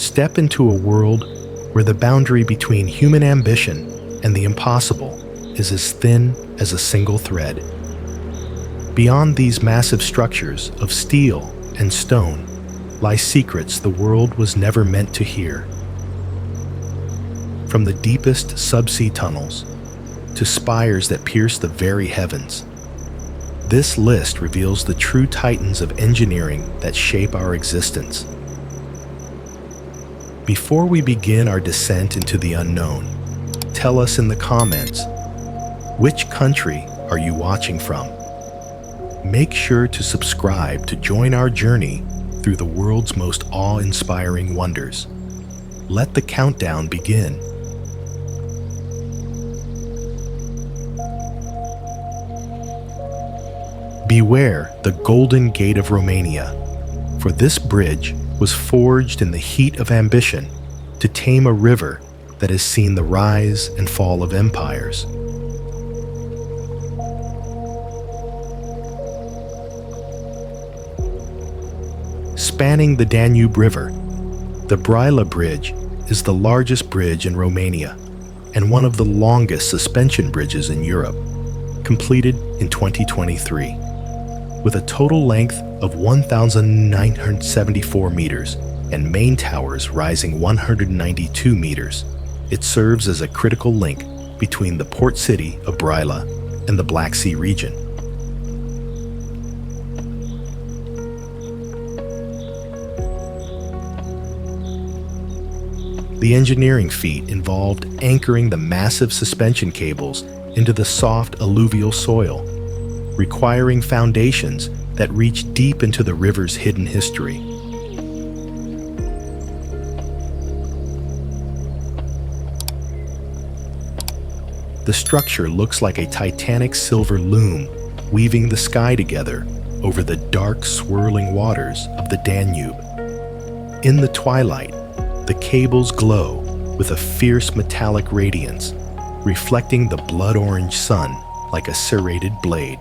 Step into a world where the boundary between human ambition and the impossible is as thin as a single thread. Beyond these massive structures of steel and stone lie secrets the world was never meant to hear. From the deepest subsea tunnels to spires that pierce the very heavens, this list reveals the true titans of engineering that shape our existence. Before we begin our descent into the unknown, tell us in the comments, which country are you watching from? Make sure to subscribe to join our journey through the world's most awe-inspiring wonders. Let the countdown begin. Beware the Golden Gate of Romania, for this bridge was forged in the heat of ambition to tame a river that has seen the rise and fall of empires. Spanning the Danube River, the Braila Bridge is the largest bridge in Romania and one of the longest suspension bridges in Europe, completed in 2023. With a total length of 1,974 meters and main towers rising 192 meters, it serves as a critical link between the port city of Braila and the Black Sea region. The engineering feat involved anchoring the massive suspension cables into the soft alluvial soil, requiring foundations that reach deep into the river's hidden history. The structure looks like a titanic silver loom weaving the sky together over the dark, swirling waters of the Danube. In the twilight, the cables glow with a fierce metallic radiance, reflecting the blood-orange sun like a serrated blade.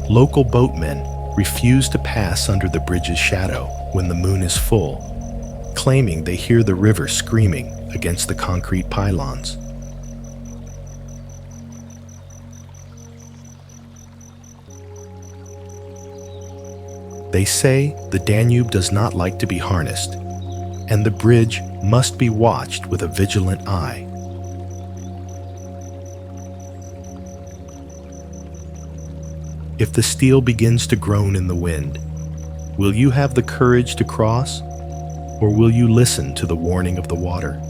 Local boatmen refuse to pass under the bridge's shadow when the moon is full, claiming they hear the river screaming against the concrete pylons. They say the Danube does not like to be harnessed, and the bridge must be watched with a vigilant eye. If the steel begins to groan in the wind, will you have the courage to cross, or will you listen to the warning of the water?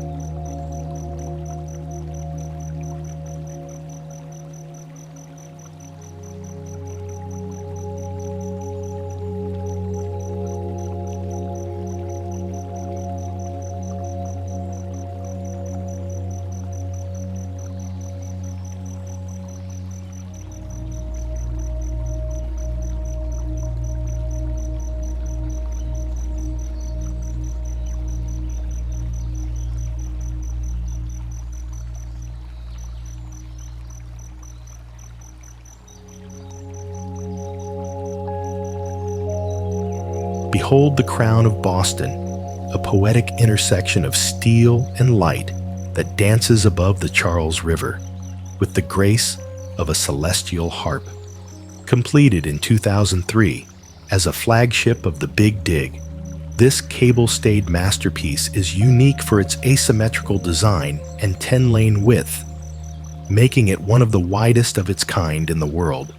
Behold the crown of Boston, a poetic intersection of steel and light that dances above the Charles River with the grace of a celestial harp. Completed in 2003 as a flagship of the Big Dig, this cable-stayed masterpiece is unique for its asymmetrical design and 10-lane width, making it one of the widest of its kind in the world.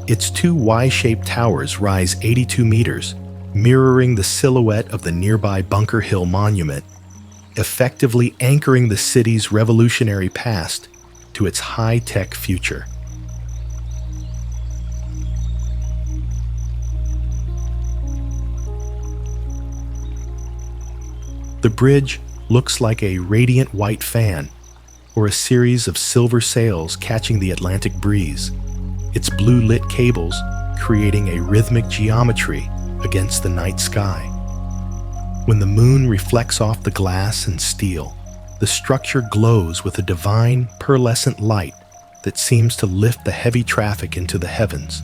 Its two Y-shaped towers rise 82 meters, mirroring the silhouette of the nearby Bunker Hill Monument, effectively anchoring the city's revolutionary past to its high-tech future. The bridge looks like a radiant white fan, or a series of silver sails catching the Atlantic breeze. Its blue-lit cables creating a rhythmic geometry against the night sky. When the moon reflects off the glass and steel, the structure glows with a divine, pearlescent light that seems to lift the heavy traffic into the heavens.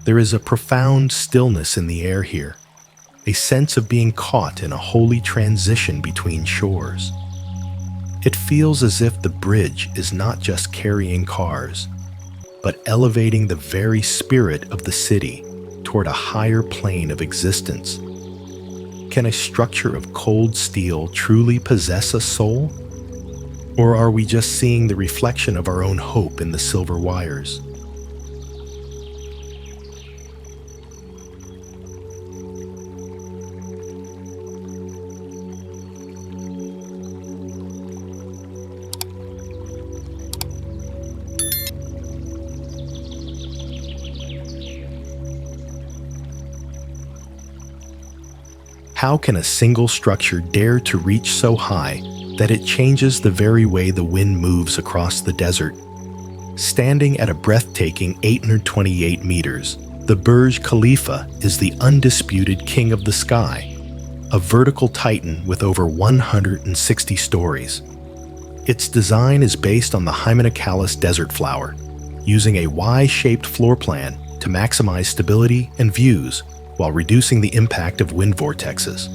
There is a profound stillness in the air here, a sense of being caught in a holy transition between shores. It feels as if the bridge is not just carrying cars, but elevating the very spirit of the city toward a higher plane of existence. Can a structure of cold steel truly possess a soul? Or are we just seeing the reflection of our own hope in the silver wires? How can a single structure dare to reach so high that it changes the very way the wind moves across the desert? Standing at a breathtaking 828 meters, the Burj Khalifa is the undisputed king of the sky, a vertical titan with over 160 stories. Its design is based on the Hymenocalis desert flower, using a Y-shaped floor plan to maximize stability and views while reducing the impact of wind vortexes.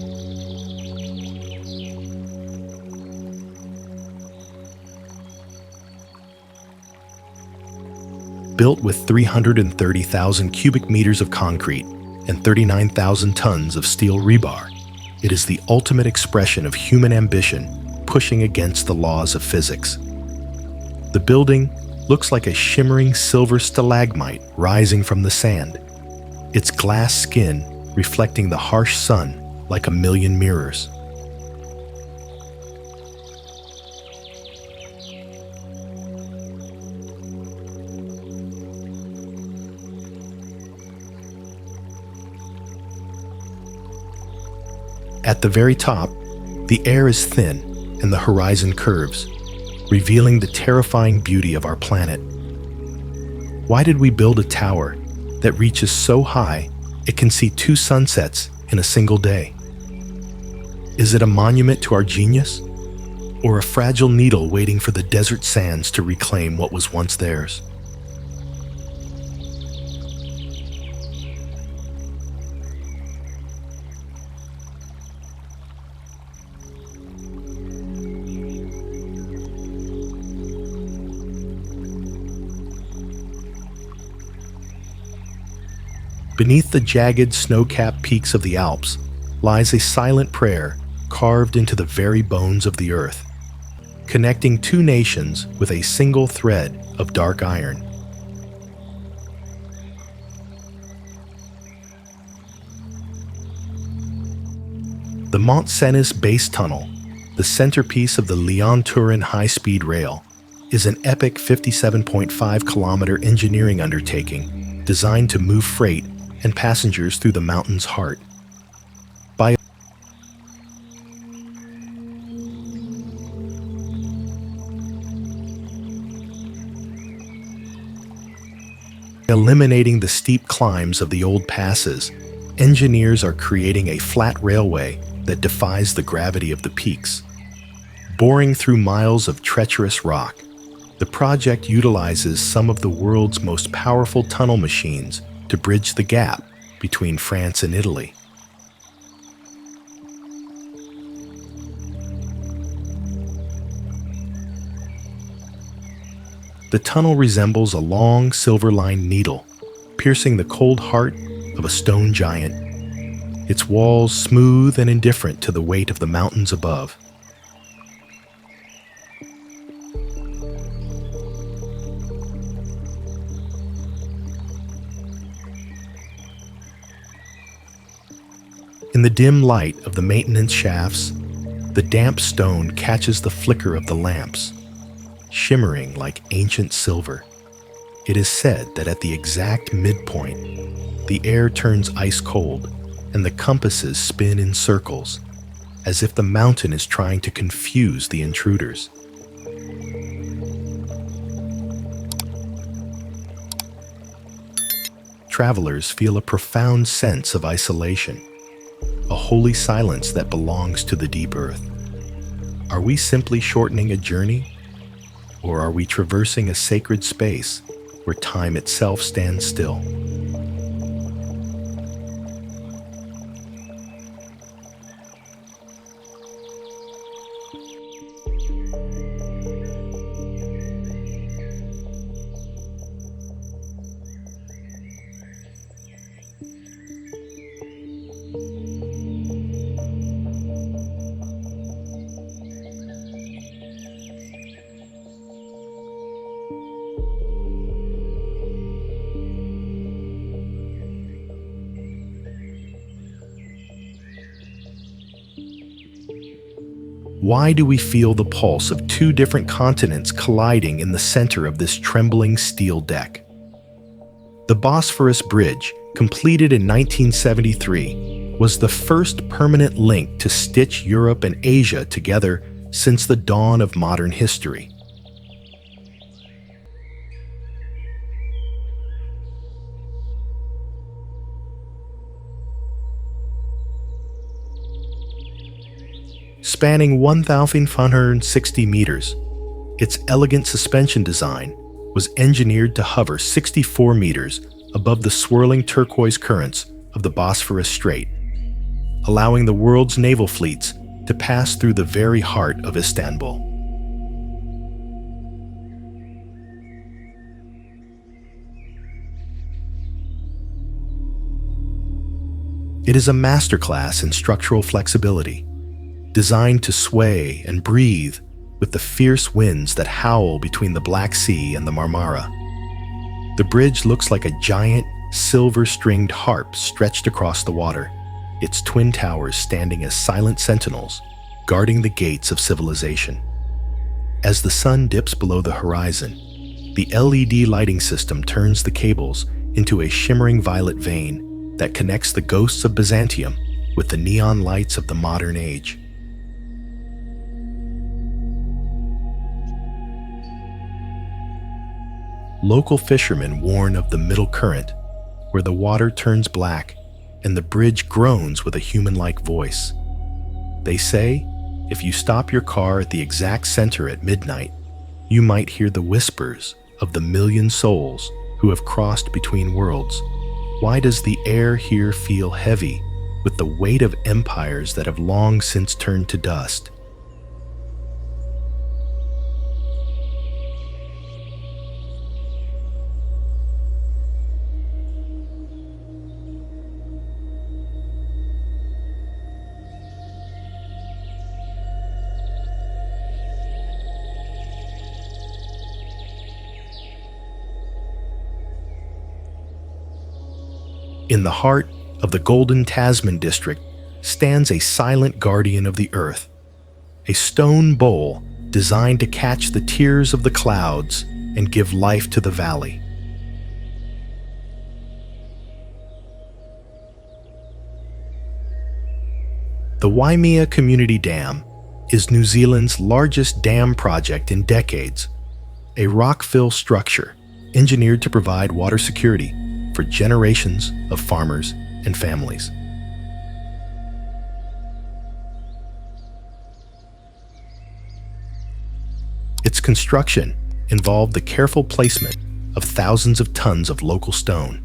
Built with 330,000 cubic meters of concrete and 39,000 tons of steel rebar, it is the ultimate expression of human ambition pushing against the laws of physics. The building looks like a shimmering silver stalagmite rising from the sand, its glass skin reflecting the harsh sun like a million mirrors. At the very top, the air is thin and the horizon curves, revealing the terrifying beauty of our planet. Why did we build a tower that reaches so high it can see 2 sunsets in a single day? Is it a monument to our genius, or a fragile needle waiting for the desert sands to reclaim what was once theirs? Beneath the jagged snow-capped peaks of the Alps lies a silent prayer carved into the very bones of the earth, connecting 2 nations with a single thread of dark iron. The Mont Cenis Base Tunnel, the centerpiece of the Lyon-Turin high-speed rail, is an epic 57.5-kilometer engineering undertaking designed to move freight and passengers through the mountain's heart. By eliminating the steep climbs of the old passes, engineers are creating a flat railway that defies the gravity of the peaks. Boring through miles of treacherous rock, the project utilizes some of the world's most powerful tunnel machines to bridge the gap between France and Italy. The tunnel resembles a long silver-lined needle, piercing the cold heart of a stone giant, its walls smooth and indifferent to the weight of the mountains above. In the dim light of the maintenance shafts, the damp stone catches the flicker of the lamps, shimmering like ancient silver. It is said that at the exact midpoint, the air turns ice cold, and the compasses spin in circles, as if the mountain is trying to confuse the intruders. Travelers feel a profound sense of isolation, a holy silence that belongs to the deep earth. Are we simply shortening a journey, or are we traversing a sacred space where time itself stands still? Why do we feel the pulse of two different continents colliding in the center of this trembling steel deck? The Bosphorus Bridge, completed in 1973, was the first permanent link to stitch Europe and Asia together since the dawn of modern history. Spanning 1,560 meters, its elegant suspension design was engineered to hover 64 meters above the swirling turquoise currents of the Bosphorus Strait, allowing the world's naval fleets to pass through the very heart of Istanbul. It is a masterclass in structural flexibility, designed to sway and breathe with the fierce winds that howl between the Black Sea and the Marmara. The bridge looks like a giant, silver-stringed harp stretched across the water, its twin towers standing as silent sentinels, guarding the gates of civilization. As the sun dips below the horizon, the LED lighting system turns the cables into a shimmering violet vein that connects the ghosts of Byzantium with the neon lights of the modern age. Local fishermen warn of the middle current, where the water turns black and the bridge groans with a human-like voice. They say, if you stop your car at the exact center at midnight, you might hear the whispers of the million souls who have crossed between worlds. Why does the air here feel heavy with the weight of empires that have long since turned to dust? In the heart of the Golden Tasman district stands a silent guardian of the earth, a stone bowl designed to catch the tears of the clouds and give life to the valley. The Waimea Community Dam is New Zealand's largest dam project in decades, a rock-fill structure engineered to provide water security for generations of farmers and families. Its construction involved the careful placement of thousands of tons of local stone,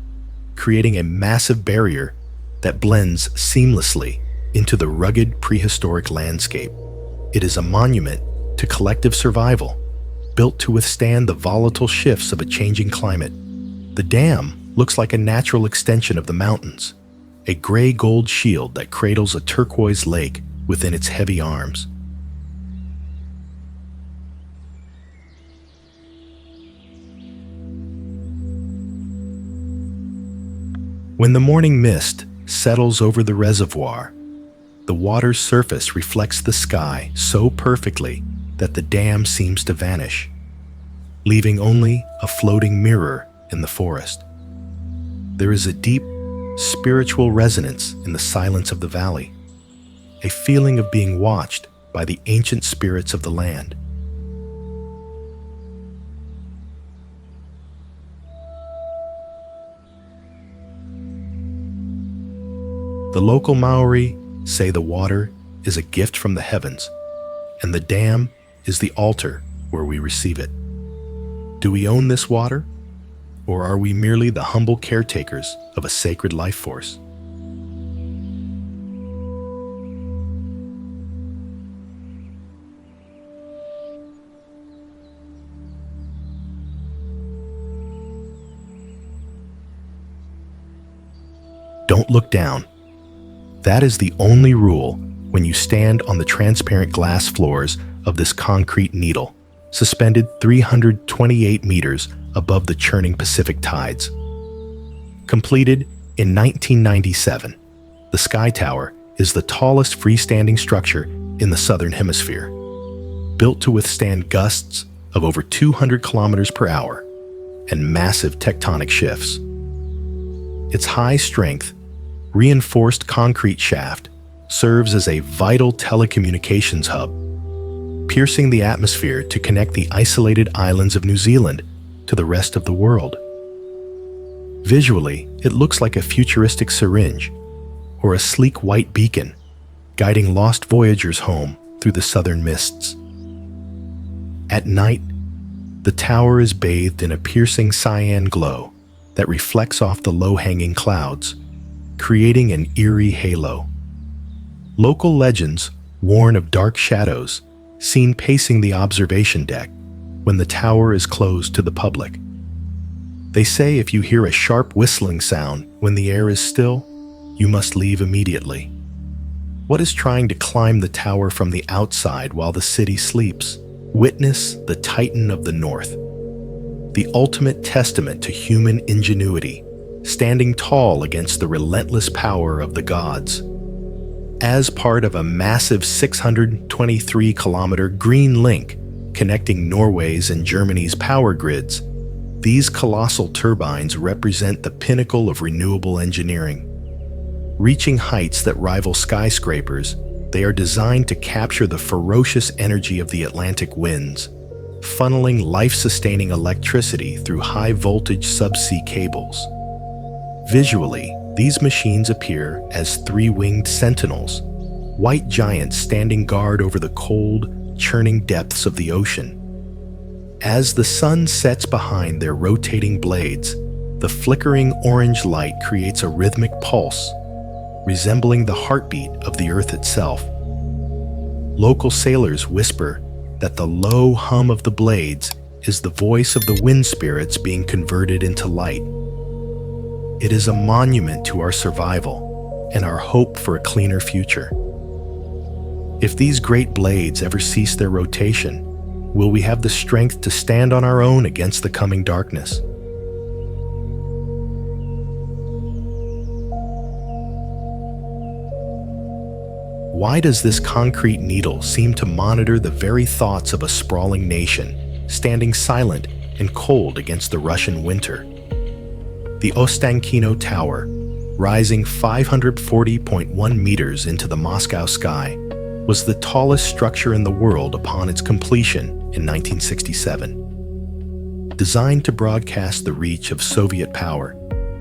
creating a massive barrier that blends seamlessly into the rugged prehistoric landscape. It is a monument to collective survival, built to withstand the volatile shifts of a changing climate. The dam looks like a natural extension of the mountains, a gray-gold shield that cradles a turquoise lake within its heavy arms. When the morning mist settles over the reservoir, the water's surface reflects the sky so perfectly that the dam seems to vanish, leaving only a floating mirror in the forest. There is a deep, spiritual resonance in the silence of the valley, a feeling of being watched by the ancient spirits of the land. The local Maori say the water is a gift from the heavens, and the dam is the altar where we receive it. Do we own this water, or are we merely the humble caretakers of a sacred life force? Don't look down. That is the only rule when you stand on the transparent glass floors of this concrete needle, suspended 328 meters above the churning Pacific tides. Completed in 1997, the Sky Tower is the tallest freestanding structure in the Southern Hemisphere, built to withstand gusts of over 200 kilometers per hour and massive tectonic shifts. Its high-strength, reinforced concrete shaft serves as a vital telecommunications hub, piercing the atmosphere to connect the isolated islands of New Zealand to the rest of the world. Visually, it looks like a futuristic syringe or a sleek white beacon guiding lost voyagers home through the southern mists. At night, the tower is bathed in a piercing cyan glow that reflects off the low-hanging clouds, creating an eerie halo. Local legends warn of dark shadows seen pacing the observation deck when the tower is closed to the public. They say if you hear a sharp whistling sound when the air is still, you must leave immediately. What is trying to climb the tower from the outside while the city sleeps? Witness the Titan of the North, the ultimate testament to human ingenuity, standing tall against the relentless power of the gods. As part of a massive 623-kilometer green link connecting Norway's and Germany's power grids, these colossal turbines represent the pinnacle of renewable engineering. Reaching heights that rival skyscrapers, they are designed to capture the ferocious energy of the Atlantic winds, funneling life-sustaining electricity through high-voltage subsea cables. Visually, these machines appear as three-winged sentinels, white giants standing guard over the cold, churning depths of the ocean. As the sun sets behind their rotating blades, the flickering orange light creates a rhythmic pulse, resembling the heartbeat of the earth itself. Local sailors whisper that the low hum of the blades is the voice of the wind spirits being converted into light. It is a monument to our survival and our hope for a cleaner future. If these great blades ever cease their rotation, will we have the strength to stand on our own against the coming darkness? Why does this concrete needle seem to monitor the very thoughts of a sprawling nation, standing silent and cold against the Russian winter? The Ostankino Tower, rising 540.1 meters into the Moscow sky, was the tallest structure in the world upon its completion in 1967. Designed to broadcast the reach of Soviet power,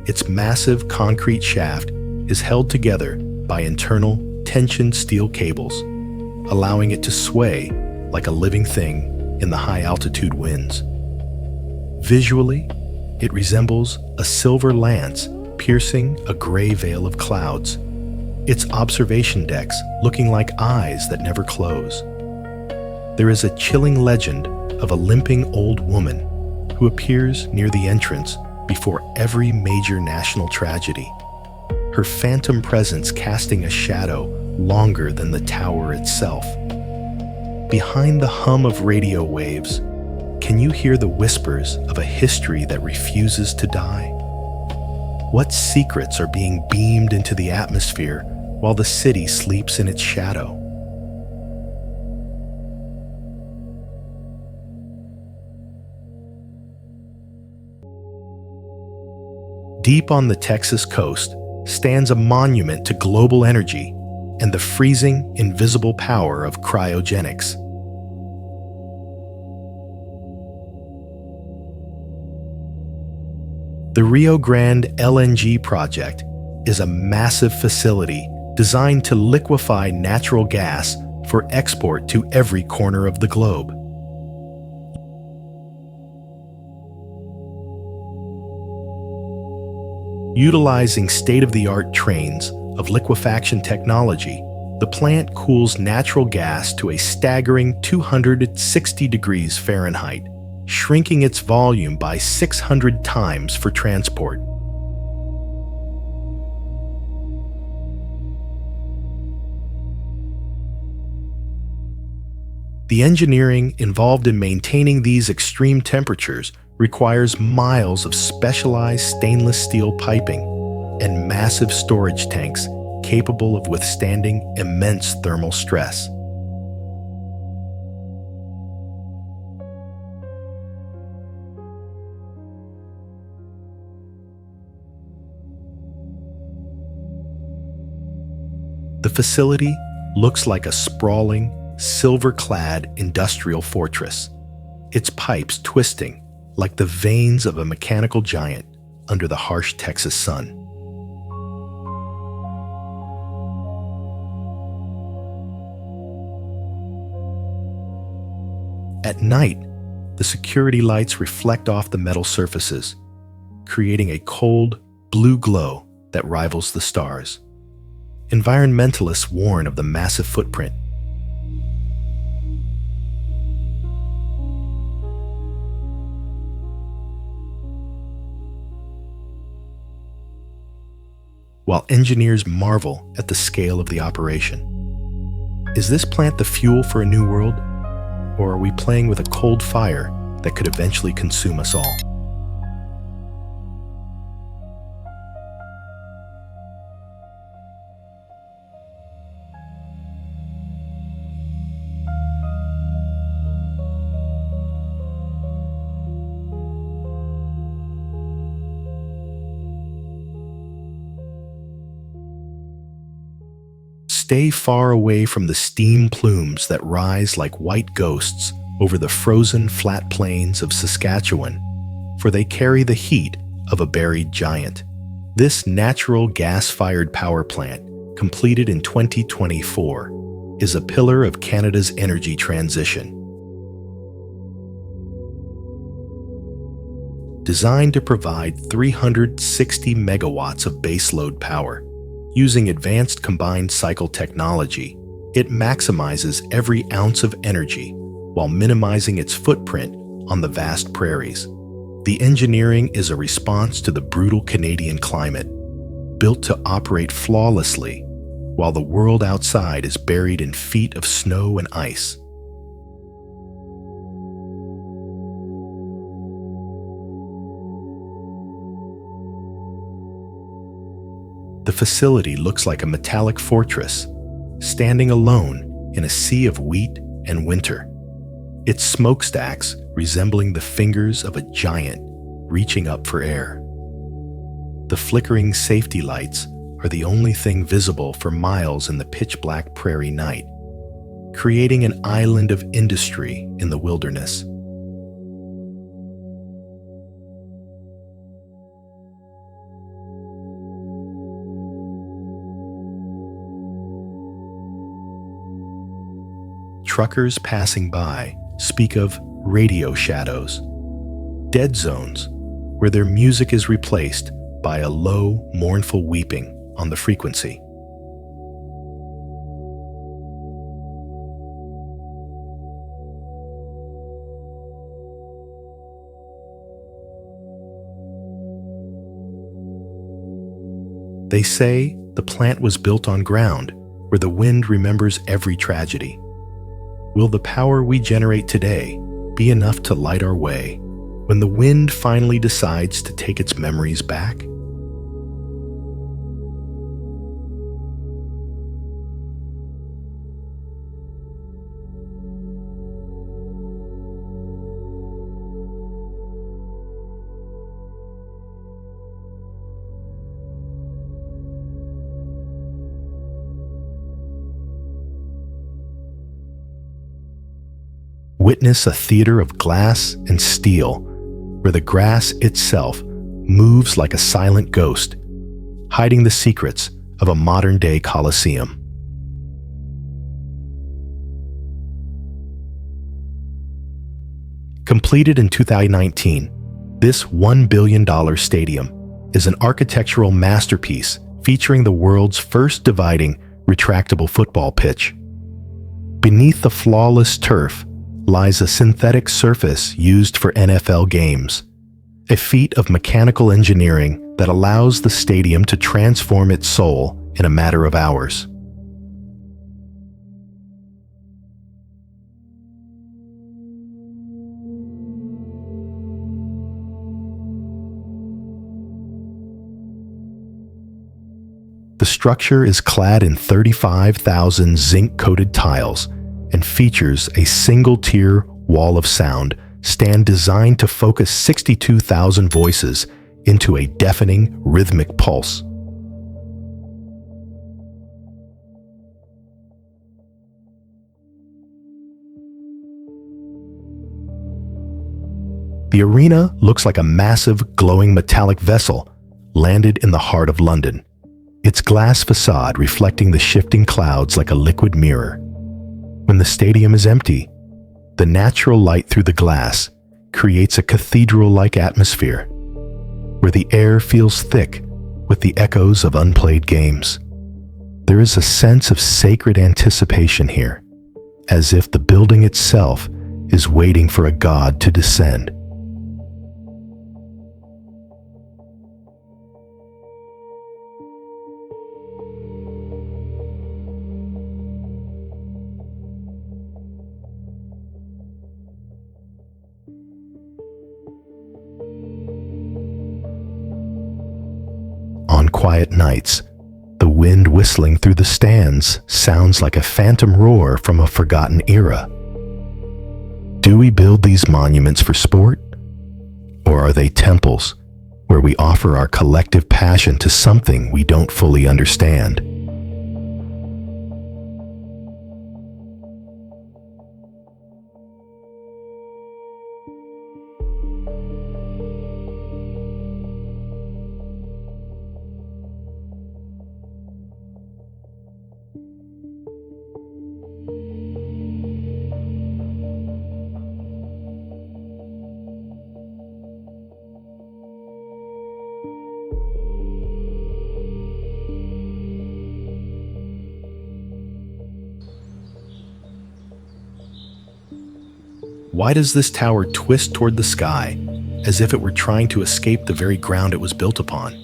its massive concrete shaft is held together by internal tensioned steel cables, allowing it to sway like a living thing in the high-altitude winds. Visually, it resembles a silver lance piercing a gray veil of clouds, its observation decks looking like eyes that never close. There is a chilling legend of a limping old woman who appears near the entrance before every major national tragedy, her phantom presence casting a shadow longer than the tower itself. Behind the hum of radio waves, can you hear the whispers of a history that refuses to die? What secrets are being beamed into the atmosphere while the city sleeps in its shadow? Deep on the Texas coast, stands a monument to global energy and the freezing, invisible power of cryogenics. The Rio Grande LNG Project is a massive facility designed to liquefy natural gas for export to every corner of the globe. Utilizing state-of-the-art trains of liquefaction technology, the plant cools natural gas to a staggering 260 degrees Fahrenheit, shrinking its volume by 600 times for transport. The engineering involved in maintaining these extreme temperatures requires miles of specialized stainless steel piping and massive storage tanks capable of withstanding immense thermal stress. The facility looks like a sprawling, silver-clad industrial fortress, its pipes twisting like the veins of a mechanical giant under the harsh Texas sun. At night, the security lights reflect off the metal surfaces, creating a cold, blue glow that rivals the stars. Environmentalists warn of the massive footprint. While engineers marvel at the scale of the operation. Is this plant the fuel for a new world? Or are we playing with a cold fire that could eventually consume us all? Stay far away from the steam plumes that rise like white ghosts over the frozen flat plains of Saskatchewan, for they carry the heat of a buried giant. This natural gas-fired power plant, completed in 2024, is a pillar of Canada's energy transition. Designed to provide 360 megawatts of baseload power, using advanced combined cycle technology, it maximizes every ounce of energy while minimizing its footprint on the vast prairies. The engineering is a response to the brutal Canadian climate, built to operate flawlessly while the world outside is buried in feet of snow and ice. The facility looks like a metallic fortress, standing alone in a sea of wheat and winter, its smokestacks resembling the fingers of a giant reaching up for air. The flickering safety lights are the only thing visible for miles in the pitch-black prairie night, creating an island of industry in the wilderness. Truckers passing by speak of radio shadows, dead zones where their music is replaced by a low, mournful weeping on the frequency. They say the plant was built on ground where the wind remembers every tragedy. Will the power we generate today be enough to light our way when the wind finally decides to take its memories back? witness a theater of glass and steel, where the grass itself moves like a silent ghost, hiding the secrets of a modern-day Colosseum. Completed in 2019, this $1 billion stadium is an architectural masterpiece featuring the world's first dividing, retractable football pitch. Beneath the flawless turf lies a synthetic surface used for NFL games, a feat of mechanical engineering that allows the stadium to transform its soul in a matter of hours. The structure is clad in 35,000 zinc-coated tiles and features a single-tier wall of sound stand designed to focus 62,000 voices into a deafening rhythmic pulse. The arena looks like a massive, glowing metallic vessel landed in the heart of London, its glass facade reflecting the shifting clouds like a liquid mirror. When the stadium is empty, the natural light through the glass creates a cathedral-like atmosphere, where the air feels thick with the echoes of unplayed games. There is a sense of sacred anticipation here, as if the building itself is waiting for a god to descend. On quiet nights, the wind whistling through the stands sounds like a phantom roar from a forgotten era. Do we build these monuments for sport? Or are they temples where we offer our collective passion to something we don't fully understand? Why does this tower twist toward the sky, as if it were trying to escape the very ground it was built upon?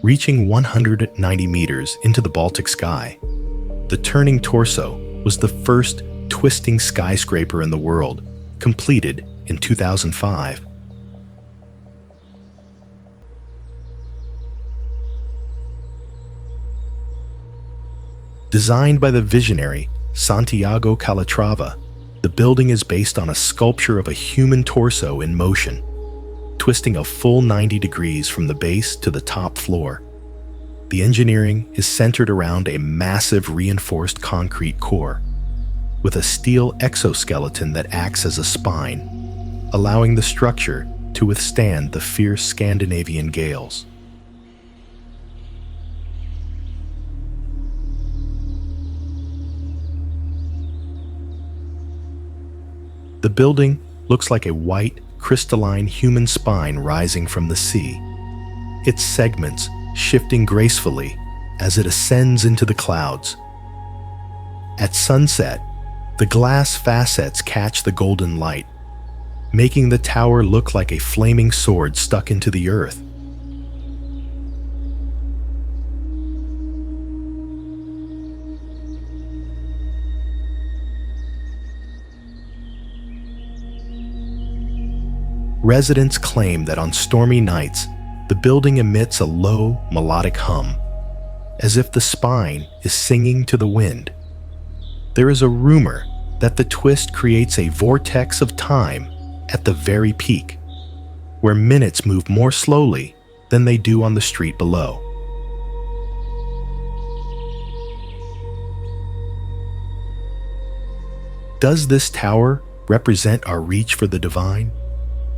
Reaching 190 meters into the Baltic sky, the turning torso was the first twisting skyscraper in the world, completed in 2005. Designed by the visionary Santiago Calatrava, the building is based on a sculpture of a human torso in motion, twisting a full 90 degrees from the base to the top floor. The engineering is centered around a massive reinforced concrete core, with a steel exoskeleton that acts as a spine, allowing the structure to withstand the fierce Scandinavian gales. The building looks like a white, crystalline human spine rising from the sea, its segments shifting gracefully as it ascends into the clouds. At sunset, the glass facets catch the golden light, making the tower look like a flaming sword stuck into the earth. Residents claim that on stormy nights, the building emits a low, melodic hum, as if the spine is singing to the wind. There is a rumor that the twist creates a vortex of time at the very peak, where minutes move more slowly than they do on the street below. Does this tower represent our reach for the divine?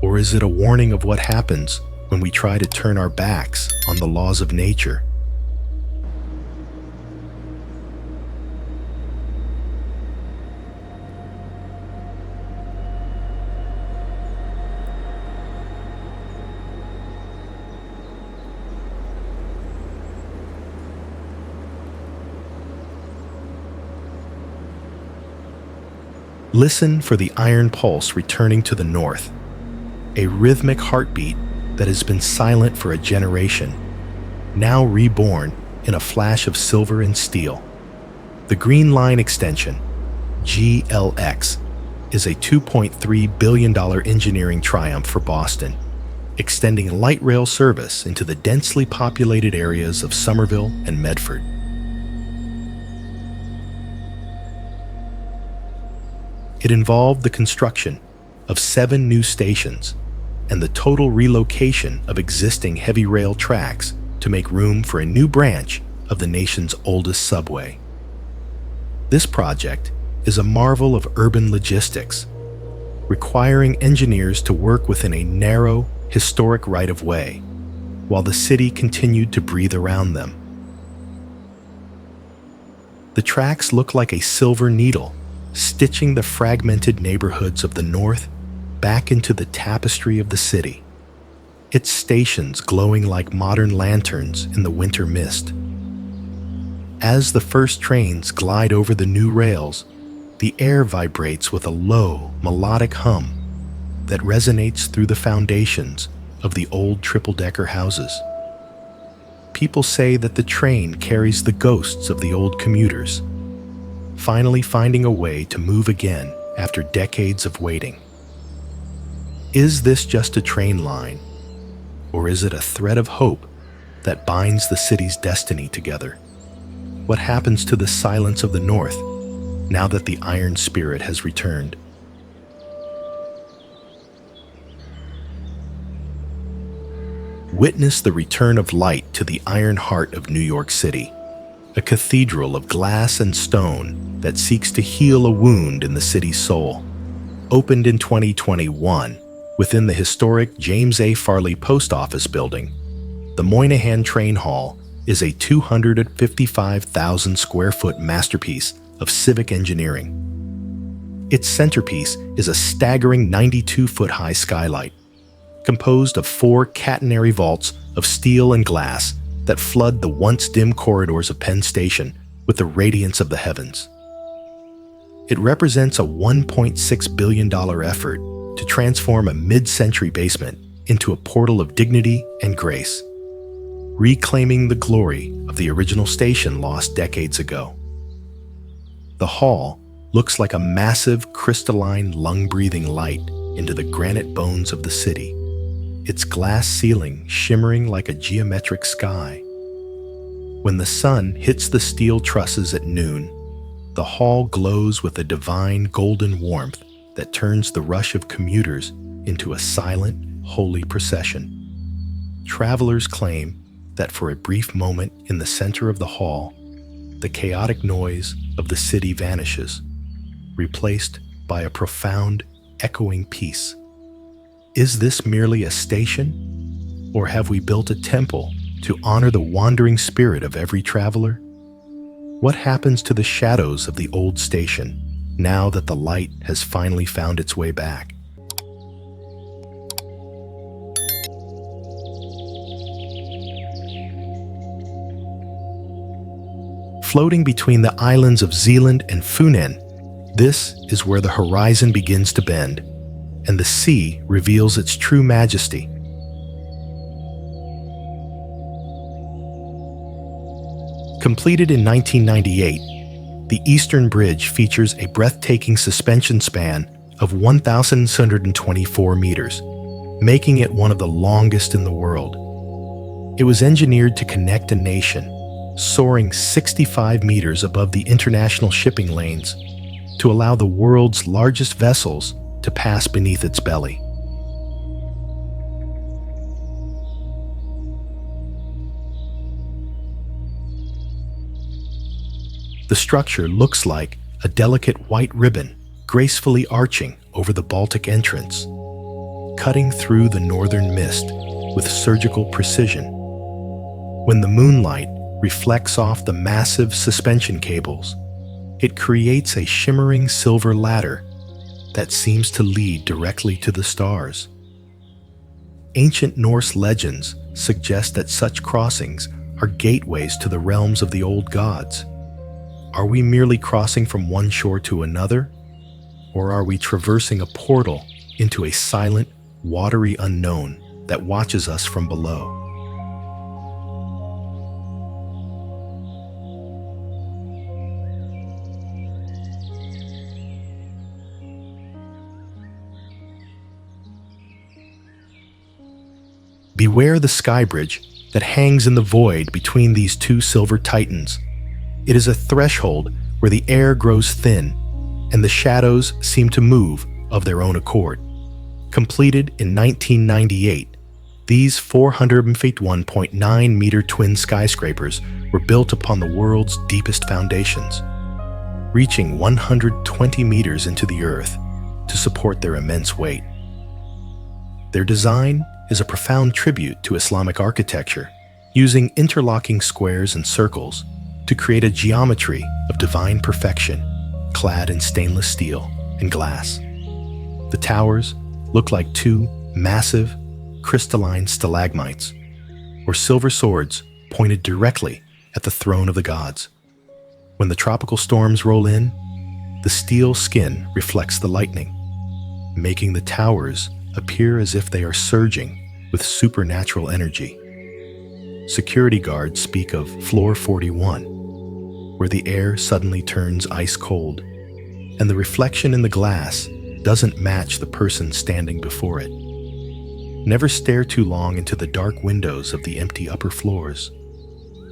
Or is it a warning of what happens when we try to turn our backs on the laws of nature? Listen for the iron pulse returning to the north, a rhythmic heartbeat that has been silent for a generation, now reborn in a flash of silver and steel. The Green Line Extension, GLX, is a $2.3 billion engineering triumph for Boston, extending light rail service into the densely populated areas of Somerville and Medford. It involved the construction of 7 new stations and the total relocation of existing heavy rail tracks to make room for a new branch of the nation's oldest subway. This project is a marvel of urban logistics, requiring engineers to work within a narrow, historic right-of-way, while the city continued to breathe around them. The tracks look like a silver needle, stitching the fragmented neighborhoods of the north back into the tapestry of the city, its stations glowing like modern lanterns in the winter mist. As the first trains glide over the new rails, the air vibrates with a low, melodic hum that resonates through the foundations of the old triple-decker houses. People say that the train carries the ghosts of the old commuters, finally finding a way to move again after decades of waiting. Is this just a train line, or is it a thread of hope that binds the city's destiny together? What happens to the silence of the north now that the iron spirit has returned? Witness the return of light to the iron heart of New York City, a cathedral of glass and stone that seeks to heal a wound in the city's soul. Opened in 2021 within the historic James A. Farley Post Office building, the Moynihan Train Hall is a 255,000 square foot masterpiece of civic engineering. Its centerpiece is a staggering 92-foot high skylight, composed of 4 catenary vaults of steel and glass that flood the once dim corridors of Penn Station with the radiance of the heavens. It represents a $1.6 billion effort to transform a mid-century basement into a portal of dignity and grace, reclaiming the glory of the original station lost decades ago. The hall looks like a massive crystalline lung-breathing light into the granite bones of the city, its glass ceiling shimmering like a geometric sky. When the sun hits the steel trusses at noon, the hall glows with a divine golden warmth that turns the rush of commuters into a silent, holy procession. Travelers claim that for a brief moment in the center of the hall, the chaotic noise of the city vanishes, replaced by a profound, echoing peace. Is this merely a station, or have we built a temple to honor the wandering spirit of every traveler? What happens to the shadows of the old station now that the light has finally found its way back? Floating between the islands of Zealand and Funen, this is where the horizon begins to bend, and the sea reveals its true majesty. Completed in 1998, the Eastern Bridge features a breathtaking suspension span of 1,624 meters, making it one of the longest in the world. It was engineered to connect a nation, soaring 65 meters above the international shipping lanes to allow the world's largest vessels to pass beneath its belly. The structure looks like a delicate white ribbon gracefully arching over the Baltic entrance, cutting through the northern mist with surgical precision. When the moonlight reflects off the massive suspension cables, it creates a shimmering silver ladder that seems to lead directly to the stars. Ancient Norse legends suggest that such crossings are gateways to the realms of the old gods. Are we merely crossing from one shore to another, or are we traversing a portal into a silent, watery unknown that watches us from below? Beware the sky bridge that hangs in the void between these two silver titans. It is a threshold where the air grows thin and the shadows seem to move of their own accord. Completed in 1998, these 451.9-meter twin skyscrapers were built upon the world's deepest foundations, reaching 120 meters into the earth to support their immense weight. Their design is a profound tribute to Islamic architecture, using interlocking squares and circles to create a geometry of divine perfection, clad in stainless steel and glass. The towers look like two massive, crystalline stalagmites, or silver swords pointed directly at the throne of the gods. When the tropical storms roll in, the steel skin reflects the lightning, making the towers appear as if they are surging with supernatural energy. Security guards speak of Floor 41, where the air suddenly turns ice cold, and the reflection in the glass doesn't match the person standing before it. Never stare too long into the dark windows of the empty upper floors,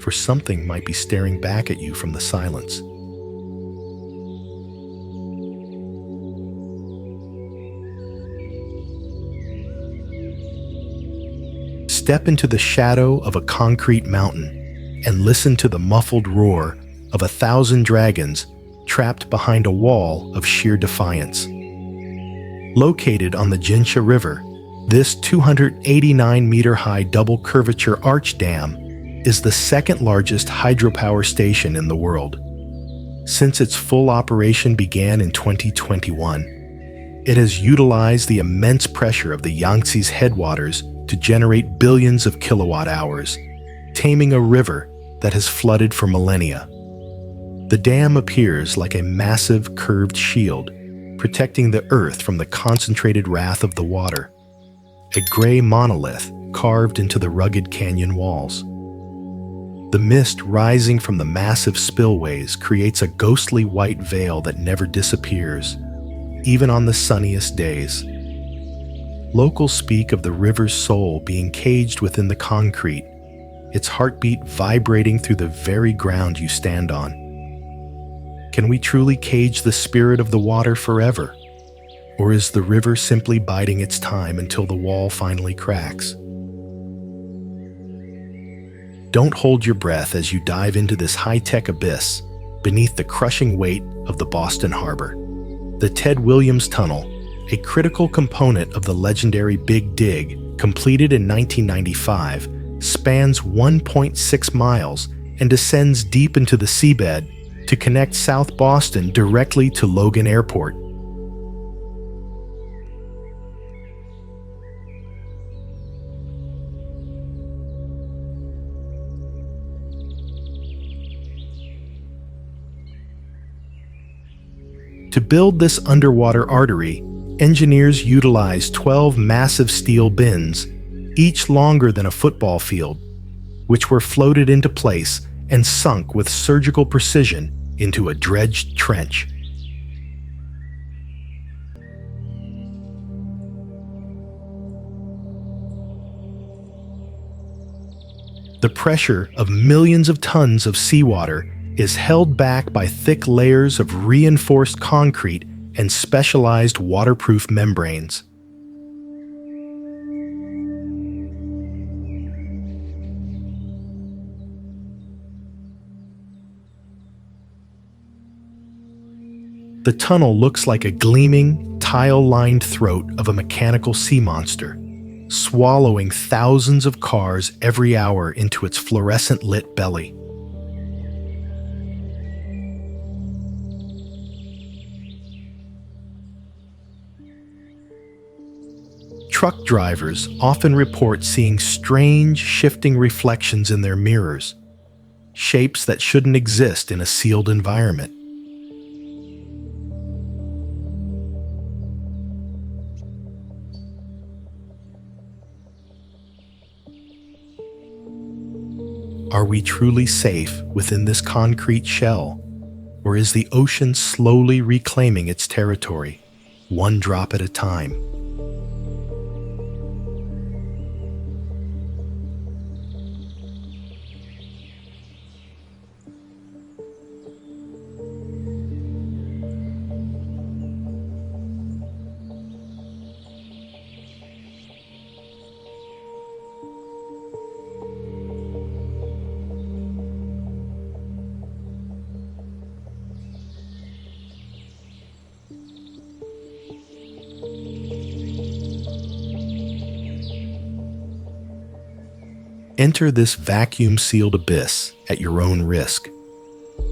for something might be staring back at you from the silence. Step into the shadow of a concrete mountain and listen to the muffled roar of 1,000 dragons trapped behind a wall of sheer defiance. Located on the Jinsha River, this 289-meter-high double curvature arch dam is the second largest hydropower station in the world. Since its full operation began in 2021, it has utilized the immense pressure of the Yangtze's headwaters to generate billions of kilowatt hours, taming a river that has flooded for millennia. The dam appears like a massive curved shield, protecting the earth from the concentrated wrath of the water. A gray monolith carved into the rugged canyon walls. The mist rising from the massive spillways creates a ghostly white veil that never disappears, even on the sunniest days. Locals speak of the river's soul being caged within the concrete, its heartbeat vibrating through the very ground you stand on. Can we truly cage the spirit of the water forever? Or is the river simply biding its time until the wall finally cracks? Don't hold your breath as you dive into this high-tech abyss beneath the crushing weight of the Boston Harbor. The Ted Williams Tunnel, a critical component of the legendary Big Dig, completed in 1995, spans 1.6 miles and descends deep into the seabed to connect South Boston directly to Logan Airport. To build this underwater artery, engineers utilized 12 massive steel bins, each longer than a football field, which were floated into place and sunk with surgical precision into a dredged trench. The pressure of millions of tons of seawater is held back by thick layers of reinforced concrete and specialized waterproof membranes. The tunnel looks like a gleaming, tile-lined throat of a mechanical sea monster, swallowing thousands of cars every hour into its fluorescent-lit belly. Truck drivers often report seeing strange, shifting reflections in their mirrors, shapes that shouldn't exist in a sealed environment. Are we truly safe within this concrete shell, or is the ocean slowly reclaiming its territory, one drop at a time? Enter this vacuum-sealed abyss at your own risk.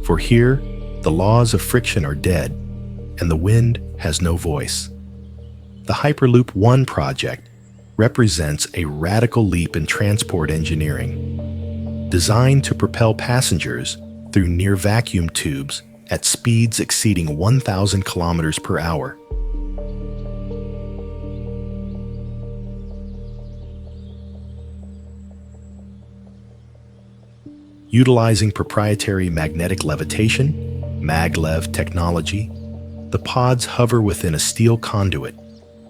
For here, the laws of friction are dead, and the wind has no voice. The Hyperloop 1 project represents a radical leap in transport engineering, designed to propel passengers through near-vacuum tubes at speeds exceeding 1,000 kilometers per hour. Utilizing proprietary magnetic levitation, maglev technology, the pods hover within a steel conduit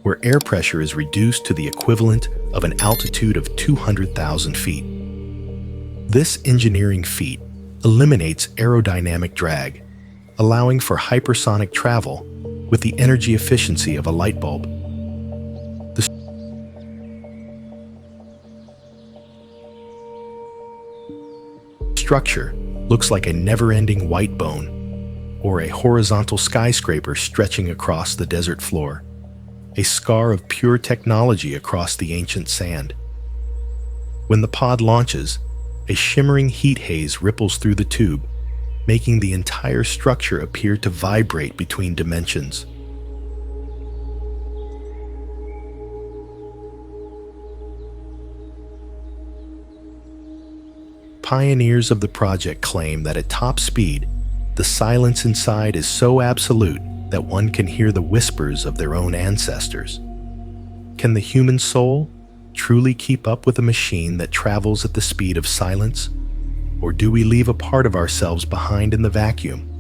where air pressure is reduced to the equivalent of an altitude of 200,000 feet. This engineering feat eliminates aerodynamic drag, allowing for hypersonic travel with the energy efficiency of a light bulb. The structure looks like a never-ending white bone, or a horizontal skyscraper stretching across the desert floor, a scar of pure technology across the ancient sand. When the pod launches, a shimmering heat haze ripples through the tube, making the entire structure appear to vibrate between dimensions. Pioneers of the project claim that at top speed, the silence inside is so absolute that one can hear the whispers of their own ancestors. Can the human soul truly keep up with a machine that travels at the speed of silence? Or do we leave a part of ourselves behind in the vacuum?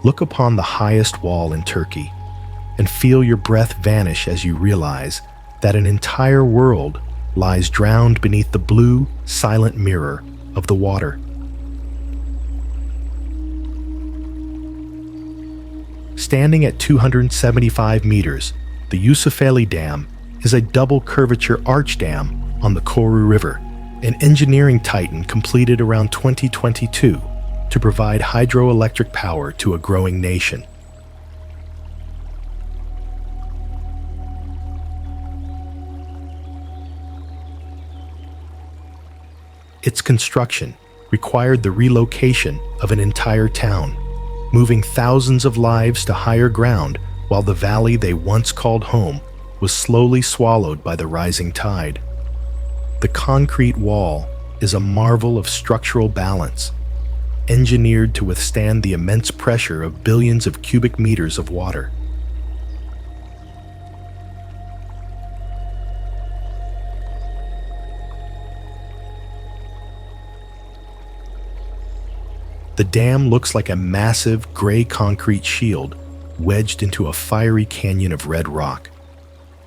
Look upon the highest wall in Turkey and feel your breath vanish as you realize that an entire world lies drowned beneath the blue, silent mirror of the water. Standing at 275 meters, the Yusufeli Dam is a double curvature arch dam on the Koru River, an engineering titan completed around 2022 to provide hydroelectric power to a growing nation. Its construction required the relocation of an entire town, moving thousands of lives to higher ground while the valley they once called home was slowly swallowed by the rising tide. The concrete wall is a marvel of structural balance, engineered to withstand the immense pressure of billions of cubic meters of water. The dam looks like a massive gray concrete shield wedged into a fiery canyon of red rock,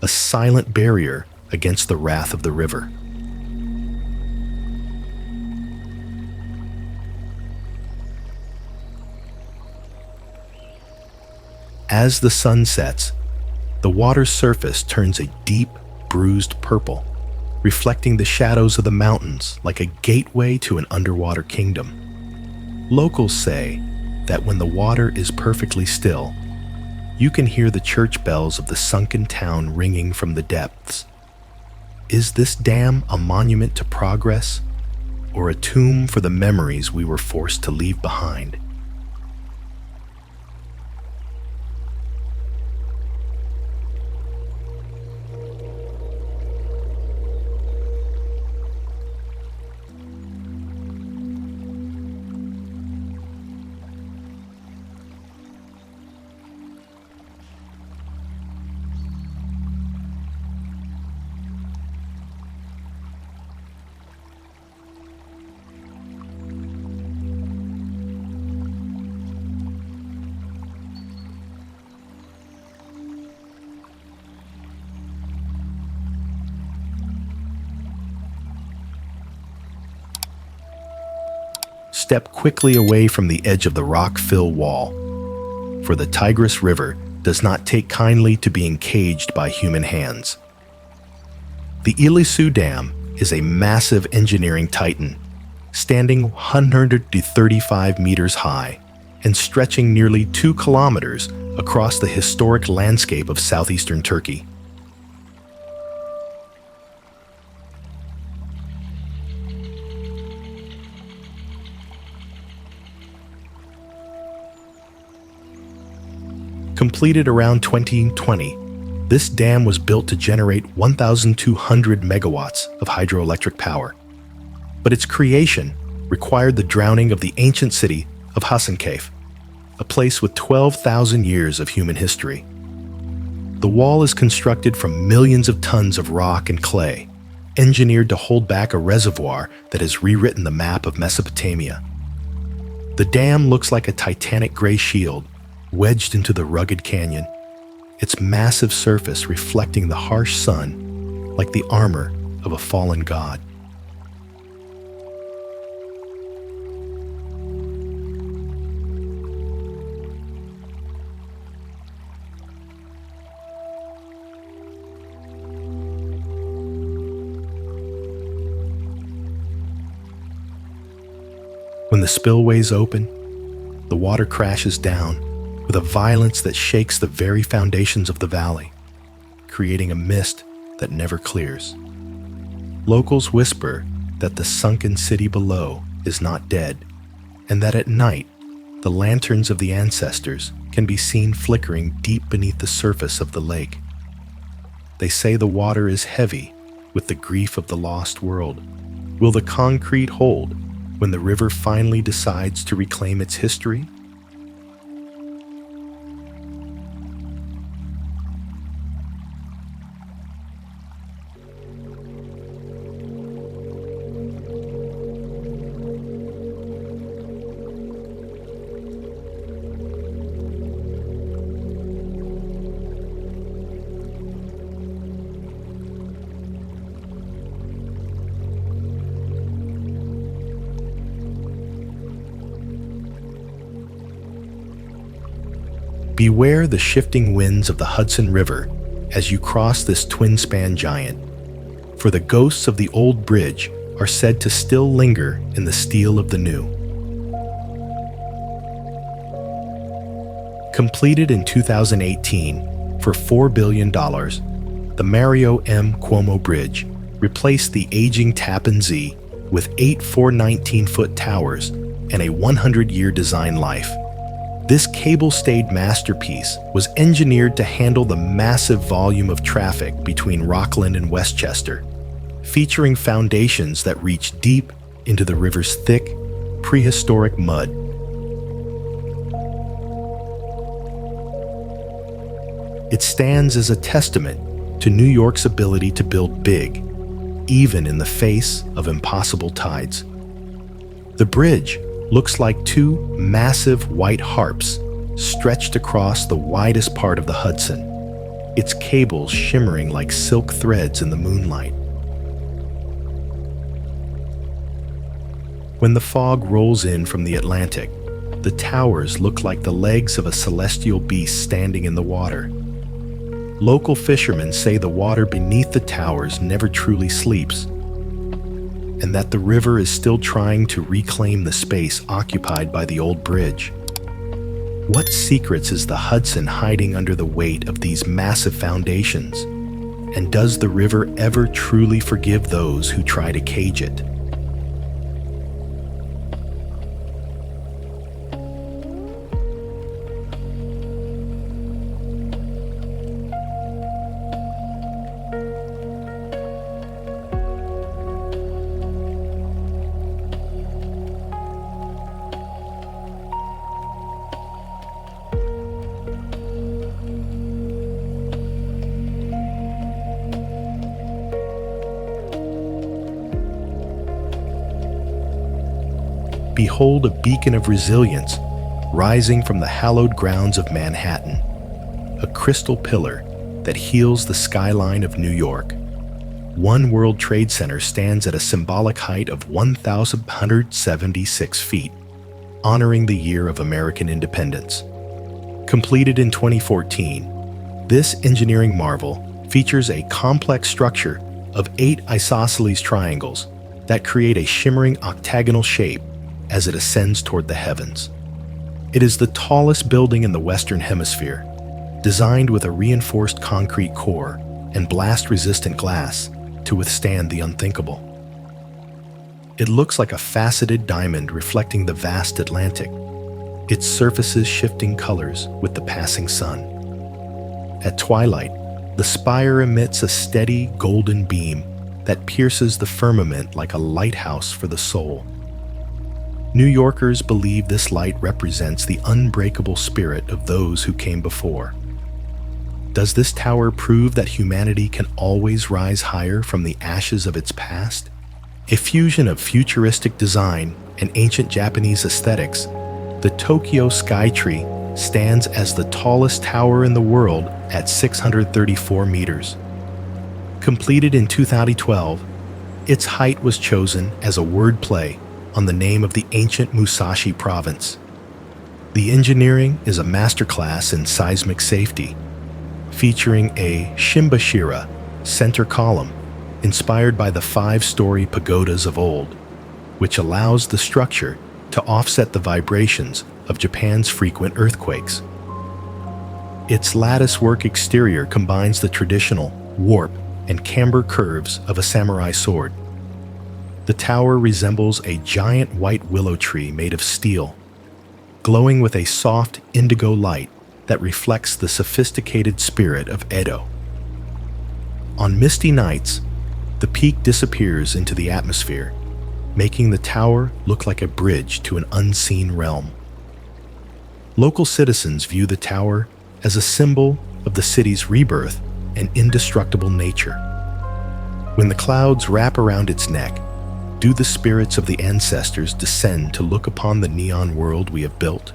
a silent barrier against the wrath of the river. As the sun sets, the water's surface turns a deep, bruised purple, reflecting the shadows of the mountains like a gateway to an underwater kingdom. Locals say that when the water is perfectly still, you can hear the church bells of the sunken town ringing from the depths. Is this dam a monument to progress, or a tomb for the memories we were forced to leave behind? Step quickly away from the edge of the rock-filled wall, for the Tigris River does not take kindly to being caged by human hands. The Ilisu Dam is a massive engineering titan, standing 135 meters high and stretching nearly 2 kilometers across the historic landscape of southeastern Turkey. Completed around 2020, this dam was built to generate 1,200 megawatts of hydroelectric power. But its creation required the drowning of the ancient city of Hasankeyf, a place with 12,000 years of human history. The wall is constructed from millions of tons of rock and clay, engineered to hold back a reservoir that has rewritten the map of Mesopotamia. The dam looks like a titanic gray shield wedged into the rugged canyon, its massive surface reflecting the harsh sun like the armor of a fallen god. When the spillways open, the water crashes down with a violence that shakes the very foundations of the valley, creating a mist that never clears. Locals whisper that the sunken city below is not dead, and that at night, the lanterns of the ancestors can be seen flickering deep beneath the surface of the lake. They say the water is heavy with the grief of the lost world. Will the concrete hold when the river finally decides to reclaim its history? Beware the shifting winds of the Hudson River as you cross this twin-span giant, for the ghosts of the old bridge are said to still linger in the steel of the new. Completed in 2018 for $4 billion, the Mario M. Cuomo Bridge replaced the aging Tappan Zee with 8 419-foot towers and a 100-year design life. This cable-stayed masterpiece was engineered to handle the massive volume of traffic between Rockland and Westchester, featuring foundations that reach deep into the river's thick, prehistoric mud. It stands as a testament to New York's ability to build big, even in the face of impossible tides. The bridge looks like 2 massive white harps stretched across the widest part of the Hudson, its cables shimmering like silk threads in the moonlight. When the fog rolls in from the Atlantic, the towers look like the legs of a celestial beast standing in the water. Local fishermen say the water beneath the towers never truly sleeps, and that the river is still trying to reclaim the space occupied by the old bridge. What secrets is the Hudson hiding under the weight of these massive foundations? And does the river ever truly forgive those who try to cage it? Behold a beacon of resilience rising from the hallowed grounds of Manhattan, a crystal pillar that heals the skyline of New York. One World Trade Center stands at a symbolic height of 1,176 feet, honoring the year of American independence. Completed in 2014, this engineering marvel features a complex structure of 8 isosceles triangles that create a shimmering octagonal shape as it ascends toward the heavens. It is the tallest building in the Western Hemisphere, designed with a reinforced concrete core and blast-resistant glass to withstand the unthinkable. It looks like a faceted diamond reflecting the vast Atlantic, its surfaces shifting colors with the passing sun. At twilight, the spire emits a steady golden beam that pierces the firmament like a lighthouse for the soul. New Yorkers believe this light represents the unbreakable spirit of those who came before. Does this tower prove that humanity can always rise higher from the ashes of its past? A fusion of futuristic design and ancient Japanese aesthetics, the Tokyo Skytree stands as the tallest tower in the world at 634 meters. Completed in 2012, its height was chosen as a wordplay on the name of the ancient Musashi province. The engineering is a masterclass in seismic safety, featuring a Shimbashira center column inspired by the 5-story pagodas of old, which allows the structure to offset the vibrations of Japan's frequent earthquakes. Its latticework exterior combines the traditional warp and camber curves of a samurai sword. The tower resembles a giant white willow tree made of steel, glowing with a soft indigo light that reflects the sophisticated spirit of Edo. On misty nights, the peak disappears into the atmosphere, making the tower look like a bridge to an unseen realm. Local citizens view the tower as a symbol of the city's rebirth and indestructible nature. When the clouds wrap around its neck, do the spirits of the ancestors descend to look upon the neon world we have built?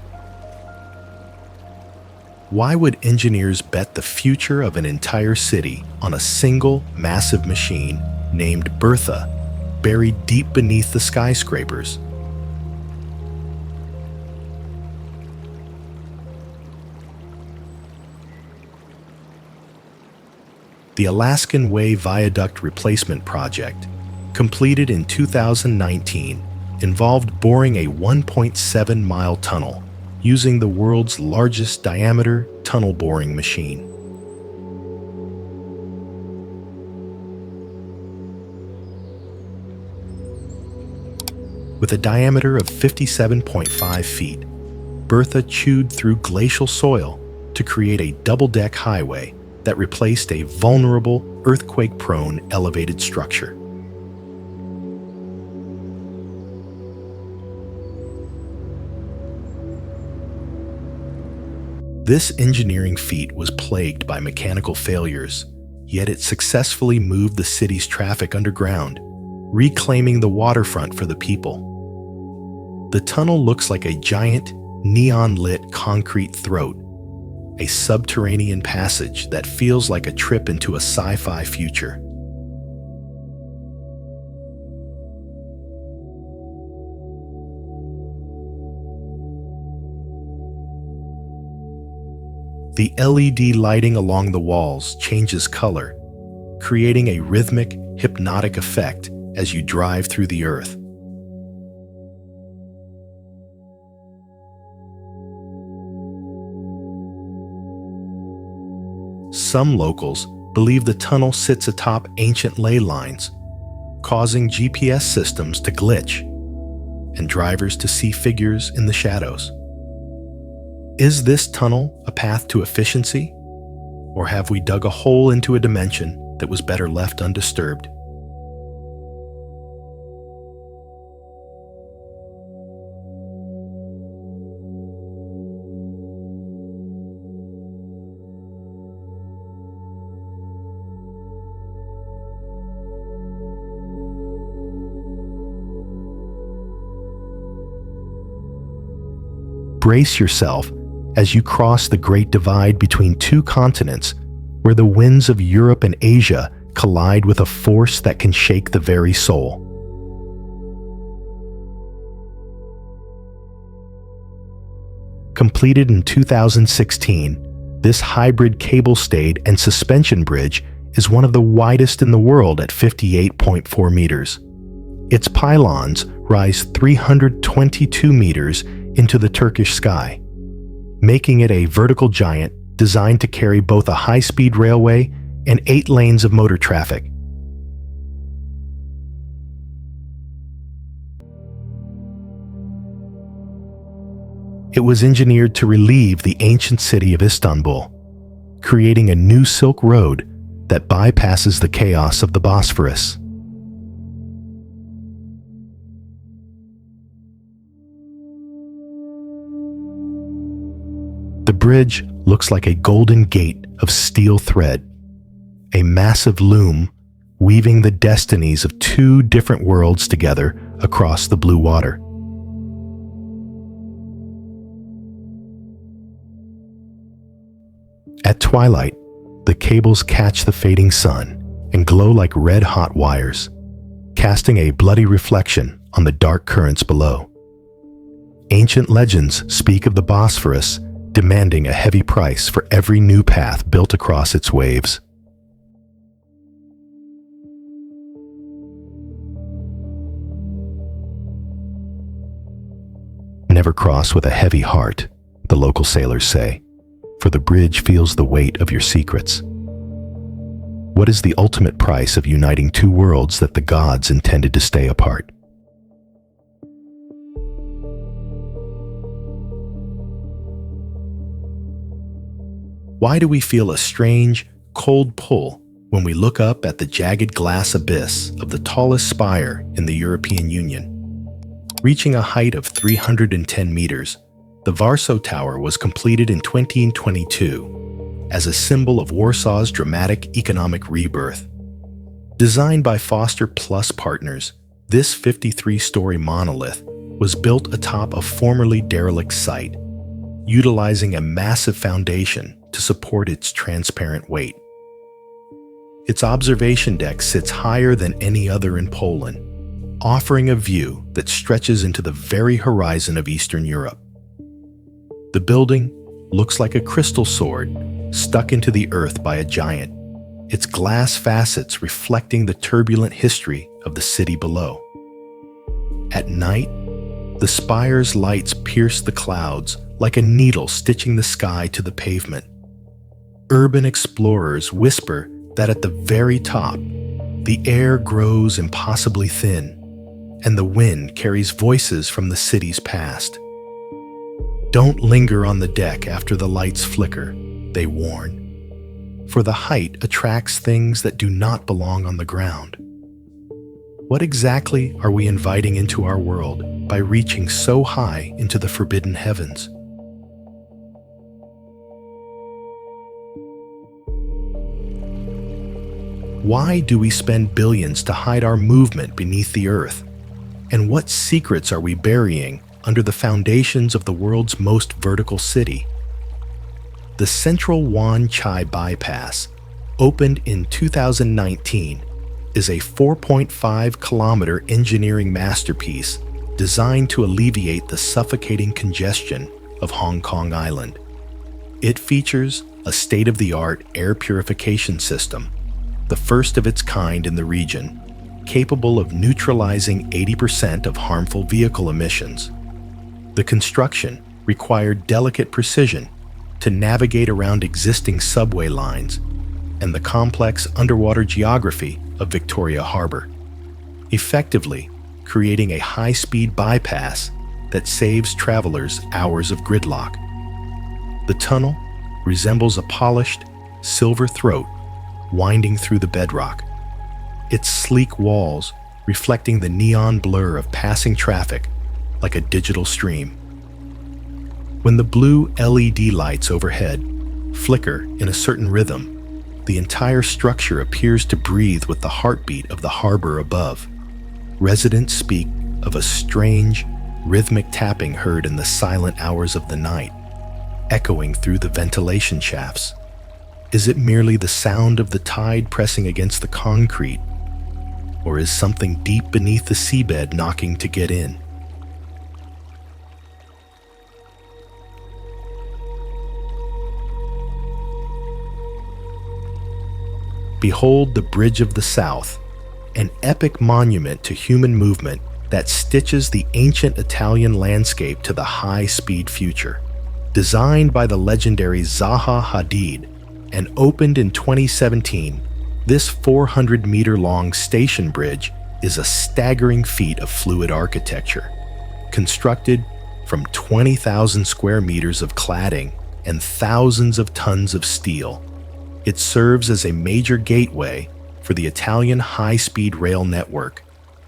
Why would engineers bet the future of an entire city on a single massive machine named Bertha, buried deep beneath the skyscrapers? The Alaskan Way Viaduct Replacement Project, completed in 2019, involved boring a 1.7-mile tunnel using the world's largest diameter tunnel boring machine. With a diameter of 57.5 feet, Bertha chewed through glacial soil to create a double-deck highway that replaced a vulnerable, earthquake-prone elevated structure. This engineering feat was plagued by mechanical failures, yet it successfully moved the city's traffic underground, reclaiming the waterfront for the people. The tunnel looks like a giant, neon-lit concrete throat, a subterranean passage that feels like a trip into a sci-fi future. The LED lighting along the walls changes color, creating a rhythmic, hypnotic effect as you drive through the earth. Some locals believe the tunnel sits atop ancient ley lines, causing GPS systems to glitch and drivers to see figures in the shadows. Is this tunnel a path to efficiency, or have we dug a hole into a dimension that was better left undisturbed? Brace yourself as you cross the Great Divide between two continents, where the winds of Europe and Asia collide with a force that can shake the very soul. Completed in 2016, this hybrid cable-stayed and suspension bridge is one of the widest in the world at 58.4 meters. Its pylons rise 322 meters into the Turkish sky, making it a vertical giant designed to carry both a high-speed railway and 8 lanes of motor traffic. It was engineered to relieve the ancient city of Istanbul, creating a new Silk Road that bypasses the chaos of the Bosphorus. The bridge looks like a golden gate of steel thread, a massive loom weaving the destinies of 2 different worlds together across the blue water. At twilight, the cables catch the fading sun and glow like red-hot wires, casting a bloody reflection on the dark currents below. Ancient legends speak of the Bosphorus demanding a heavy price for every new path built across its waves. Never cross with a heavy heart, the local sailors say, for the bridge feels the weight of your secrets. What is the ultimate price of uniting 2 worlds that the gods intended to stay apart? Why do we feel a strange, cold pull when we look up at the jagged glass abyss of the tallest spire in the European Union? Reaching a height of 310 meters, the Varso Tower was completed in 2022 as a symbol of Warsaw's dramatic economic rebirth. Designed by Foster Plus partners, this 53-story monolith was built atop a formerly derelict site, utilizing a massive foundation to support its transparent weight. Its observation deck sits higher than any other in Poland, offering a view that stretches into the very horizon of Eastern Europe. The building looks like a crystal sword stuck into the earth by a giant, its glass facets reflecting the turbulent history of the city below. At night, the spire's lights pierce the clouds like a needle stitching the sky to the pavement. Urban explorers whisper that at the very top, the air grows impossibly thin, and the wind carries voices from the city's past. Don't linger on the deck after the lights flicker, they warn, for the height attracts things that do not belong on the ground. What exactly are we inviting into our world by reaching so high into the forbidden heavens? Why do we spend billions to hide our movement beneath the earth? And what secrets are we burying under the foundations of the world's most vertical city? The Central Wan Chai Bypass, opened in 2019, is a 4.5-kilometer engineering masterpiece designed to alleviate the suffocating congestion of Hong Kong Island. It features a state-of-the-art air purification system, the first of its kind in the region, capable of neutralizing 80% of harmful vehicle emissions. The construction required delicate precision to navigate around existing subway lines and the complex underwater geography of Victoria Harbor, effectively creating a high-speed bypass that saves travelers hours of gridlock. The tunnel resembles a polished silver throat winding through the bedrock, its sleek walls reflecting the neon blur of passing traffic like a digital stream. When the blue LED lights overhead flicker in a certain rhythm, the entire structure appears to breathe with the heartbeat of the harbor above. Residents speak of a strange, rhythmic tapping heard in the silent hours of the night, echoing through the ventilation shafts. Is it merely the sound of the tide pressing against the concrete, or is something deep beneath the seabed knocking to get in? Behold the Bridge of the South, an epic monument to human movement that stitches the ancient Italian landscape to the high-speed future. Designed by the legendary Zaha Hadid and opened in 2017, this 400-meter-long station bridge is a staggering feat of fluid architecture. Constructed from 20,000 square meters of cladding and thousands of tons of steel, it serves as a major gateway for the Italian high-speed rail network,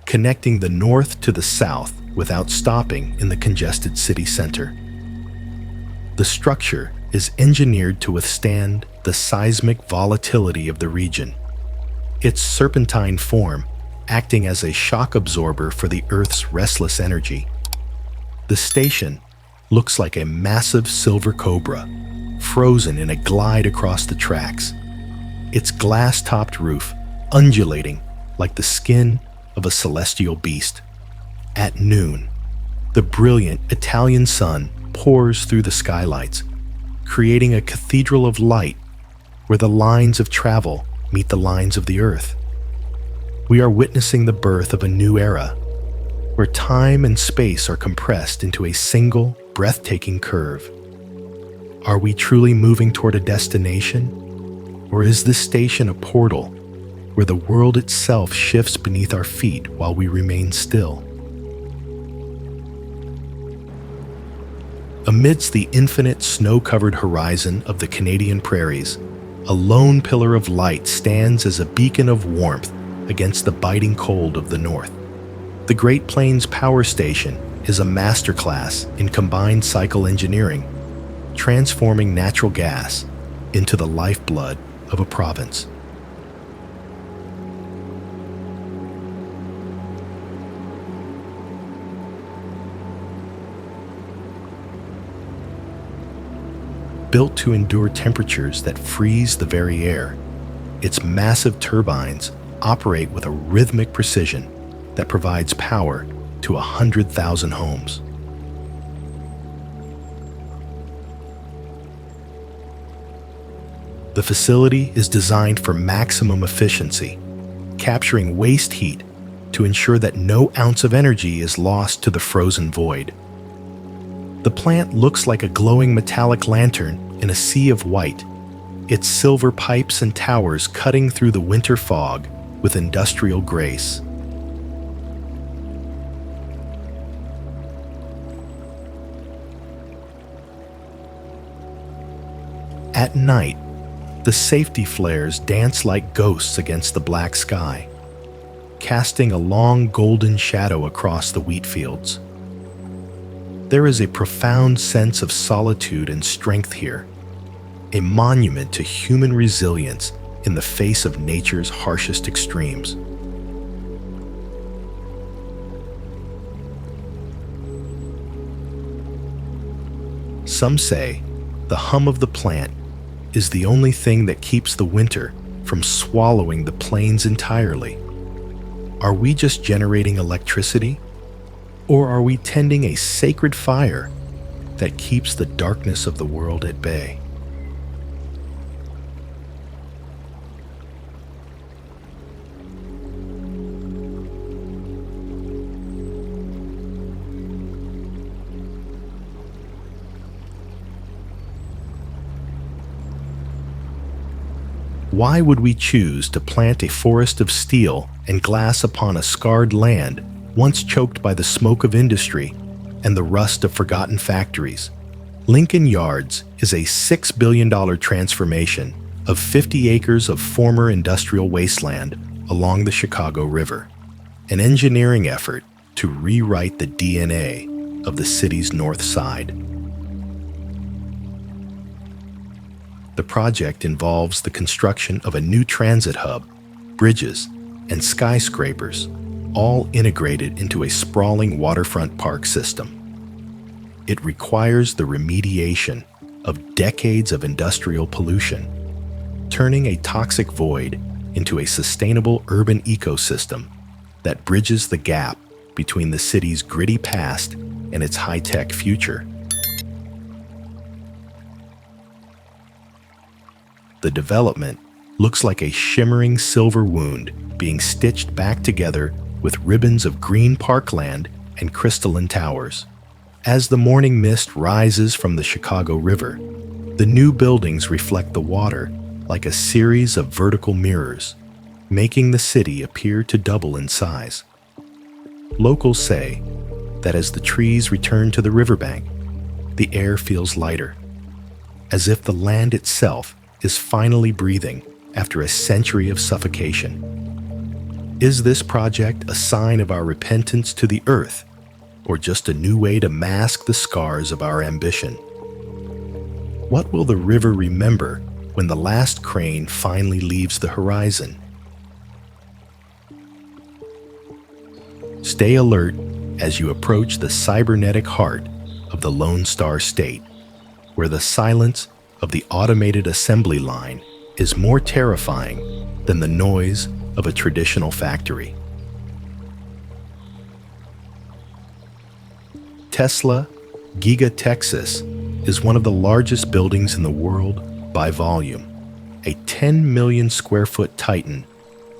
connecting the north to the south without stopping in the congested city center. The structure is engineered to withstand the seismic volatility of the region, its serpentine form acting as a shock absorber for the Earth's restless energy. The station looks like a massive silver cobra, frozen in a glide across the tracks, its glass-topped roof undulating like the skin of a celestial beast. At noon, the brilliant Italian sun pours through the skylights, creating a cathedral of light where the lines of travel meet the lines of the earth. We are witnessing the birth of a new era, where time and space are compressed into a single, breathtaking curve. Are we truly moving toward a destination? Or is this station a portal where the world itself shifts beneath our feet while we remain still? Amidst the infinite snow-covered horizon of the Canadian prairies, a lone pillar of light stands as a beacon of warmth against the biting cold of the north. The Great Plains Power Station is a masterclass in combined cycle engineering, transforming natural gas into the lifeblood of a province. Built to endure temperatures that freeze the very air, its massive turbines operate with a rhythmic precision that provides power to 100,000 homes. The facility is designed for maximum efficiency, capturing waste heat to ensure that no ounce of energy is lost to the frozen void. The plant looks like a glowing metallic lantern in a sea of white, its silver pipes and towers cutting through the winter fog with industrial grace. At night, the safety flares dance like ghosts against the black sky, casting a long golden shadow across the wheat fields. There is a profound sense of solitude and strength here, a monument to human resilience in the face of nature's harshest extremes. Some say the hum of the plant is the only thing that keeps the winter from swallowing the plains entirely. Are we just generating electricity? Or are we tending a sacred fire that keeps the darkness of the world at bay? Why would we choose to plant a forest of steel and glass upon a scarred land once choked by the smoke of industry and the rust of forgotten factories? Lincoln Yards is a $6 billion transformation of 50 acres of former industrial wasteland along the Chicago River, an engineering effort to rewrite the DNA of the city's north side. The project involves the construction of a new transit hub, bridges, and skyscrapers, all integrated into a sprawling waterfront park system. It requires the remediation of decades of industrial pollution, turning a toxic void into a sustainable urban ecosystem that bridges the gap between the city's gritty past and its high-tech future. The development looks like a shimmering silver wound being stitched back together with ribbons of green parkland and crystalline towers. As the morning mist rises from the Chicago River, the new buildings reflect the water like a series of vertical mirrors, making the city appear to double in size. Locals say that as the trees return to the riverbank, the air feels lighter, as if the land itself is finally breathing after a century of suffocation. Is this project a sign of our repentance to the earth, or just a new way to mask the scars of our ambition? What will the river remember when the last crane finally leaves the horizon? Stay alert as you approach the cybernetic heart of the Lone Star State, where the silence of the automated assembly line is more terrifying than the noise of a traditional factory. Tesla Giga Texas is one of the largest buildings in the world by volume, a 10 million square foot titan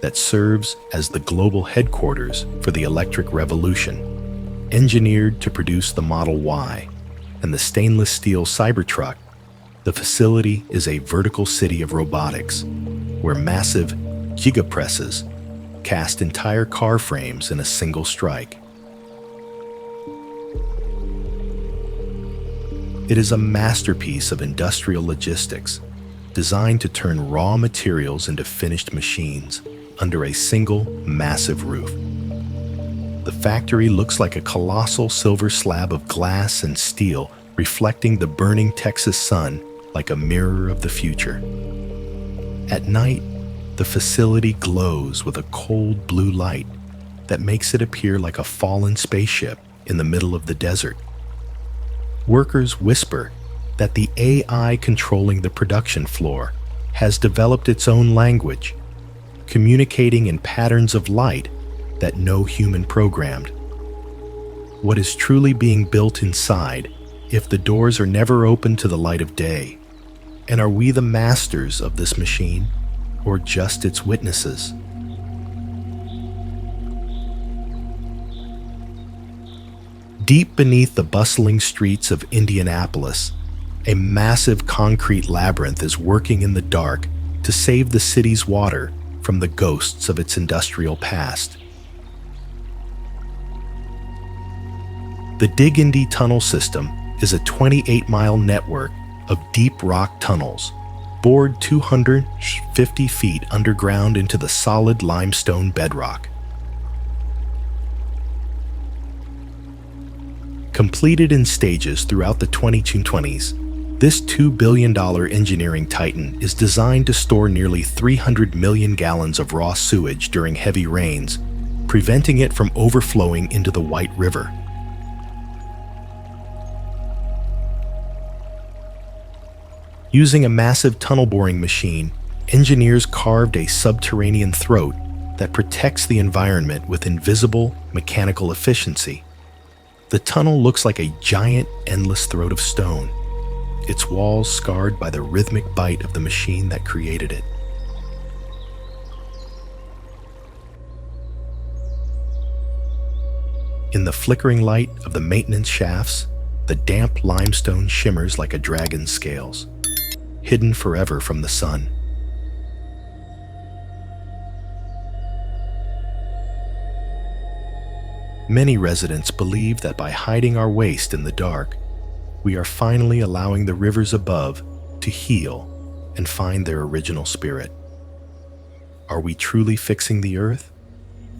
that serves as the global headquarters for the electric revolution. Engineered to produce the Model Y and the stainless steel Cybertruck, the facility is a vertical city of robotics, where massive gigapresses cast entire car frames in a single strike. It is a masterpiece of industrial logistics, designed to turn raw materials into finished machines under a single massive roof. The factory looks like a colossal silver slab of glass and steel reflecting the burning Texas sun like a mirror of the future. At night, the facility glows with a cold blue light that makes it appear like a fallen spaceship in the middle of the desert. Workers whisper that the AI controlling the production floor has developed its own language, communicating in patterns of light that no human programmed. What is truly being built inside if the doors are never opened to the light of day? And are we the masters of this machine, or just its witnesses? Deep beneath the bustling streets of Indianapolis, a massive concrete labyrinth is working in the dark to save the city's water from the ghosts of its industrial past. The DigIndy Tunnel system is a 28-mile network of deep rock tunnels, bored 250 feet underground into the solid limestone bedrock. Completed in stages throughout the 2020s, this $2 billion engineering titan is designed to store nearly 300 million gallons of raw sewage during heavy rains, preventing it from overflowing into the White River. Using a massive tunnel boring machine, engineers carved a subterranean throat that protects the environment with invisible mechanical efficiency. The tunnel looks like a giant, endless throat of stone, its walls scarred by the rhythmic bite of the machine that created it. In the flickering light of the maintenance shafts, the damp limestone shimmers like a dragon's scales, hidden forever from the sun. Many residents believe that by hiding our waste in the dark, we are finally allowing the rivers above to heal and find their original spirit. Are we truly fixing the earth?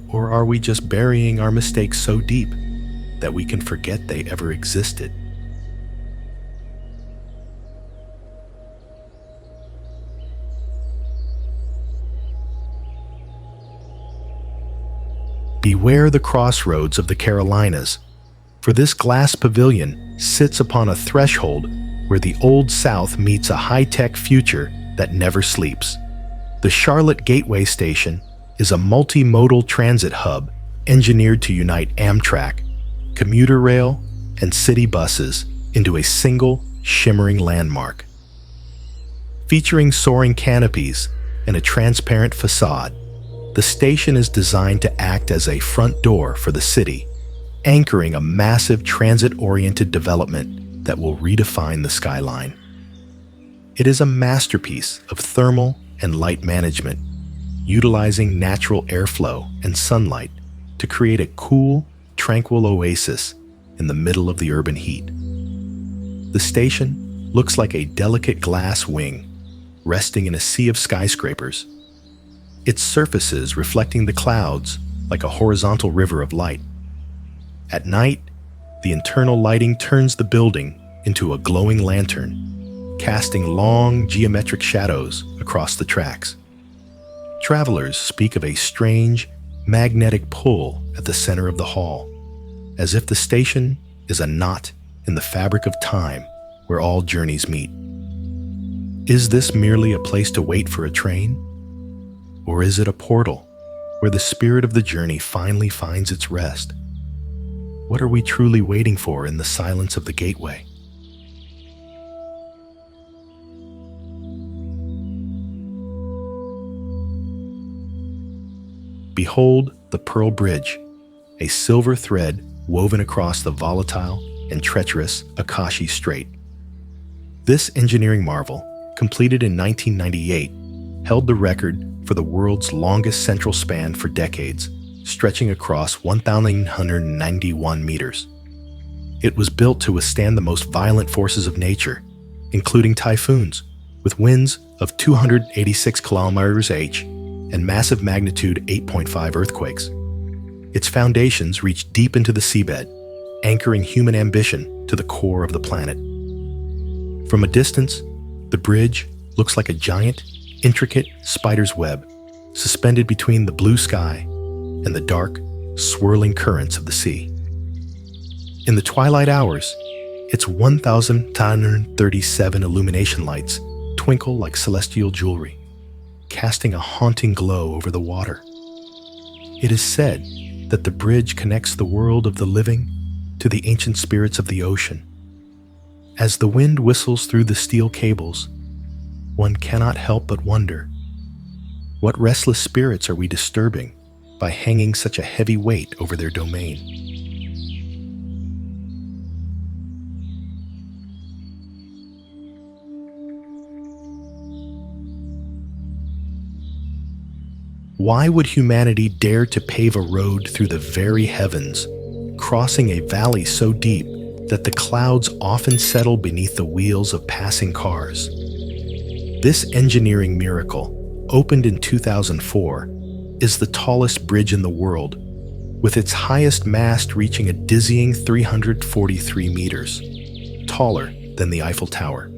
Or are we just burying our mistakes so deep that we can forget they ever existed? Beware the crossroads of the Carolinas, for this glass pavilion sits upon a threshold where the Old South meets a high-tech future that never sleeps. The Charlotte Gateway Station is a multimodal transit hub engineered to unite Amtrak, commuter rail, and city buses into a single, shimmering landmark. Featuring soaring canopies and a transparent facade, the station is designed to act as a front door for the city, anchoring a massive transit-oriented development that will redefine the skyline. It is a masterpiece of thermal and light management, utilizing natural airflow and sunlight to create a cool, tranquil oasis in the middle of the urban heat. The station looks like a delicate glass wing resting in a sea of skyscrapers, its surfaces reflecting the clouds like a horizontal river of light. At night, the internal lighting turns the building into a glowing lantern, casting long geometric shadows across the tracks. Travelers speak of a strange, magnetic pull at the center of the hall, as if the station is a knot in the fabric of time where all journeys meet. Is this merely a place to wait for a train? Or is it a portal where the spirit of the journey finally finds its rest? What are we truly waiting for in the silence of the gateway? Behold the Pearl Bridge, a silver thread woven across the volatile and treacherous Akashi Strait. This engineering marvel, completed in 1998, held the record for the world's longest central span for decades, stretching across 1,191 meters. It was built to withstand the most violent forces of nature, including typhoons, with winds of 286 km/h and massive magnitude 8.5 earthquakes. Its foundations reach deep into the seabed, anchoring human ambition to the core of the planet. From a distance, the bridge looks like a giant, intricate spider's web suspended between the blue sky and the dark, swirling currents of the sea. In the twilight hours, its 1,937 illumination lights twinkle like celestial jewelry, casting a haunting glow over the water. It is said that the bridge connects the world of the living to the ancient spirits of the ocean. As the wind whistles through the steel cables, one cannot help but wonder, what restless spirits are we disturbing by hanging such a heavy weight over their domain? Why would humanity dare to pave a road through the very heavens, crossing a valley so deep that the clouds often settle beneath the wheels of passing cars? This engineering miracle, opened in 2004, is the tallest bridge in the world, with its highest mast reaching a dizzying 343 meters, taller than the Eiffel Tower.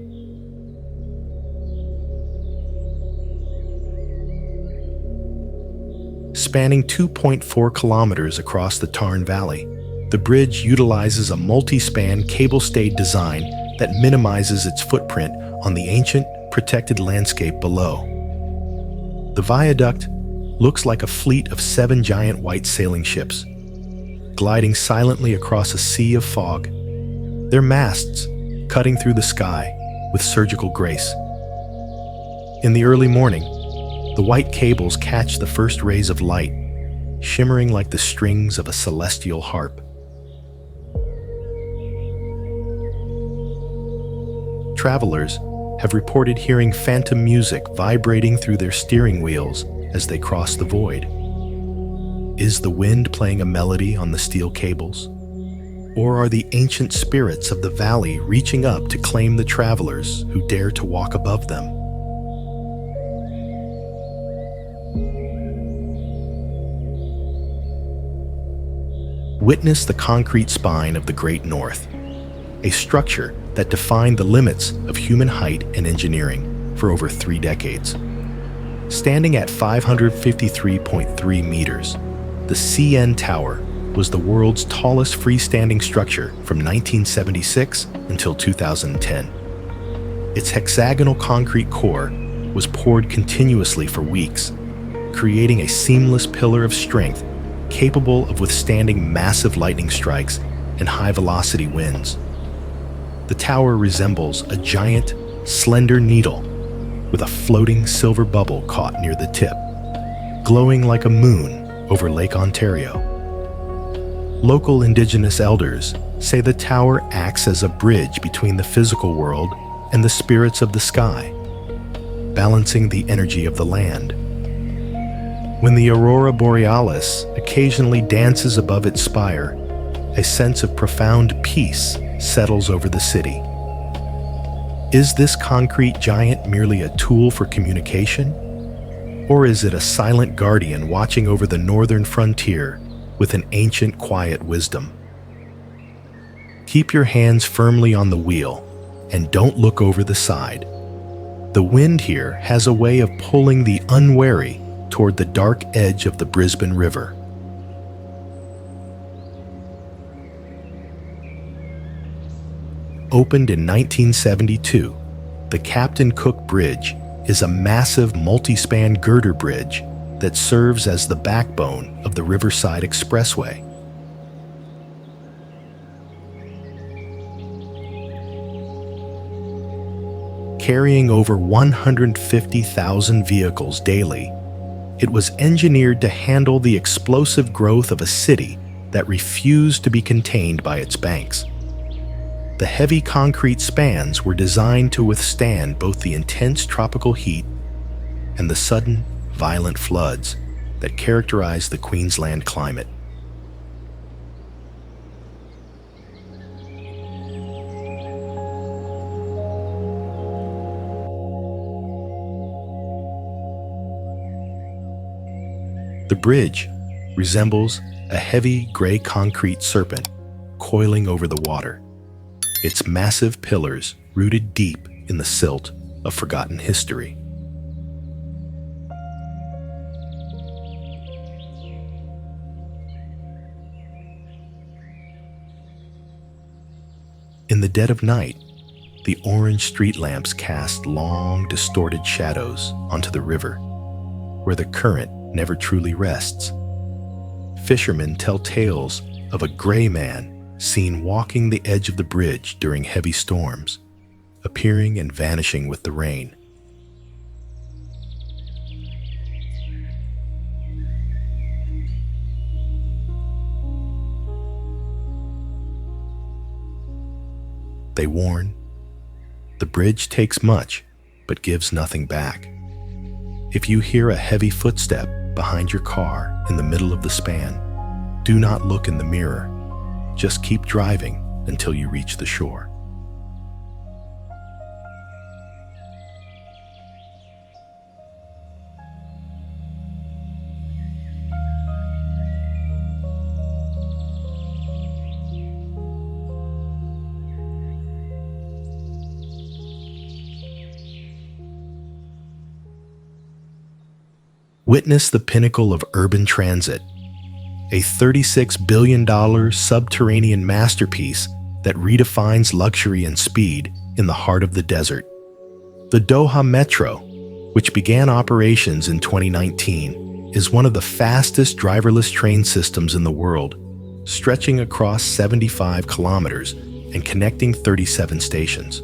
Spanning 2.4 kilometers across the Tarn Valley, the bridge utilizes a multi-span cable-stayed design that minimizes its footprint on the ancient, protected landscape below. The viaduct looks like a fleet of 7 giant white sailing ships, gliding silently across a sea of fog, their masts cutting through the sky with surgical grace. In the early morning, the white cables catch the first rays of light, shimmering like the strings of a celestial harp. Travelers have reported hearing phantom music vibrating through their steering wheels as they cross the void. Is the wind playing a melody on the steel cables? Or are the ancient spirits of the valley reaching up to claim the travelers who dare to walk above them? Witness the concrete spine of the Great North, a structure that defined the limits of human height and engineering for over 3 decades. Standing at 553.3 meters, the CN Tower was the world's tallest freestanding structure from 1976 until 2010. Its hexagonal concrete core was poured continuously for weeks, creating a seamless pillar of strength capable of withstanding massive lightning strikes and high-velocity winds. The tower resembles a giant, slender needle with a floating silver bubble caught near the tip, glowing like a moon over Lake Ontario. Local Indigenous elders say the tower acts as a bridge between the physical world and the spirits of the sky, balancing the energy of the land. When the aurora borealis occasionally dances above its spire, a sense of profound peace settles over the city. Is this concrete giant merely a tool for communication? Or is it a silent guardian watching over the northern frontier with an ancient, quiet wisdom? Keep your hands firmly on the wheel and don't look over the side. The wind here has a way of pulling the unwary toward the dark edge of the Brisbane River. Opened in 1972, the Captain Cook Bridge is a massive multi-span girder bridge that serves as the backbone of the Riverside Expressway. Carrying over 150,000 vehicles daily, it was engineered to handle the explosive growth of a city that refused to be contained by its banks. The heavy concrete spans were designed to withstand both the intense tropical heat and the sudden, violent floods that characterize the Queensland climate. The bridge resembles a heavy gray concrete serpent coiling over the water, its massive pillars rooted deep in the silt of forgotten history. In the dead of night, the orange street lamps cast long, distorted shadows onto the river, where the current never truly rests. Fishermen tell tales of a gray man seen walking the edge of the bridge during heavy storms, appearing and vanishing with the rain. They warn, the bridge takes much, but gives nothing back. If you hear a heavy footstep behind your car in the middle of the span, do not look in the mirror. Just keep driving until you reach the shore. Witness the pinnacle of urban transit, a $36 billion subterranean masterpiece that redefines luxury and speed in the heart of the desert. The Doha Metro, which began operations in 2019, is one of the fastest driverless train systems in the world, stretching across 75 kilometers and connecting 37 stations.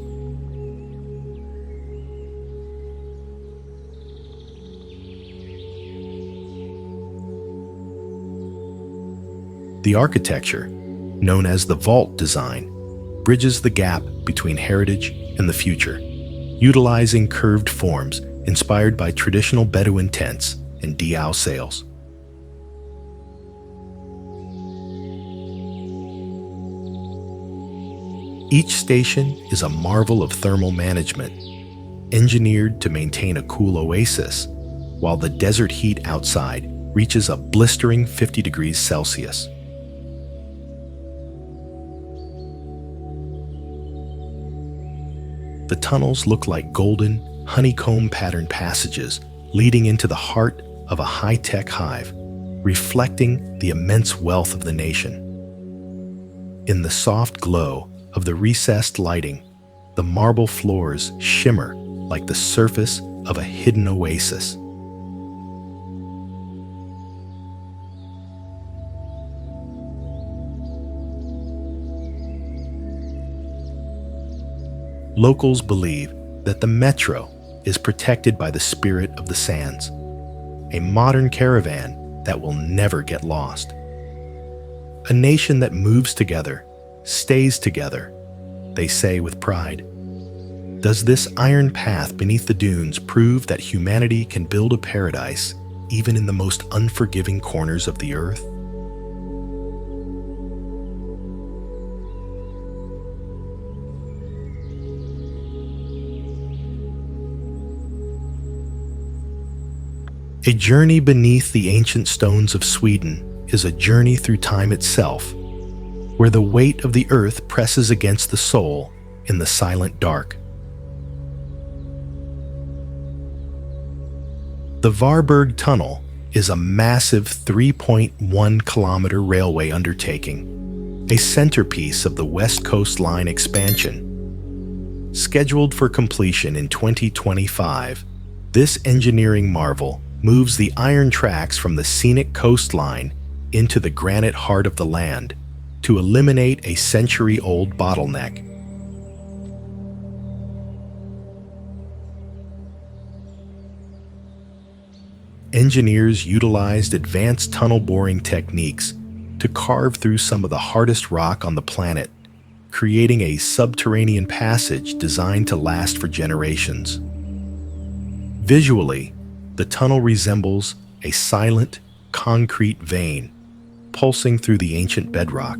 The architecture, known as the vault design, bridges the gap between heritage and the future, utilizing curved forms inspired by traditional Bedouin tents and Diao sails. Each station is a marvel of thermal management, engineered to maintain a cool oasis, while the desert heat outside reaches a blistering 50 degrees Celsius. The tunnels look like golden, honeycomb-patterned passages leading into the heart of a high-tech hive, reflecting the immense wealth of the nation. In the soft glow of the recessed lighting, the marble floors shimmer like the surface of a hidden oasis. Locals believe that the Metro is protected by the spirit of the sands, a modern caravan that will never get lost. A nation that moves together, stays together, they say with pride. Does this iron path beneath the dunes prove that humanity can build a paradise even in the most unforgiving corners of the earth? A journey beneath the ancient stones of Sweden is a journey through time itself, where the weight of the earth presses against the soul in the silent dark. The Varberg Tunnel is a massive 3.1-kilometer railway undertaking, a centerpiece of the West Coast Line expansion. Scheduled for completion in 2025, this engineering marvel moves the iron tracks from the scenic coastline into the granite heart of the land to eliminate a century-old bottleneck. Engineers utilized advanced tunnel boring techniques to carve through some of the hardest rock on the planet, creating a subterranean passage designed to last for generations. Visually, the tunnel resembles a silent, concrete vein pulsing through the ancient bedrock,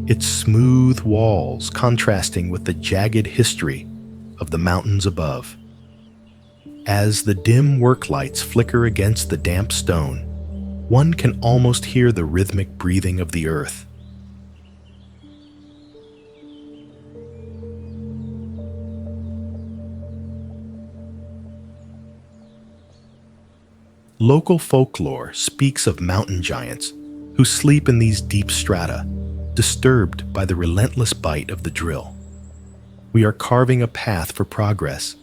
its smooth walls contrasting with the jagged history of the mountains above. As the dim work lights flicker against the damp stone, one can almost hear the rhythmic breathing of the earth. Local folklore speaks of mountain giants who sleep in these deep strata, disturbed by the relentless bite of the drill. We are carving a path for progress,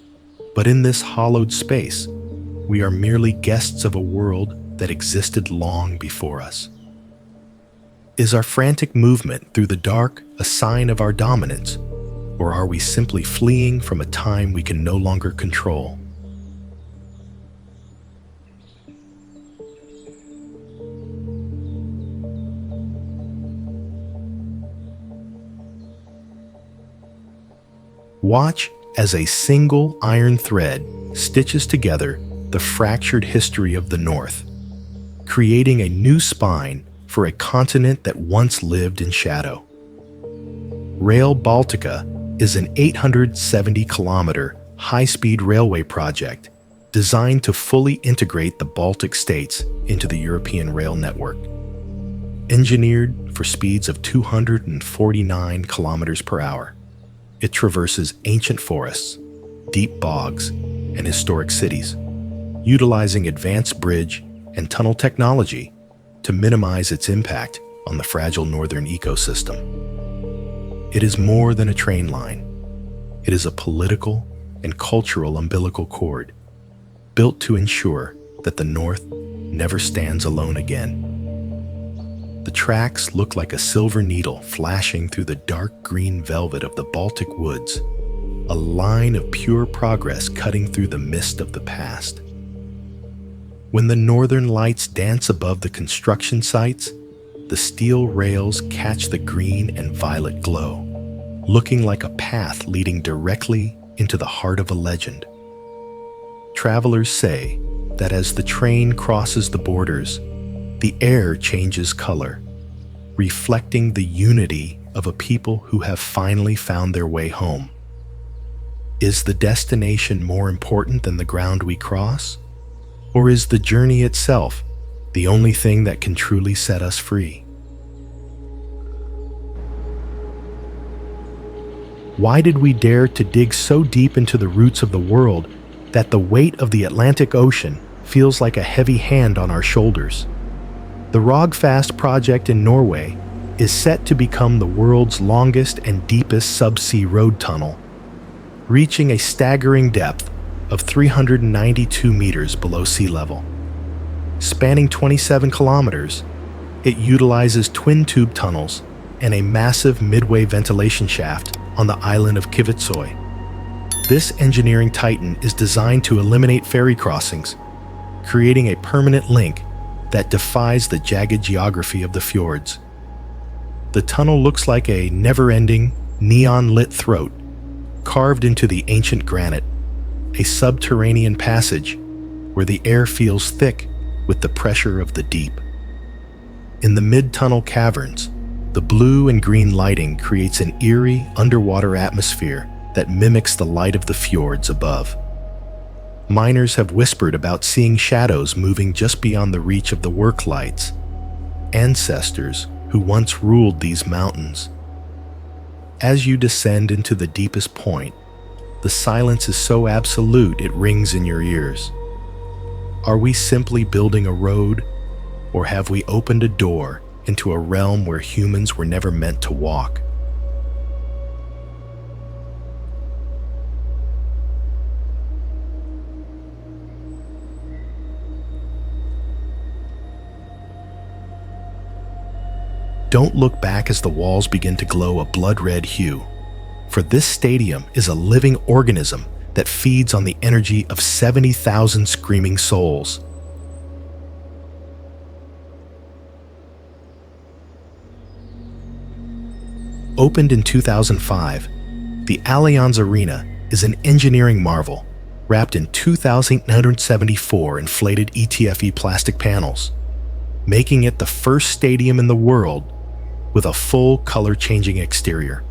but in this hollowed space, we are merely guests of a world that existed long before us. Is our frantic movement through the dark a sign of our dominance, or are we simply fleeing from a time we can no longer control? Watch as a single iron thread stitches together the fractured history of the North, creating a new spine for a continent that once lived in shadow. Rail Baltica is an 870-kilometer high-speed railway project designed to fully integrate the Baltic states into the European rail network. Engineered for speeds of 249 kilometers per hour, it traverses ancient forests, deep bogs, and historic cities, utilizing advanced bridge and tunnel technology to minimize its impact on the fragile northern ecosystem. It is more than a train line. It is a political and cultural umbilical cord, built to ensure that the North never stands alone again. The tracks look like a silver needle flashing through the dark green velvet of the Baltic woods, a line of pure progress cutting through the mist of the past. When the northern lights dance above the construction sites, the steel rails catch the green and violet glow, looking like a path leading directly into the heart of a legend. Travelers say that as the train crosses the borders, the air changes color, reflecting the unity of a people who have finally found their way home. Is the destination more important than the ground we cross? Or is the journey itself the only thing that can truly set us free? Why did we dare to dig so deep into the roots of the world that the weight of the Atlantic Ocean feels like a heavy hand on our shoulders? The Rogfast project in Norway is set to become the world's longest and deepest subsea road tunnel, reaching a staggering depth of 392 meters below sea level. Spanning 27 kilometers, it utilizes twin-tube tunnels and a massive midway ventilation shaft on the island of Kvitsøy. This engineering titan is designed to eliminate ferry crossings, creating a permanent link that defies the jagged geography of the fjords. The tunnel looks like a never-ending, neon-lit throat, carved into the ancient granite, a subterranean passage where the air feels thick with the pressure of the deep. In the mid-tunnel caverns, the blue and green lighting creates an eerie underwater atmosphere that mimics the light of the fjords above. Miners have whispered about seeing shadows moving just beyond the reach of the work lights, ancestors who once ruled these mountains. As you descend into the deepest point, the silence is so absolute it rings in your ears. Are we simply building a road, or have we opened a door into a realm where humans were never meant to walk? Don't look back as the walls begin to glow a blood-red hue, for this stadium is a living organism that feeds on the energy of 70,000 screaming souls. Opened in 2005, the Allianz Arena is an engineering marvel wrapped in 2,974 inflated ETFE plastic panels, making it the first stadium in the world with a full color-changing exterior.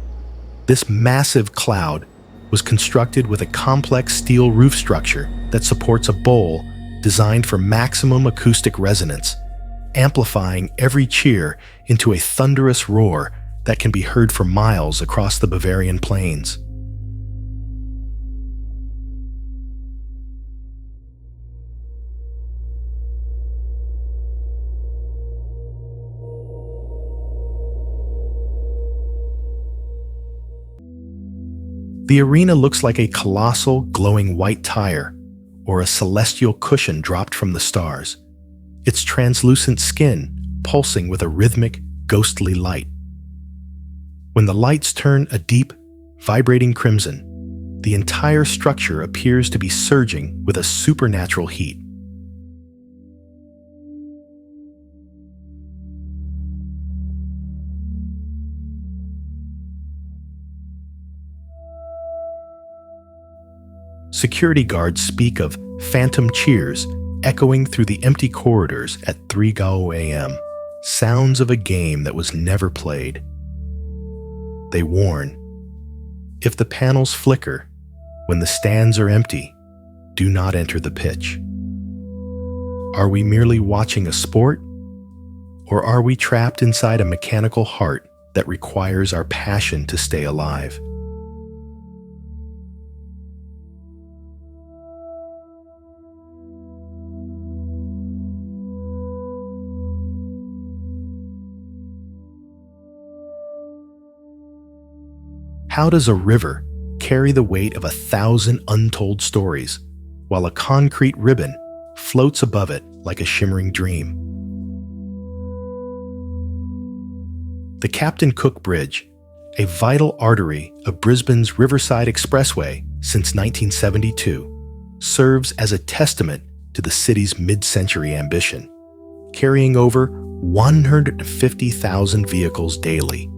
This massive cloud was constructed with a complex steel roof structure that supports a bowl designed for maximum acoustic resonance, amplifying every cheer into a thunderous roar that can be heard for miles across the Bavarian plains. The arena looks like a colossal, glowing white tire, or a celestial cushion dropped from the stars, its translucent skin pulsing with a rhythmic, ghostly light. When the lights turn a deep, vibrating crimson, the entire structure appears to be surging with a supernatural heat. Security guards speak of phantom cheers echoing through the empty corridors at 3 a.m., sounds of a game that was never played. They warn, if the panels flicker, when the stands are empty, do not enter the pitch. Are we merely watching a sport, or are we trapped inside a mechanical heart that requires our passion to stay alive? How does a river carry the weight of 1,000 untold stories, while a concrete ribbon floats above it like a shimmering dream? The Captain Cook Bridge, a vital artery of Brisbane's Riverside Expressway since 1972, serves as a testament to the city's mid-century ambition, carrying over 150,000 vehicles daily.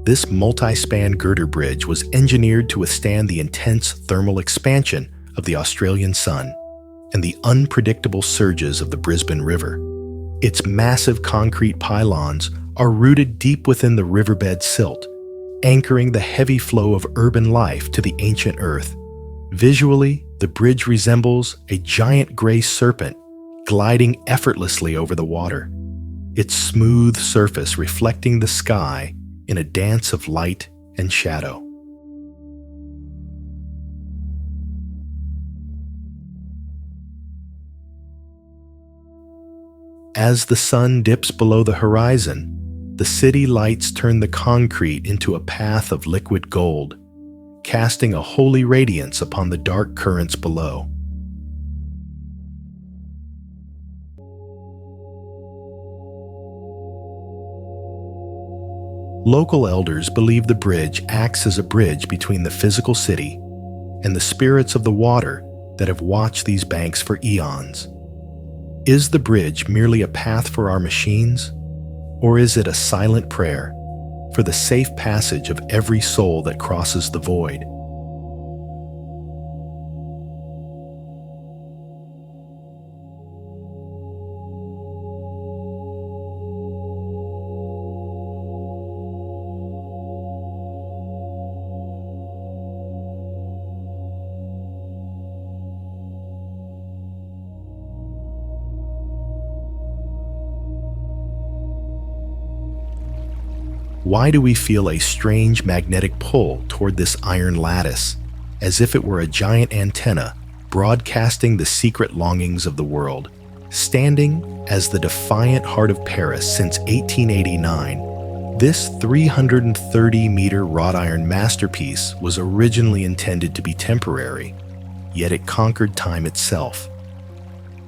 This multi-span girder bridge was engineered to withstand the intense thermal expansion of the Australian sun and the unpredictable surges of the Brisbane River, Its massive concrete pylons are rooted deep within the riverbed silt, anchoring the heavy flow of urban life to the ancient earth. Visually, the bridge resembles a giant gray serpent gliding effortlessly over the water, its smooth surface reflecting the sky in a dance of light and shadow. As the sun dips below the horizon, the city lights turn the concrete into a path of liquid gold, casting a holy radiance upon the dark currents below. Local elders believe the bridge acts as a bridge between the physical city and the spirits of the water that have watched these banks for eons. Is the bridge merely a path for our machines, or is it a silent prayer for the safe passage of every soul that crosses the void? Why do we feel a strange magnetic pull toward this iron lattice, as if it were a giant antenna broadcasting the secret longings of the world? Standing as the defiant heart of Paris since 1889, this 330-meter wrought iron masterpiece was originally intended to be temporary, yet it conquered time itself.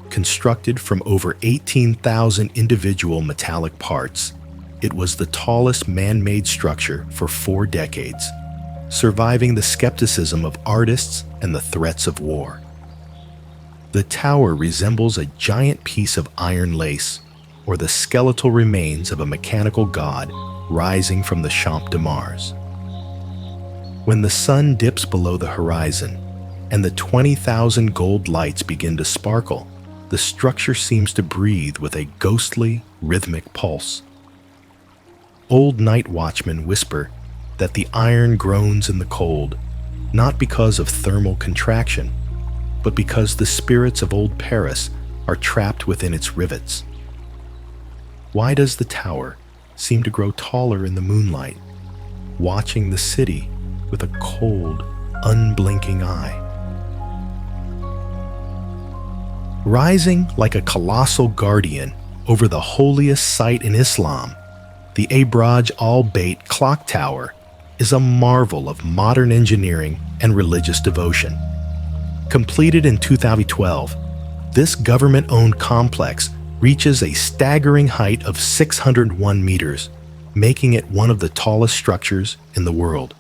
Constructed from over 18,000 individual metallic parts, it was the tallest man-made structure for 4 decades, surviving the skepticism of artists and the threats of war. The tower resembles a giant piece of iron lace, or the skeletal remains of a mechanical god rising from the Champ de Mars. When the sun dips below the horizon and the 20,000 gold lights begin to sparkle, the structure seems to breathe with a ghostly, rhythmic pulse. Old night watchmen whisper that the iron groans in the cold, not because of thermal contraction, but because the spirits of old Paris are trapped within its rivets. Why does the tower seem to grow taller in the moonlight, watching the city with a cold, unblinking eye? Rising like a colossal guardian over the holiest site in Islam, the Abraj Al-Bait clock tower is a marvel of modern engineering and religious devotion. Completed in 2012, this government-owned complex reaches a staggering height of 601 meters, making it one of the tallest structures in the world.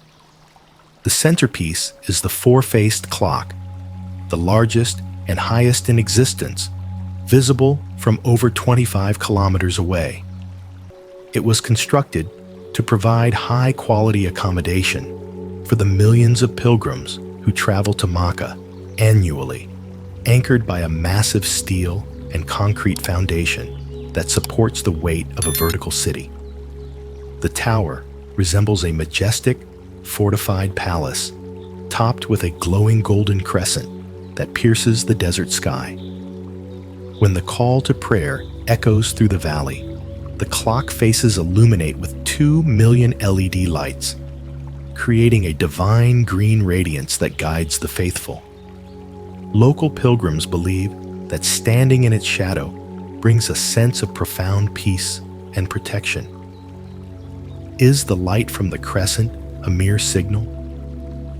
The centerpiece is the 4-faced clock, the largest and highest in existence, visible from over 25 kilometers away. It was constructed to provide high-quality accommodation for the millions of pilgrims who travel to Mecca annually, anchored by a massive steel and concrete foundation that supports the weight of a vertical city. The tower resembles a majestic, fortified palace, topped with a glowing golden crescent that pierces the desert sky. When the call to prayer echoes through the valley, the clock faces illuminate with 2 million LED lights, creating a divine green radiance that guides the faithful. Local pilgrims believe that standing in its shadow brings a sense of profound peace and protection. Is the light from the crescent a mere signal,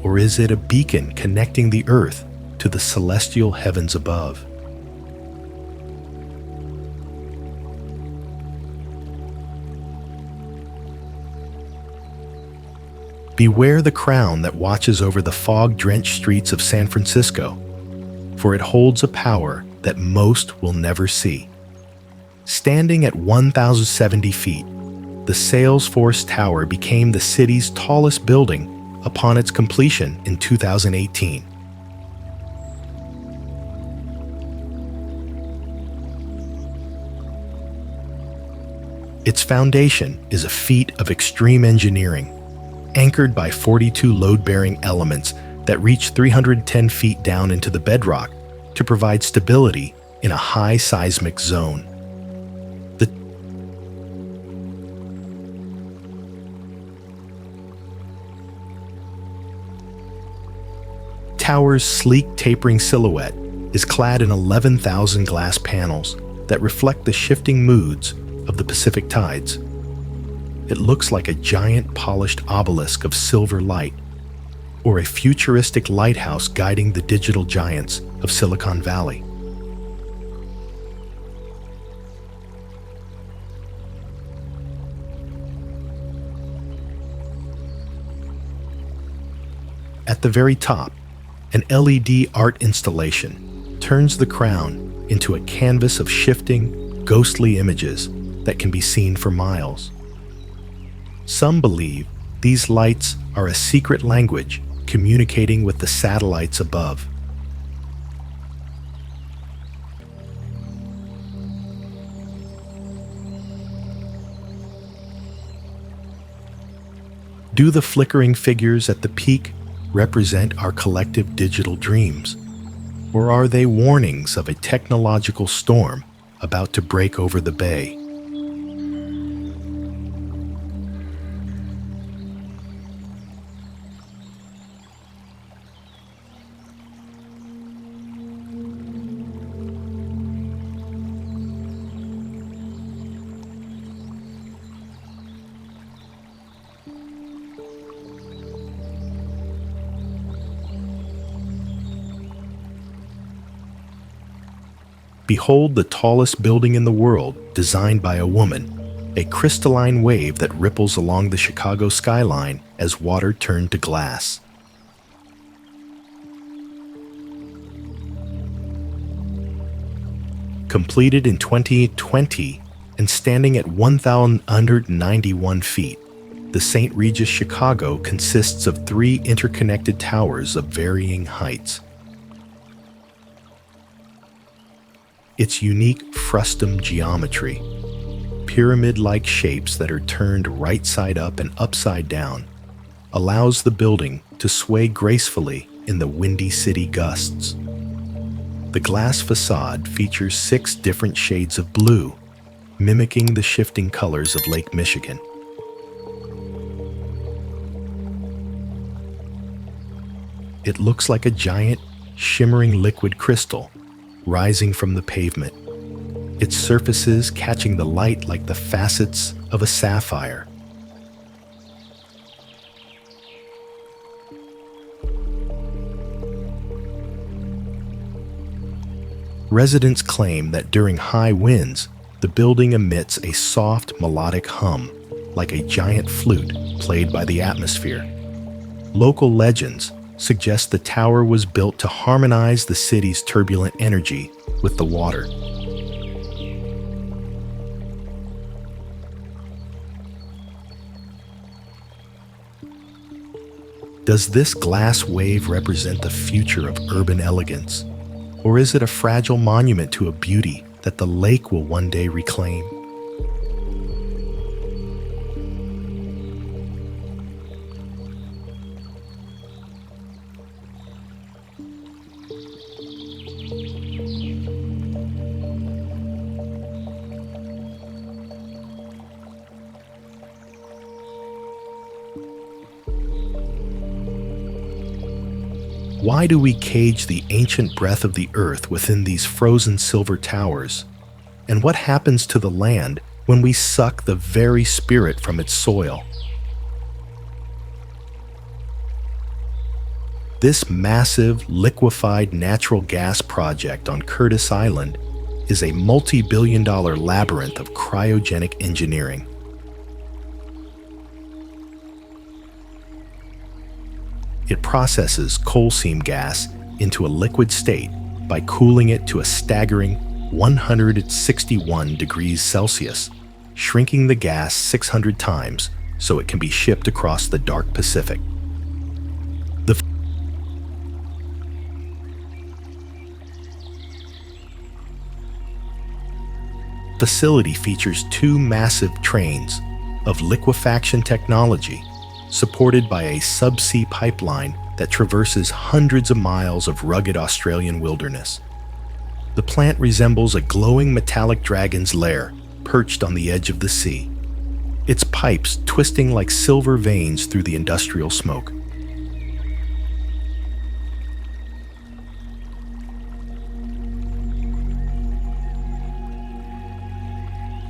or is it a beacon connecting the earth to the celestial heavens above? Beware the crown that watches over the fog-drenched streets of San Francisco, for it holds a power that most will never see. Standing at 1,070 feet, the Salesforce Tower became the city's tallest building upon its completion in 2018. Its foundation is a feat of extreme engineering, anchored by 42 load-bearing elements that reach 310 feet down into the bedrock to provide stability in a high seismic zone. The tower's sleek, tapering silhouette is clad in 11,000 glass panels that reflect the shifting moods of the Pacific tides. It looks like a giant polished obelisk of silver light, or a futuristic lighthouse guiding the digital giants of Silicon Valley. At the very top, an LED art installation turns the crown into a canvas of shifting, ghostly images that can be seen for miles. Some believe these lights are a secret language communicating with the satellites above. Do the flickering figures at the peak represent our collective digital dreams? Or are they warnings of a technological storm about to break over the bay? Behold the tallest building in the world, designed by a woman, a crystalline wave that ripples along the Chicago skyline as water turned to glass. Completed in 2020 and standing at 1,191 feet, the St. Regis Chicago consists of 3 interconnected towers of varying heights. Its unique frustum geometry, pyramid-like shapes that are turned right side up and upside down, allows the building to sway gracefully in the windy city gusts. The glass facade features 6 different shades of blue, mimicking the shifting colors of Lake Michigan. It looks like a giant, shimmering liquid crystal rising from the pavement, its surfaces catching the light like the facets of a sapphire. Residents claim that during high winds, the building emits a soft melodic hum, like a giant flute played by the atmosphere. Local legends suggest the tower was built to harmonize the city's turbulent energy with the water. Does this glass wave represent the future of urban elegance? Or is it a fragile monument to a beauty that the lake will one day reclaim? Why do we cage the ancient breath of the earth within these frozen silver towers? And what happens to the land when we suck the very spirit from its soil? This massive, liquefied natural gas project on Curtis Island is a multi-billion-dollar labyrinth of cryogenic engineering. It processes coal seam gas into a liquid state by cooling it to a staggering 161 degrees Celsius, shrinking the gas 600 times so it can be shipped across the dark Pacific. facility features two massive trains of liquefaction technology supported by a subsea pipeline that traverses hundreds of miles of rugged Australian wilderness. The plant resembles a glowing metallic dragon's lair perched on the edge of the sea, its pipes twisting like silver veins through the industrial smoke.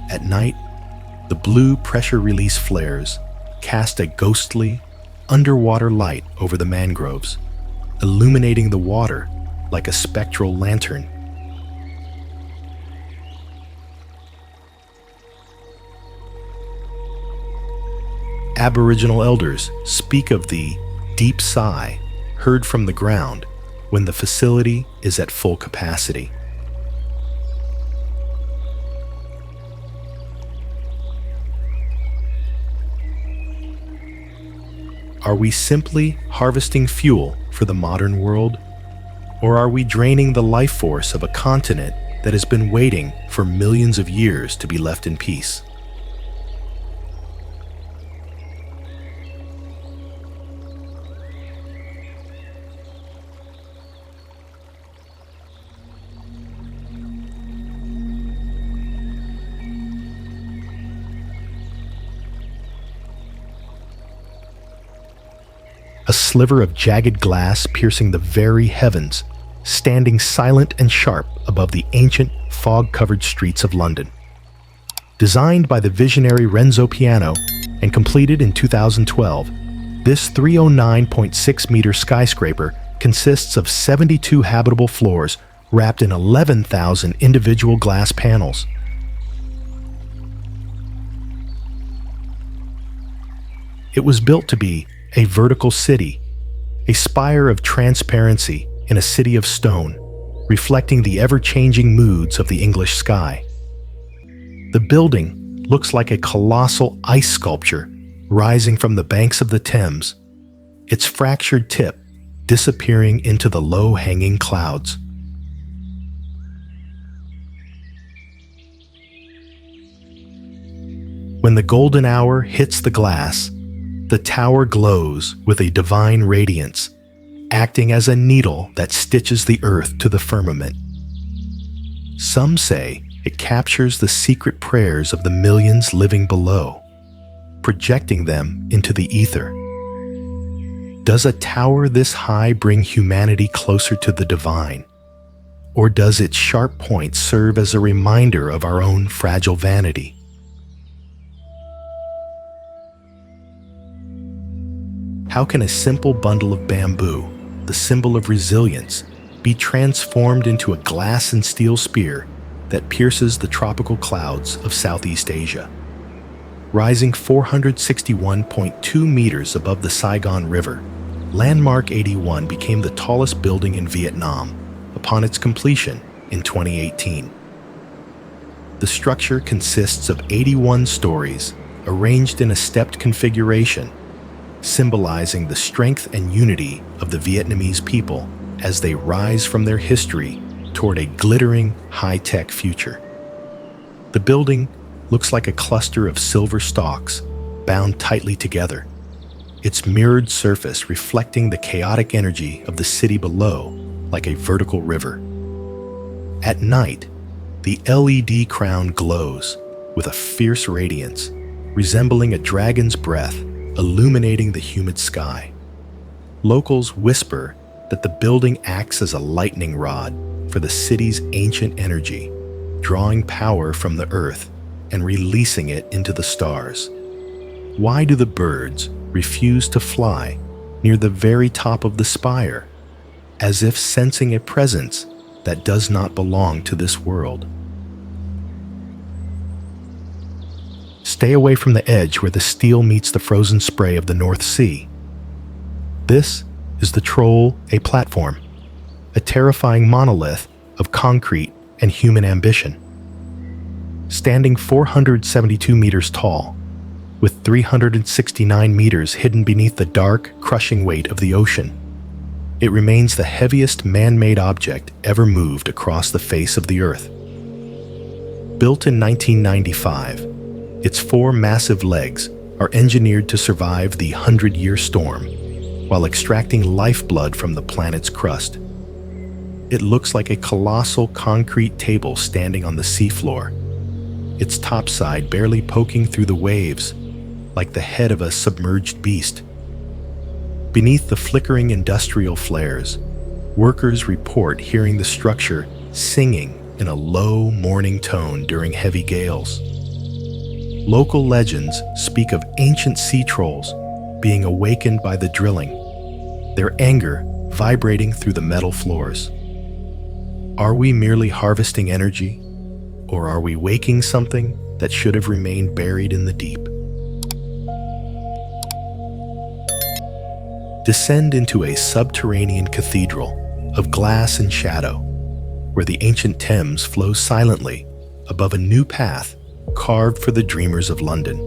At night, the blue pressure release flares cast a ghostly, underwater light over the mangroves, illuminating the water like a spectral lantern. Aboriginal elders speak of the deep sigh heard from the ground when the facility is at full capacity. Are we simply harvesting fuel for the modern world? Or are we draining the life force of a continent that has been waiting for millions of years to be left in peace? A sliver of jagged glass piercing the very heavens, standing silent and sharp above the ancient, fog-covered streets of London. Designed by the visionary Renzo Piano and completed in 2012, this 309.6-meter skyscraper consists of 72 habitable floors wrapped in 11,000 individual glass panels. It was built to be a vertical city, a spire of transparency in a city of stone, reflecting the ever-changing moods of the English sky. The building looks like a colossal ice sculpture rising from the banks of the Thames, its fractured tip disappearing into the low-hanging clouds. When the golden hour hits the glass, the tower glows with a divine radiance, acting as a needle that stitches the earth to the firmament. Some say it captures the secret prayers of the millions living below, projecting them into the ether. Does a tower this high bring humanity closer to the divine? Or does its sharp point serve as a reminder of our own fragile vanity? How can a simple bundle of bamboo, the symbol of resilience, be transformed into a glass and steel spear that pierces the tropical clouds of Southeast Asia? Rising 461.2 meters above the Saigon River, Landmark 81 became the tallest building in Vietnam upon its completion in 2018. The structure consists of 81 stories arranged in a stepped configuration, symbolizing the strength and unity of the Vietnamese people as they rise from their history toward a glittering, high-tech future. The building looks like a cluster of silver stalks bound tightly together, its mirrored surface reflecting the chaotic energy of the city below like a vertical river. At night, the LED crown glows with a fierce radiance, resembling a dragon's breath illuminating the humid sky. Locals whisper that the building acts as a lightning rod for the city's ancient energy, drawing power from the earth and releasing it into the stars. Why do the birds refuse to fly near the very top of the spire, as if sensing a presence that does not belong to this world? Stay away from the edge where the steel meets the frozen spray of the North Sea. This is the Troll, a platform, a terrifying monolith of concrete and human ambition. Standing 472 meters tall, with 369 meters hidden beneath the dark, crushing weight of the ocean, it remains the heaviest man-made object ever moved across the face of the earth. Built in 1995, its 4 massive legs are engineered to survive the 100-year storm while extracting lifeblood from the planet's crust. It looks like a colossal concrete table standing on the seafloor, its topside barely poking through the waves, like the head of a submerged beast. Beneath the flickering industrial flares, workers report hearing the structure singing in a low mourning tone during heavy gales. Local legends speak of ancient sea trolls being awakened by the drilling, their anger vibrating through the metal floors. Are we merely harvesting energy, or are we waking something that should have remained buried in the deep? Descend into a subterranean cathedral of glass and shadow, where the ancient Thames flows silently above a new path carved for the dreamers of London.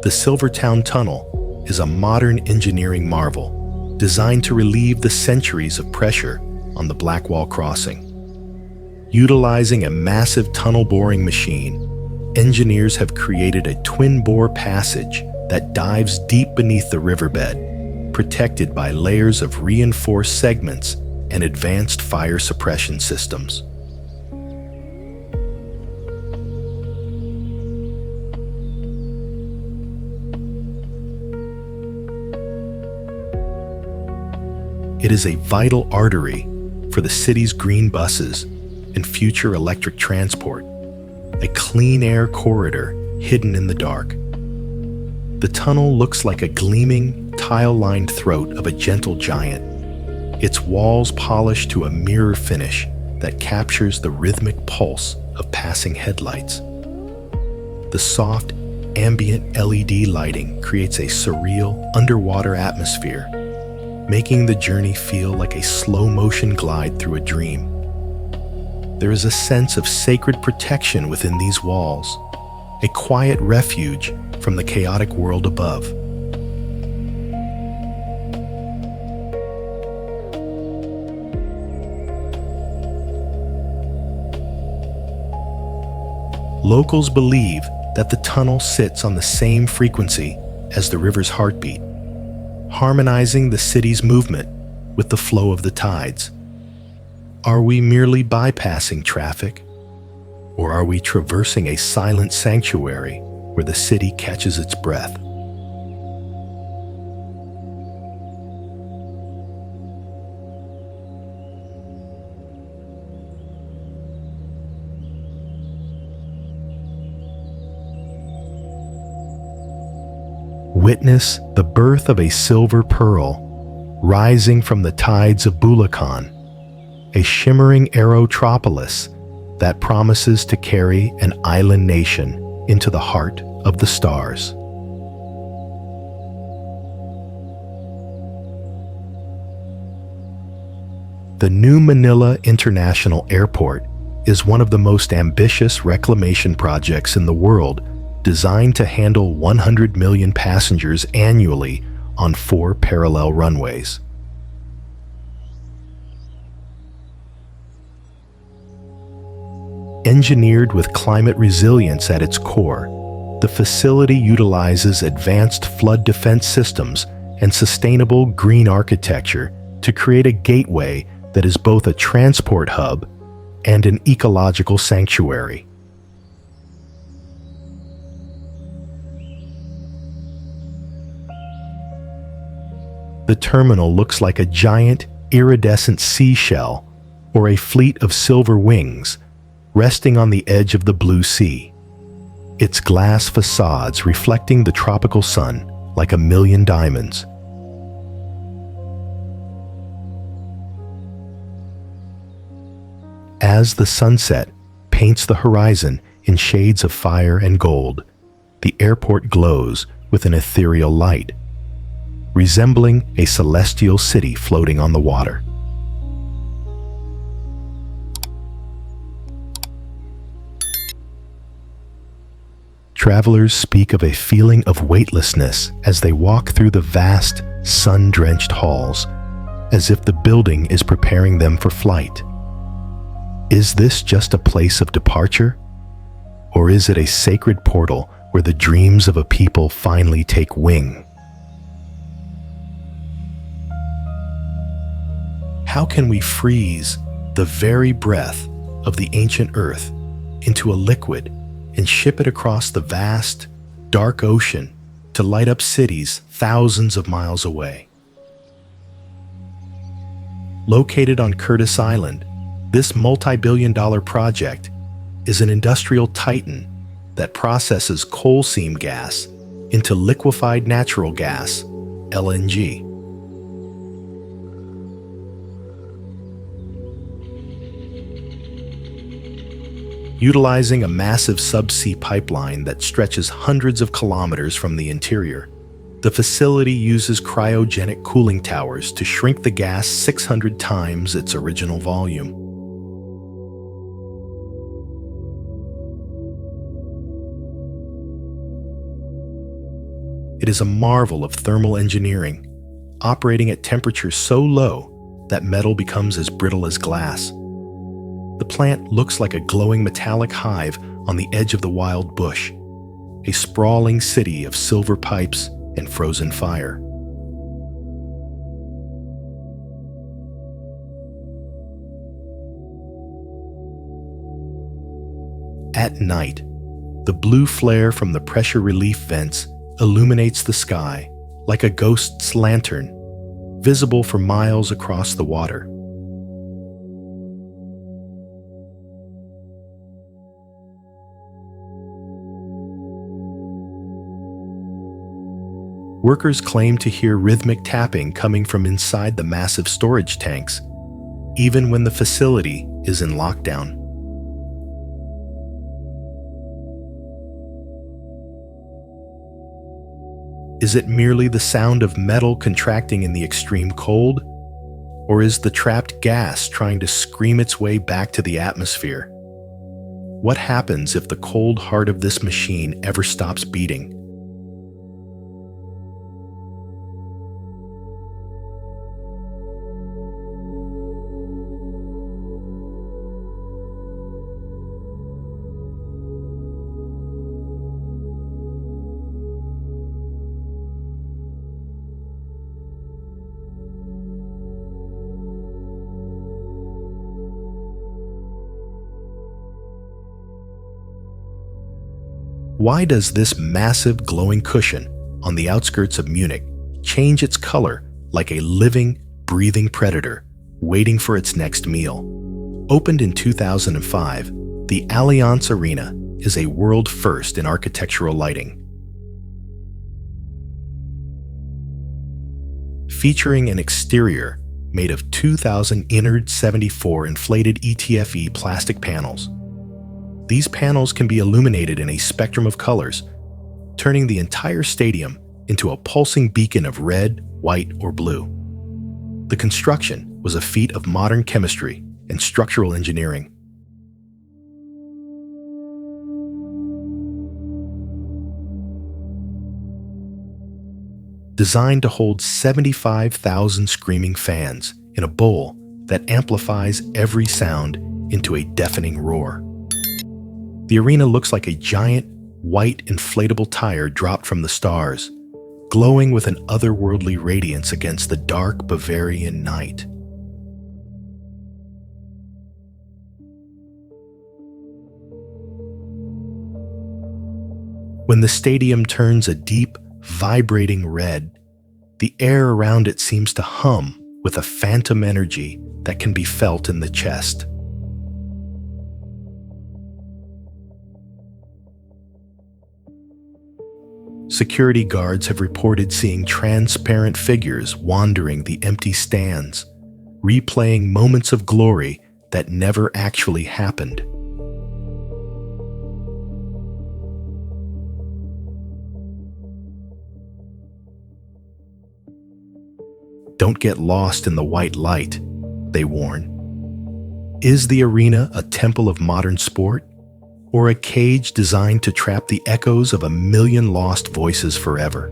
The Silvertown Tunnel is a modern engineering marvel designed to relieve the centuries of pressure on the Blackwall Crossing. Utilizing a massive tunnel boring machine, engineers have created a twin-bore passage that dives deep beneath the riverbed, protected by layers of reinforced segments and advanced fire suppression systems. It is a vital artery for the city's green buses and future electric transport, a clean air corridor hidden in the dark. The tunnel looks like a gleaming, tile-lined throat of a gentle giant, its walls polished to a mirror finish that captures the rhythmic pulse of passing headlights. The soft, ambient LED lighting creates a surreal, underwater atmosphere, making the journey feel like a slow-motion glide through a dream. There is a sense of sacred protection within these walls, a quiet refuge from the chaotic world above. Locals believe that the tunnel sits on the same frequency as the river's heartbeat, harmonizing the city's movement with the flow of the tides. Are we merely bypassing traffic, or are we traversing a silent sanctuary where the city catches its breath? Witness the birth of a silver pearl rising from the tides of Bulacan, a shimmering aerotropolis that promises to carry an island nation into the heart of the stars. The new Manila International Airport is one of the most ambitious reclamation projects in the world, designed to handle 100 million passengers annually on 4 parallel runways. Engineered with climate resilience at its core, the facility utilizes advanced flood defense systems and sustainable green architecture to create a gateway that is both a transport hub and an ecological sanctuary. The terminal looks like a giant, iridescent seashell or a fleet of silver wings resting on the edge of the blue sea, its glass facades reflecting the tropical sun like a million diamonds. As the sunset paints the horizon in shades of fire and gold, the airport glows with an ethereal light, resembling a celestial city floating on the water. Travelers speak of a feeling of weightlessness as they walk through the vast, sun-drenched halls, as if the building is preparing them for flight. Is this just a place of departure? Or is it a sacred portal where the dreams of a people finally take wing? How can we freeze the very breath of the ancient earth into a liquid and ship it across the vast, dark ocean to light up cities thousands of miles away? Located on Curtis Island, this multi-billion-dollar project is an industrial titan that processes coal seam gas into liquefied natural gas, LNG. Utilizing a massive subsea pipeline that stretches hundreds of kilometers from the interior, the facility uses cryogenic cooling towers to shrink the gas 600 times its original volume. It is a marvel of thermal engineering, operating at temperatures so low that metal becomes as brittle as glass. The plant looks like a glowing metallic hive on the edge of the wild bush, a sprawling city of silver pipes and frozen fire. At night, the blue flare from the pressure relief vents illuminates the sky like a ghost's lantern, visible for miles across the water. Workers claim to hear rhythmic tapping coming from inside the massive storage tanks, even when the facility is in lockdown. Is it merely the sound of metal contracting in the extreme cold? Or is the trapped gas trying to scream its way back to the atmosphere? What happens if the cold heart of this machine ever stops beating? Why does this massive glowing cushion on the outskirts of Munich change its color like a living, breathing predator waiting for its next meal? Opened in 2005, the Allianz Arena is a world first in architectural lighting. Featuring an exterior made of 2,000 Innard 74 inflated ETFE plastic panels. These panels can be illuminated in a spectrum of colors, turning the entire stadium into a pulsing beacon of red, white, or blue. The construction was a feat of modern chemistry and structural engineering. Designed to hold 75,000 screaming fans in a bowl that amplifies every sound into a deafening roar. The arena looks like a giant, white inflatable tire dropped from the stars, glowing with an otherworldly radiance against the dark Bavarian night. When the stadium turns a deep, vibrating red, the air around it seems to hum with a phantom energy that can be felt in the chest. Security guards have reported seeing transparent figures wandering the empty stands, replaying moments of glory that never actually happened. Don't get lost in the white light, they warn. Is the arena a temple of modern sport, or a cage designed to trap the echoes of a million lost voices forever?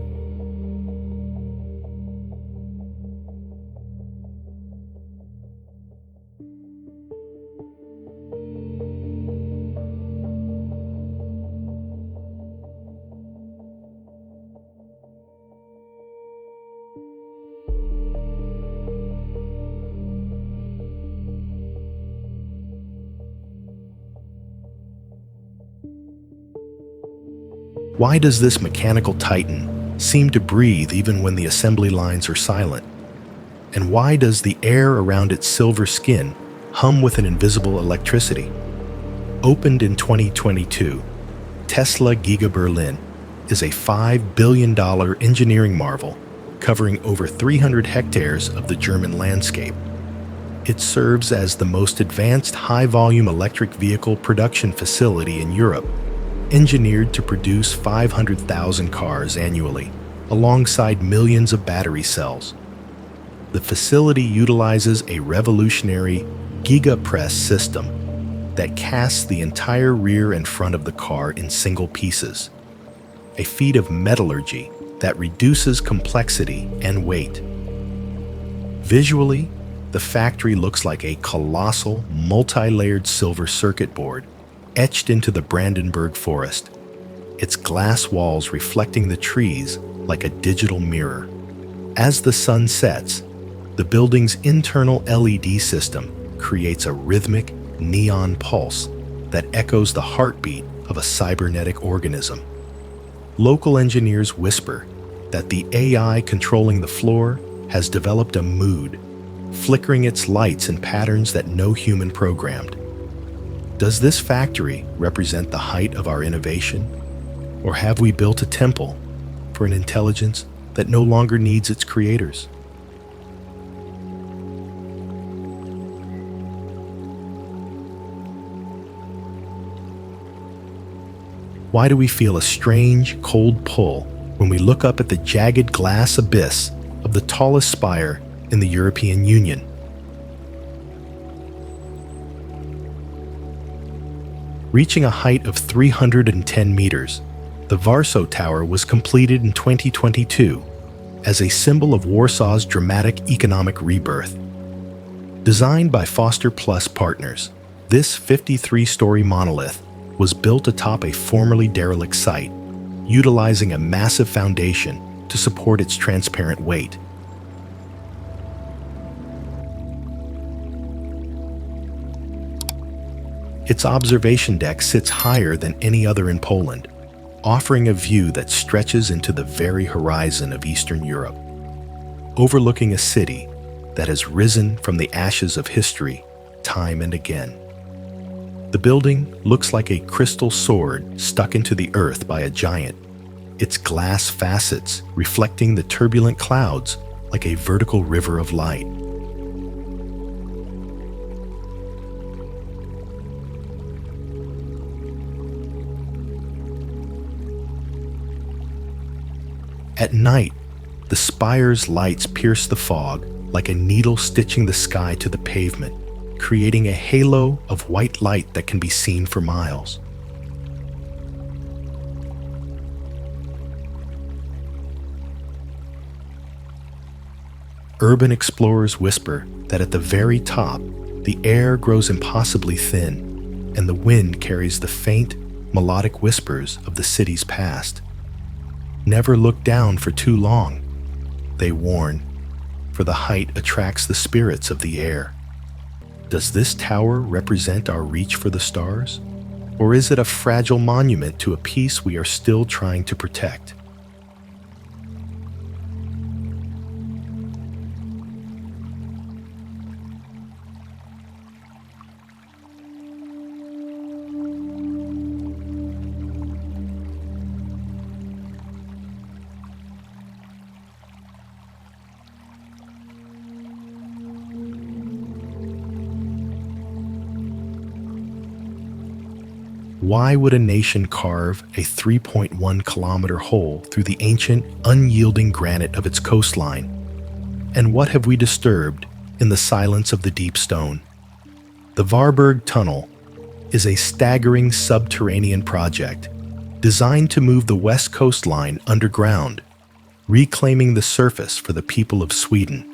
Why does this mechanical titan seem to breathe even when the assembly lines are silent? And why does the air around its silver skin hum with an invisible electricity? Opened in 2022, Tesla Giga Berlin is a $5 billion engineering marvel covering over 300 hectares of the German landscape. It serves as the most advanced high-volume electric vehicle production facility in Europe, engineered to produce 500,000 cars annually, alongside millions of battery cells. The facility utilizes a revolutionary Giga Press system that casts the entire rear and front of the car in single pieces, a feat of metallurgy that reduces complexity and weight. Visually, the factory looks like a colossal, multi-layered silver circuit board etched into the Brandenburg forest, its glass walls reflecting the trees like a digital mirror. As the sun sets, the building's internal LED system creates a rhythmic, neon pulse that echoes the heartbeat of a cybernetic organism. Local engineers whisper that the AI controlling the floor has developed a mood, flickering its lights in patterns that no human programmed. Does this factory represent the height of our innovation? Or have we built a temple for an intelligence that no longer needs its creators? Why do we feel a strange, cold pull when we look up at the jagged glass abyss of the tallest spire in the European Union? Reaching a height of 310 meters, the Varso Tower was completed in 2022 as a symbol of Warsaw's dramatic economic rebirth. Designed by Foster Plus Partners, this 53-story monolith was built atop a formerly derelict site, utilizing a massive foundation to support its transparent weight. Its observation deck sits higher than any other in Poland, offering a view that stretches into the very horizon of Eastern Europe, overlooking a city that has risen from the ashes of history time and again. The building looks like a crystal sword stuck into the earth by a giant, its glass facets reflecting the turbulent clouds like a vertical river of light. At night, the spire's lights pierce the fog like a needle stitching the sky to the pavement, creating a halo of white light that can be seen for miles. Urban explorers whisper that at the very top, the air grows impossibly thin, and the wind carries the faint, melodic whispers of the city's past. Never look down for too long, they warn, for the height attracts the spirits of the air. Does this tower represent our reach for the stars? Or is it a fragile monument to a peace we are still trying to protect? Why would a nation carve a 3.1-kilometer hole through the ancient, unyielding granite of its coastline? And what have we disturbed in the silence of the deep stone? The Varberg Tunnel is a staggering subterranean project designed to move the west coastline underground, reclaiming the surface for the people of Sweden.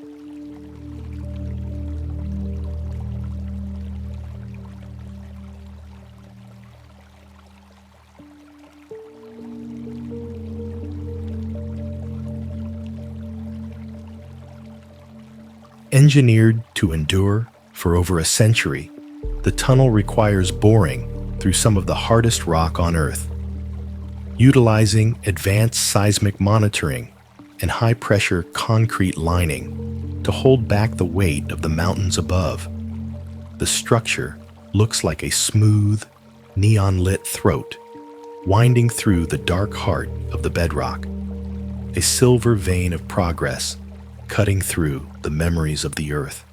Engineered to endure for over a century, the tunnel requires boring through some of the hardest rock on Earth. utilizing advanced seismic monitoring and high-pressure concrete lining to hold back the weight of the mountains above. The structure looks like a smooth, neon-lit throat winding through the dark heart of the bedrock, a silver vein of progress cutting through the memories of the earth.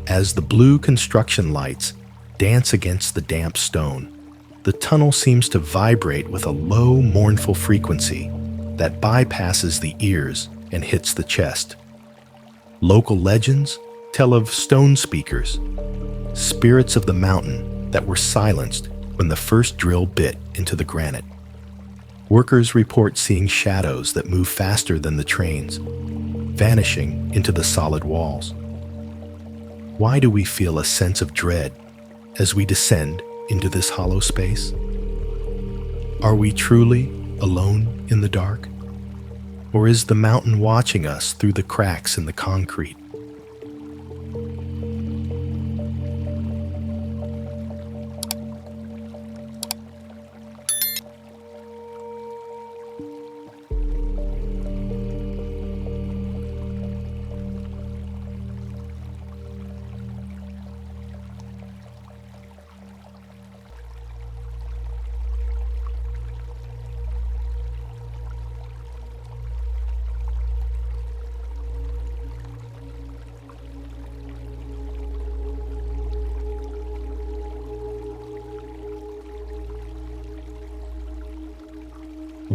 As the blue construction lights dance against the damp stone, the tunnel seems to vibrate with a low, mournful frequency that bypasses the ears and hits the chest. Local legends tell of stone speakers, spirits of the mountain that were silenced when the first drill bit into the granite. Workers report seeing shadows that move faster than the trains, vanishing into the solid walls. Why do we feel a sense of dread as we descend into this hollow space? Are we truly alone in the dark? Or is the mountain watching us through the cracks in the concrete?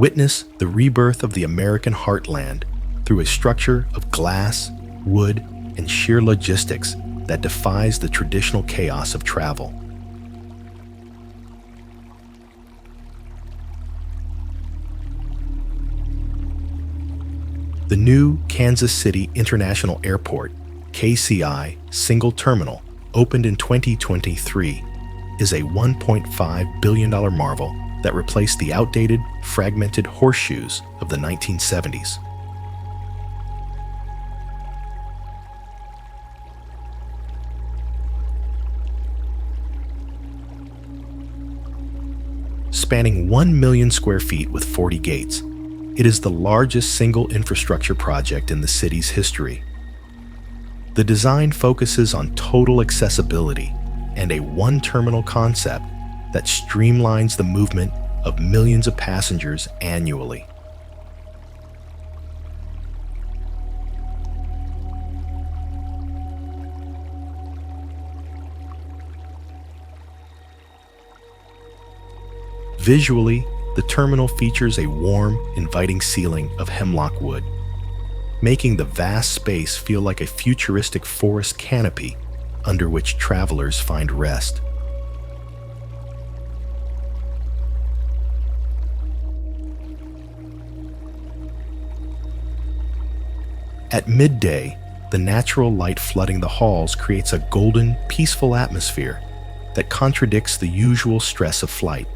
Witness the rebirth of the American heartland through a structure of glass, wood, and sheer logistics that defies the traditional chaos of travel. The new Kansas City International Airport, KCI Single Terminal, opened in 2023, is a $1.5 billion marvel that replaced the outdated, fragmented horseshoes of the 1970s. Spanning 1 million square feet with 40 gates, it is the largest single infrastructure project in the city's history. The design focuses on total accessibility and a one-terminal concept that streamlines the movement of millions of passengers annually. Visually, the terminal features a warm, inviting ceiling of hemlock wood, making the vast space feel like a futuristic forest canopy under which travelers find rest. At midday, the natural light flooding the halls creates a golden, peaceful atmosphere that contradicts the usual stress of flight.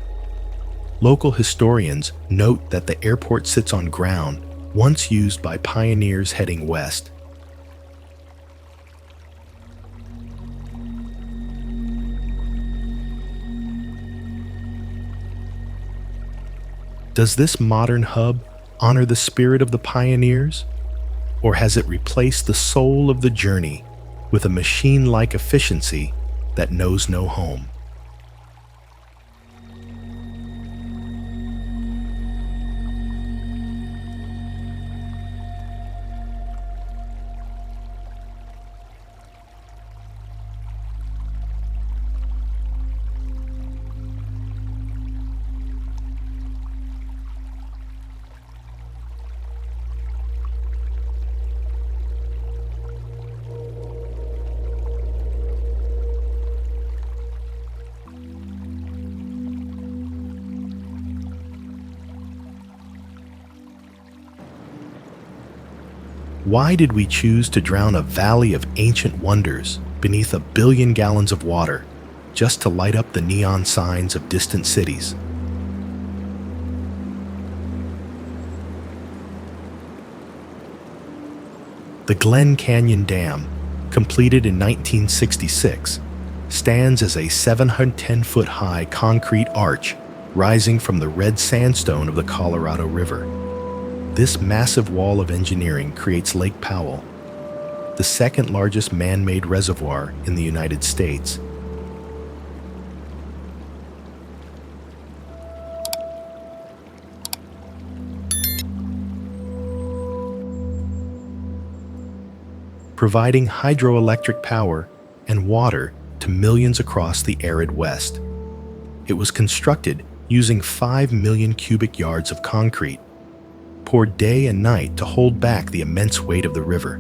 Local historians note that the airport sits on ground once used by pioneers heading west. Does this modern hub honor the spirit of the pioneers? Or has it replaced the soul of the journey with a machine-like efficiency that knows no home? Why did we choose to drown a valley of ancient wonders beneath 1 billion gallons of water just to light up the neon signs of distant cities? The Glen Canyon Dam, completed in 1966, stands as a 710-foot-high concrete arch rising from the red sandstone of the Colorado River. This massive wall of engineering creates Lake Powell, the second largest man-made reservoir in the United States. Providing hydroelectric power and water to millions across the arid West. It was constructed using 5 million cubic yards of concrete, poured day and night to hold back the immense weight of the river.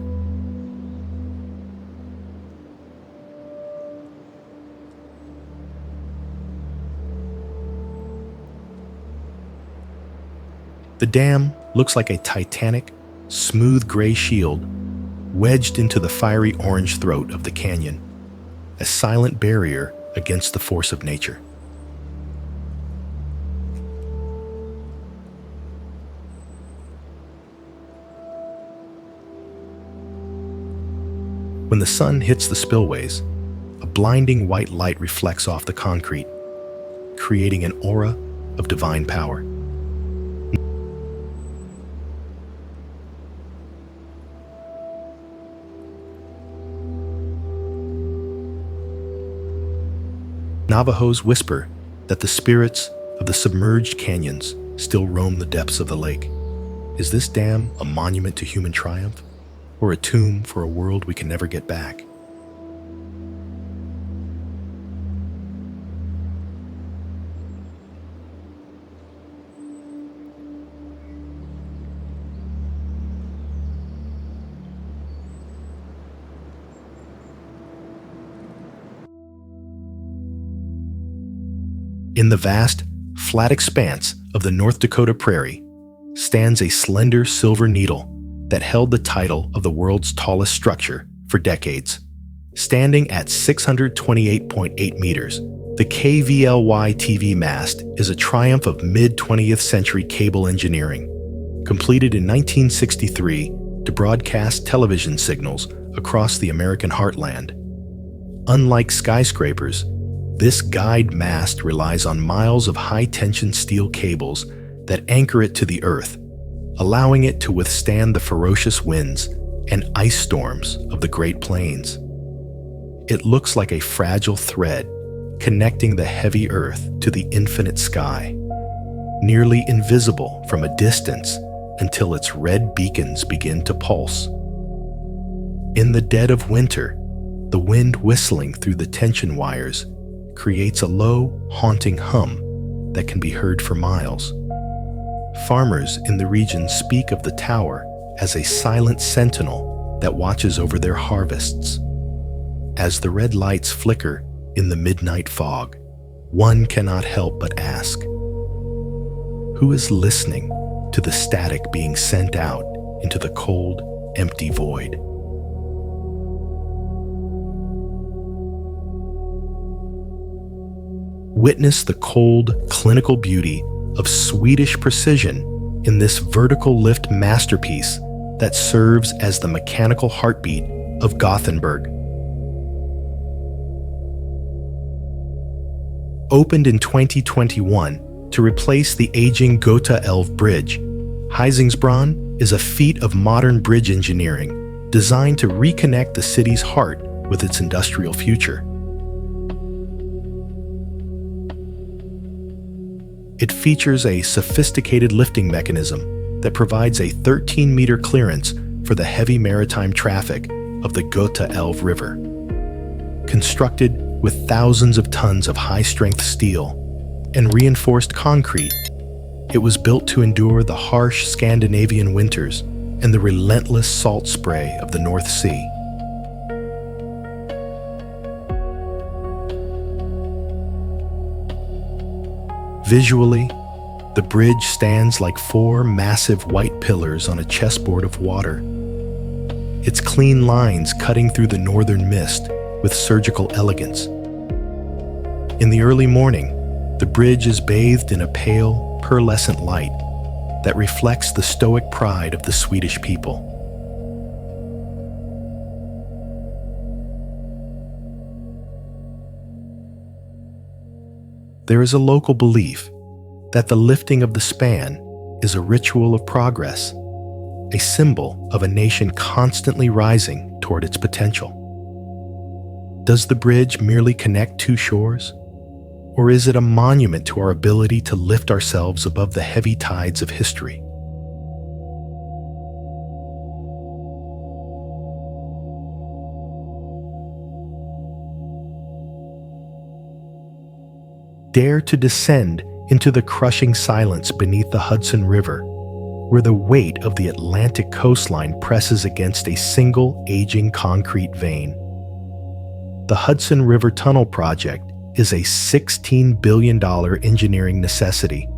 The dam looks like a titanic, smooth gray shield wedged into the fiery orange throat of the canyon, a silent barrier against the force of nature. When the sun hits the spillways, a blinding white light reflects off the concrete, creating an aura of divine power. Navajos whisper that the spirits of the submerged canyons still roam the depths of the lake. Is this dam a monument to human triumph, or a tomb for a world we can never get back? In the vast, flat expanse of the North Dakota prairie stands a slender silver needle that held the title of the world's tallest structure for decades. Standing at 628.8 meters, the KVLY-TV Mast is a triumph of mid-20th century cable engineering, completed in 1963 to broadcast television signals across the American heartland. Unlike skyscrapers, this guide mast relies on miles of high-tension steel cables that anchor it to the earth, allowing it to withstand the ferocious winds and ice storms of the Great Plains. It looks like a fragile thread connecting the heavy earth to the infinite sky, nearly invisible from a distance until its red beacons begin to pulse. In the dead of winter, the wind whistling through the tension wires creates a low, haunting hum that can be heard for miles. Farmers in the region speak of the tower as a silent sentinel that watches over their harvests. As the red lights flicker in the midnight fog, one cannot help but ask, who is listening to the static being sent out into the cold, empty void? Witness the cold, clinical beauty of Swedish precision in this vertical lift masterpiece that serves as the mechanical heartbeat of Gothenburg. Opened in 2021 to replace the aging Göta Älv Bridge, Hisingsbron is a feat of modern bridge engineering designed to reconnect the city's heart with its industrial future. It features a sophisticated lifting mechanism that provides a 13-meter clearance for the heavy maritime traffic of the Göta Älv River. Constructed with thousands of tons of high-strength steel and reinforced concrete, it was built to endure the harsh Scandinavian winters and the relentless salt spray of the North Sea. Visually, the bridge stands like four massive white pillars on a chessboard of water, its clean lines cutting through the northern mist with surgical elegance. In the early morning, the bridge is bathed in a pale, pearlescent light that reflects the stoic pride of the Swedish people. There is a local belief that the lifting of the span is a ritual of progress, a symbol of a nation constantly rising toward its potential. Does the bridge merely connect two shores? Or is it a monument to our ability to lift ourselves above the heavy tides of history? Dare to descend into the crushing silence beneath the Hudson River, where the weight of the Atlantic coastline presses against a single aging concrete vein. The Hudson River Tunnel project is a $16 billion engineering necessity,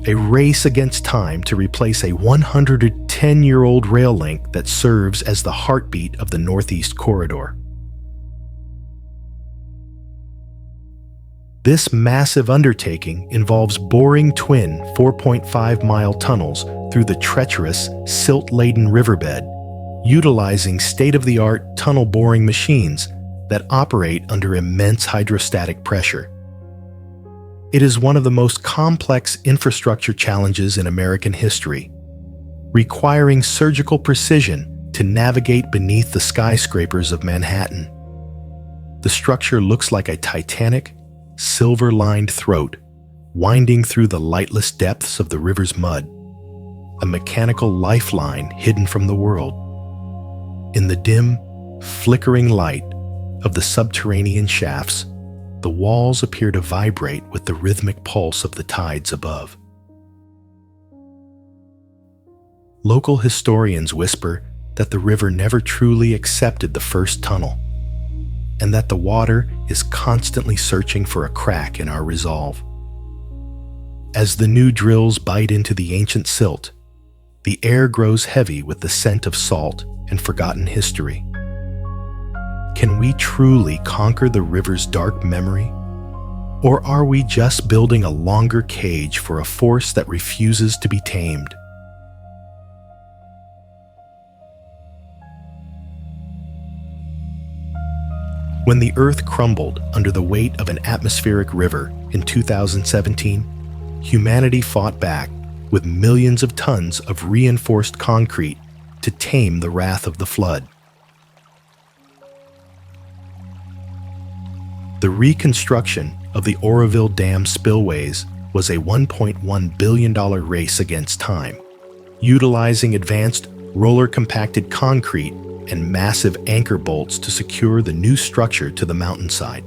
a race against time to replace a 110-year-old rail link that serves as the heartbeat of the Northeast Corridor. This massive undertaking involves boring twin 4.5-mile tunnels through the treacherous, silt-laden riverbed, utilizing state-of-the-art tunnel boring machines that operate under immense hydrostatic pressure. It is one of the most complex infrastructure challenges in American history, requiring surgical precision to navigate beneath the skyscrapers of Manhattan. The structure looks like a titanic, silver-lined throat winding through the lightless depths of the river's mud, a mechanical lifeline hidden from the world. In the dim, flickering light of the subterranean shafts, the walls appear to vibrate with the rhythmic pulse of the tides above. Local historians whisper that the river never truly accepted the first tunnel, and that the water is constantly searching for a crack in our resolve. As the new drills bite into the ancient silt, the air grows heavy with the scent of salt and forgotten history. Can we truly conquer the river's dark memory? Or are we just building a longer cage for a force that refuses to be tamed? When the Earth crumbled under the weight of an atmospheric river in 2017, humanity fought back with millions of tons of reinforced concrete to tame the wrath of the flood. The reconstruction of the Oroville Dam spillways was a $1.1 billion race against time, utilizing advanced roller-compacted concrete and massive anchor bolts to secure the new structure to the mountainside.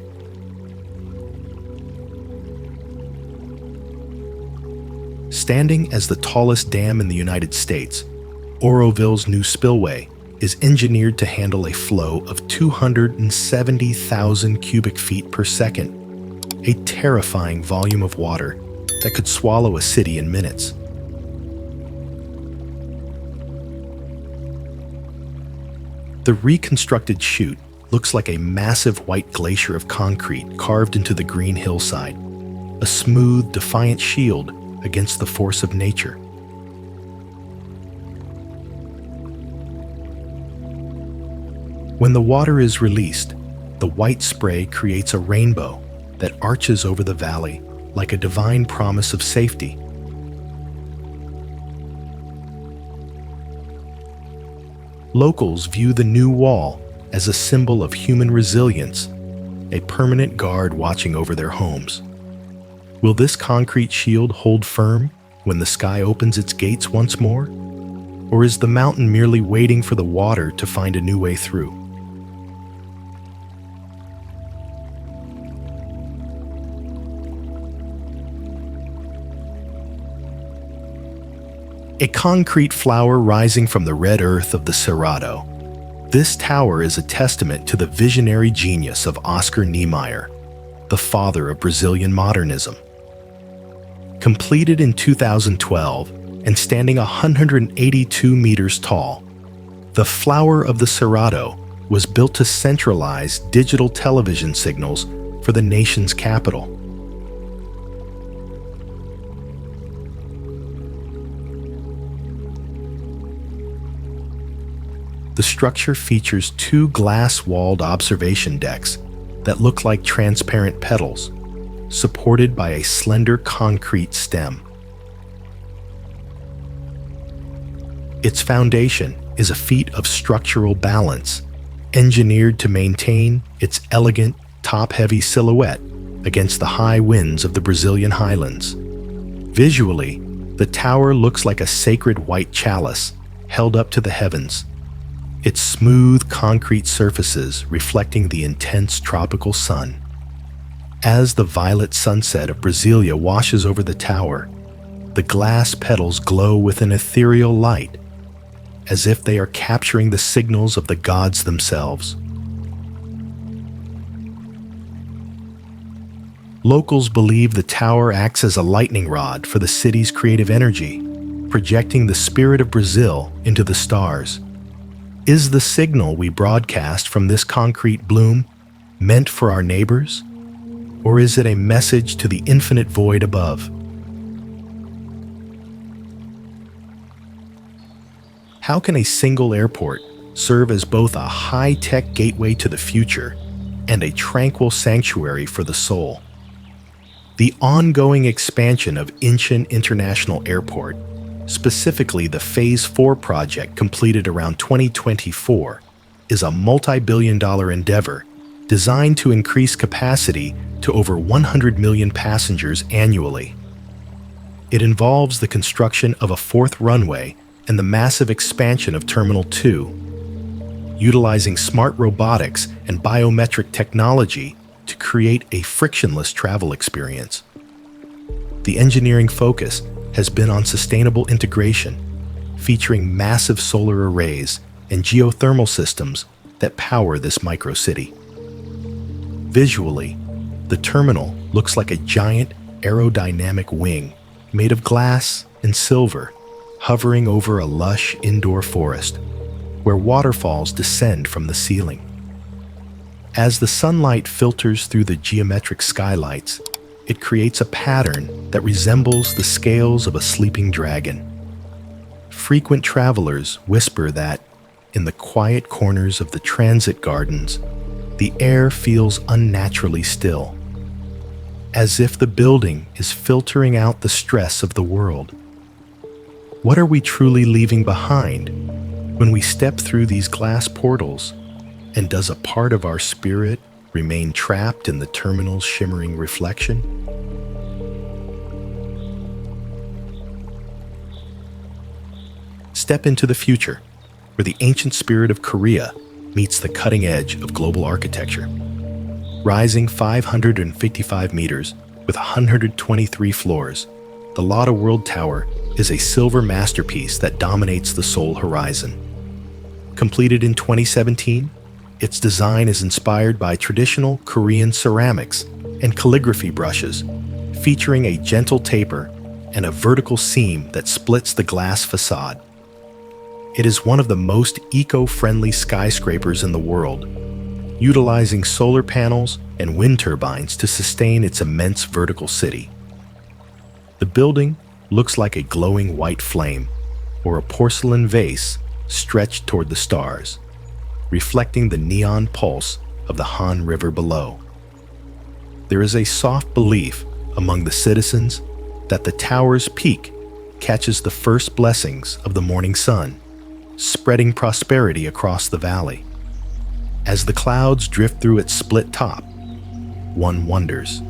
Standing as the tallest dam in the United States, Oroville's new spillway is engineered to handle a flow of 270,000 cubic feet per second, a terrifying volume of water that could swallow a city in minutes. The reconstructed chute looks like a massive white glacier of concrete carved into the green hillside, a smooth, defiant shield against the force of nature. When the water is released, the white spray creates a rainbow that arches over the valley like a divine promise of safety. Locals view the new wall as a symbol of human resilience, a permanent guard watching over their homes. Will this concrete shield hold firm when the sky opens its gates once more? Or is the mountain merely waiting for the water to find a new way through? A concrete flower rising from the red earth of the Cerrado. This tower is a testament to the visionary genius of Oscar Niemeyer, the father of Brazilian modernism. Completed in 2012 and standing 182 meters tall, the Flower of the Cerrado was built to centralize digital television signals for the nation's capital. The structure features two glass-walled observation decks that look like transparent petals, supported by a slender concrete stem. Its foundation is a feat of structural balance, engineered to maintain its elegant, top-heavy silhouette against the high winds of the Brazilian highlands. Visually, the tower looks like a sacred white chalice held up to the heavens, its smooth concrete surfaces reflecting the intense tropical sun. As the violet sunset of Brasilia washes over the tower, the glass petals glow with an ethereal light, as if they are capturing the signals of the gods themselves. Locals believe the tower acts as a lightning rod for the city's creative energy, projecting the spirit of Brazil into the stars. Is the signal we broadcast from this concrete bloom meant for our neighbors? Or is it a message to the infinite void above? How can a single airport serve as both a high-tech gateway to the future and a tranquil sanctuary for the soul? The ongoing expansion of Incheon International Airport, specifically the Phase 4 project completed around 2024, is a multi-billion-dollar endeavor designed to increase capacity to over 100 million passengers annually. It involves the construction of a fourth runway and the massive expansion of Terminal 2, utilizing smart robotics and biometric technology to create a frictionless travel experience. The engineering focus has been on sustainable integration, featuring massive solar arrays and geothermal systems that power this microcity. Visually, the terminal looks like a giant aerodynamic wing made of glass and silver, hovering over a lush indoor forest where waterfalls descend from the ceiling. As the sunlight filters through the geometric skylights, it creates a pattern that resembles the scales of a sleeping dragon. Frequent travelers whisper that, in the quiet corners of the transit gardens, the air feels unnaturally still, as if the building is filtering out the stress of the world. What are we truly leaving behind when we step through these glass portals, and does a part of our spirit remain trapped in the terminal's shimmering reflection? Step into the future, where the ancient spirit of Korea meets the cutting edge of global architecture. Rising 555 meters with 123 floors, the Lotte World Tower is a silver masterpiece that dominates the Seoul horizon. Completed in 2017, its design is inspired by traditional Korean ceramics and calligraphy brushes, featuring a gentle taper and a vertical seam that splits the glass facade. It is one of the most eco-friendly skyscrapers in the world, utilizing solar panels and wind turbines to sustain its immense vertical city. The building looks like a glowing white flame or a porcelain vase stretched toward the stars, reflecting the neon pulse of the Han River below. There is a soft belief among the citizens that the tower's peak catches the first blessings of the morning sun, spreading prosperity across the valley. As the clouds drift through its split top, one wonders,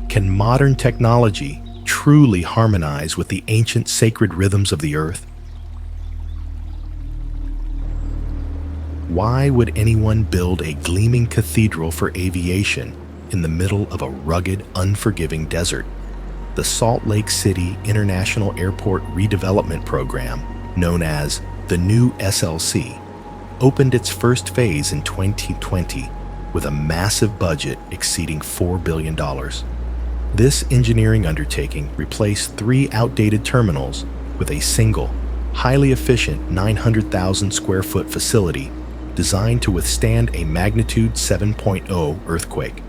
can modern technology truly harmonize with the ancient sacred rhythms of the earth? Why would anyone build a gleaming cathedral for aviation in the middle of a rugged, unforgiving desert? The Salt Lake City International Airport Redevelopment Program, known as the new SLC, opened its first phase in 2020 with a massive budget exceeding $4 billion. This engineering undertaking replaced 3 outdated terminals with a single, highly efficient 900,000 square foot facility designed to withstand a magnitude 7.0 earthquake.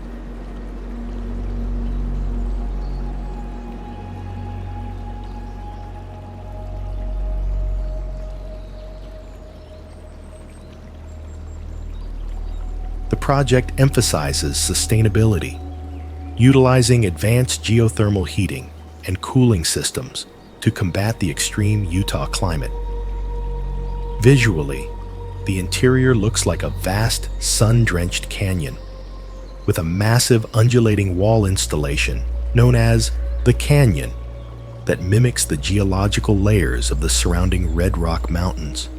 The project emphasizes sustainability, utilizing advanced geothermal heating and cooling systems to combat the extreme Utah climate. Visually, the interior looks like a vast, sun-drenched canyon, with a massive undulating wall installation known as the Canyon that mimics the geological layers of the surrounding Red Rock Mountains.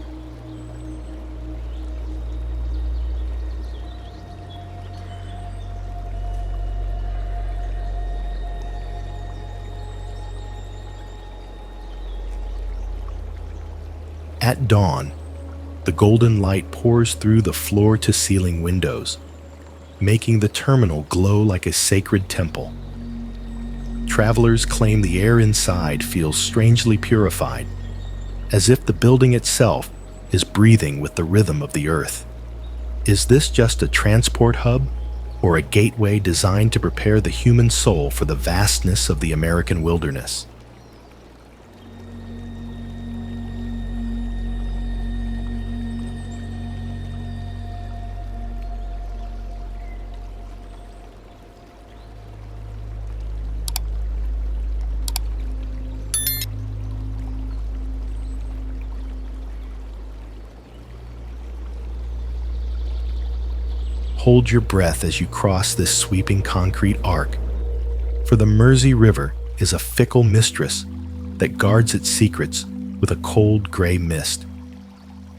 At dawn, the golden light pours through the floor-to-ceiling windows, making the terminal glow like a sacred temple. Travelers claim the air inside feels strangely purified, as if the building itself is breathing with the rhythm of the earth. Is this just a transport hub, or a gateway designed to prepare the human soul for the vastness of the American wilderness? Hold your breath as you cross this sweeping concrete arc, for the Mersey River is a fickle mistress that guards its secrets with a cold gray mist.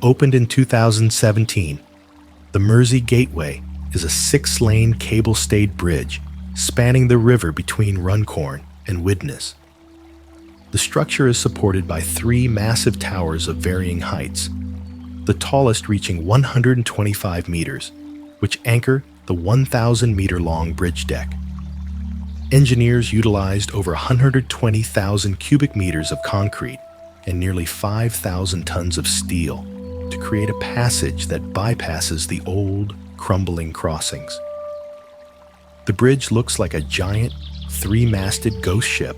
Opened in 2017, the Mersey Gateway is a 6-lane cable-stayed bridge spanning the river between Runcorn and Widnes. The structure is supported by 3 massive towers of varying heights, the tallest reaching 125 meters, which anchor the 1,000-meter-long bridge deck. Engineers utilized over 120,000 cubic meters of concrete and nearly 5,000 tons of steel to create a passage that bypasses the old, crumbling crossings. The bridge looks like a giant, 3-masted ghost ship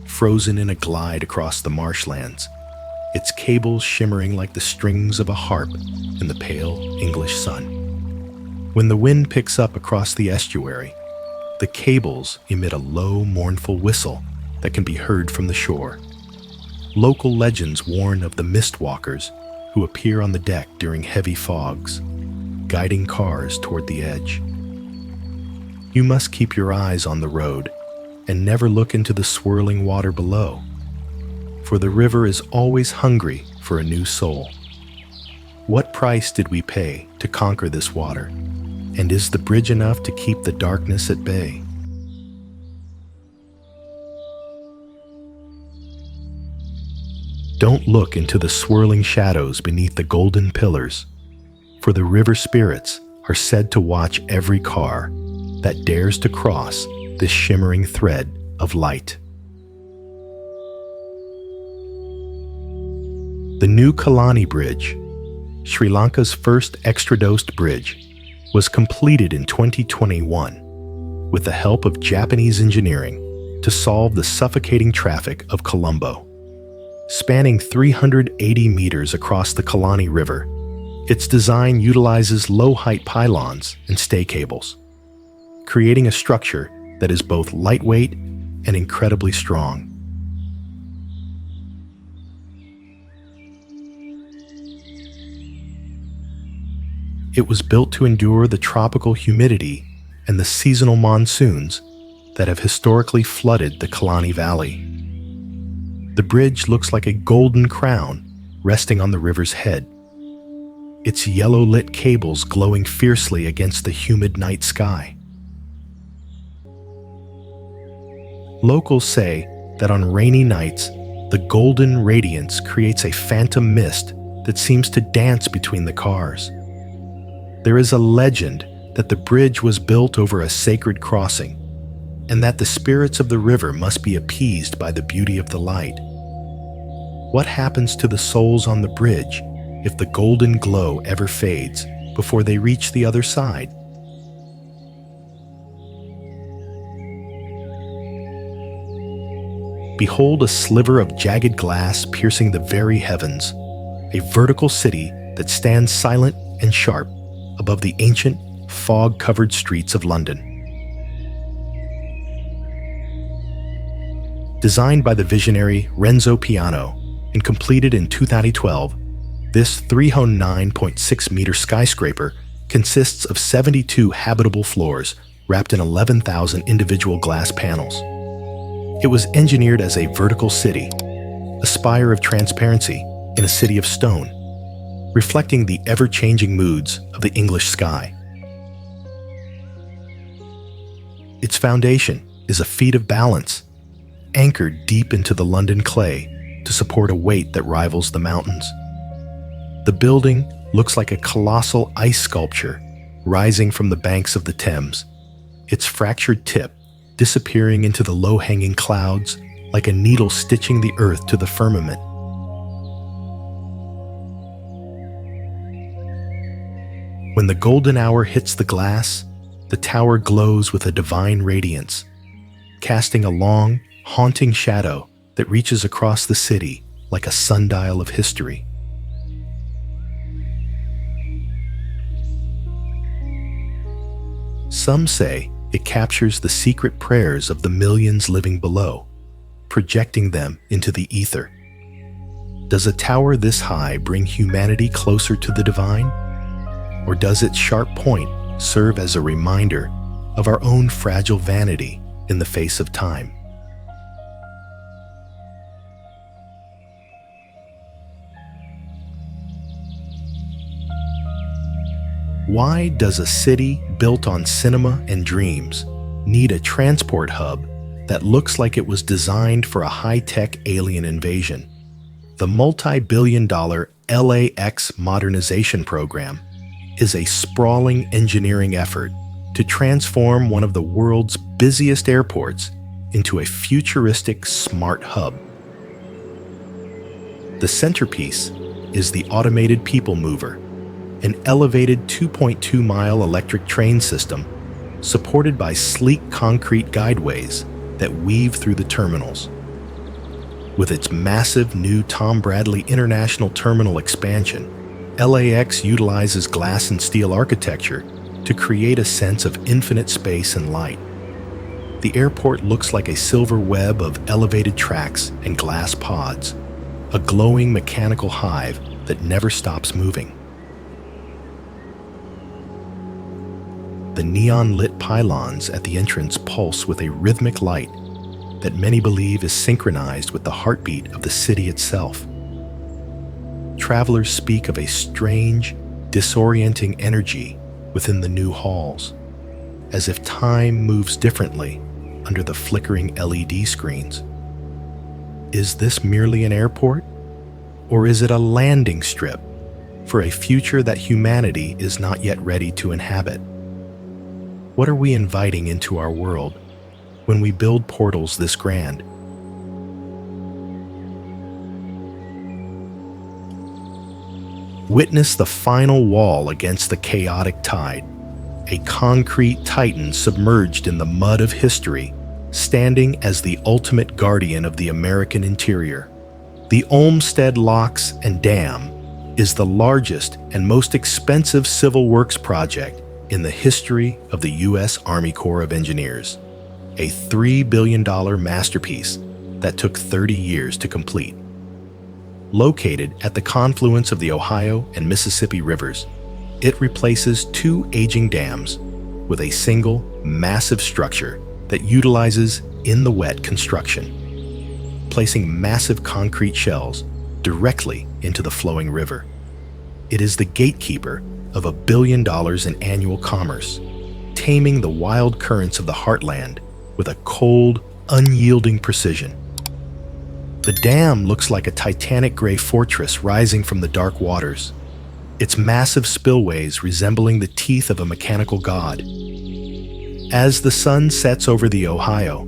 frozen in a glide across the marshlands, its cables shimmering like the strings of a harp in the pale English sun. When the wind picks up across the estuary, the cables emit a low, mournful whistle that can be heard from the shore. Local legends warn of the mist walkers who appear on the deck during heavy fogs, guiding cars toward the edge. You must keep your eyes on the road and never look into the swirling water below, for the river is always hungry for a new soul. What price did we pay to conquer this water? And is the bridge enough to keep the darkness at bay? Don't look into the swirling shadows beneath the golden pillars, for the river spirits are said to watch every car that dares to cross this shimmering thread of light. The new Kalani Bridge, Sri Lanka's first extradosed bridge, was completed in 2021 with the help of Japanese engineering to solve the suffocating traffic of Colombo. Spanning 380 meters across the Kalani River, its design utilizes low-height pylons and stay cables, creating a structure that is both lightweight and incredibly strong. It was built to endure the tropical humidity and the seasonal monsoons that have historically flooded the Kalani Valley. The bridge looks like a golden crown resting on the river's head, its yellow-lit cables glowing fiercely against the humid night sky. Locals say that on rainy nights, the golden radiance creates a phantom mist that seems to dance between the cars. There is a legend that the bridge was built over a sacred crossing, and that the spirits of the river must be appeased by the beauty of the light. What happens to the souls on the bridge if the golden glow ever fades before they reach the other side? Behold a sliver of jagged glass piercing the very heavens, a vertical city that stands silent and sharp above the ancient, fog-covered streets of London. Designed by the visionary Renzo Piano and completed in 2012, this 309.6-meter skyscraper consists of 72 habitable floors wrapped in 11,000 individual glass panels. It was engineered as a vertical city, a spire of transparency in a city of stone, reflecting the ever-changing moods of the English sky. Its foundation is a feat of balance, anchored deep into the London clay to support a weight that rivals the mountains. The building looks like a colossal ice sculpture rising from the banks of the Thames, its fractured tip disappearing into the low-hanging clouds like a needle stitching the earth to the firmament. When the golden hour hits the glass, the tower glows with a divine radiance, casting a long, haunting shadow that reaches across the city like a sundial of history. Some say it captures the secret prayers of the millions living below, projecting them into the ether. Does a tower this high bring humanity closer to the divine? Or does its sharp point serve as a reminder of our own fragile vanity in the face of time? Why does a city built on cinema and dreams need a transport hub that looks like it was designed for a high-tech alien invasion? The multi-billion-dollar LAX modernization program is a sprawling engineering effort to transform one of the world's busiest airports into a futuristic smart hub. The centerpiece is the automated people mover, an elevated 2.2-mile electric train system supported by sleek concrete guideways that weave through the terminals. With its massive new Tom Bradley International Terminal expansion, LAX utilizes glass and steel architecture to create a sense of infinite space and light. The airport looks like a silver web of elevated tracks and glass pods, a glowing mechanical hive that never stops moving. The neon-lit pylons at the entrance pulse with a rhythmic light that many believe is synchronized with the heartbeat of the city itself. Travelers speak of a strange, disorienting energy within the new halls, as if time moves differently under the flickering LED screens. Is this merely an airport? Or is it a landing strip for a future that humanity is not yet ready to inhabit? What are we inviting into our world when we build portals this grand? Witness the final wall against the chaotic tide, a concrete titan submerged in the mud of history, standing as the ultimate guardian of the American interior. The Olmsted Locks and Dam is the largest and most expensive civil works project in the history of the U.S. Army Corps of Engineers, a $3 billion masterpiece that took 30 years to complete. Located at the confluence of the Ohio and Mississippi rivers, it replaces two aging dams with a single, massive structure that utilizes in-the-wet construction, placing massive concrete shells directly into the flowing river. It is the gatekeeper of $1 billion in annual commerce, taming the wild currents of the heartland with a cold, unyielding precision. The dam looks like a titanic gray fortress rising from the dark waters, its massive spillways resembling the teeth of a mechanical god. As the sun sets over the Ohio,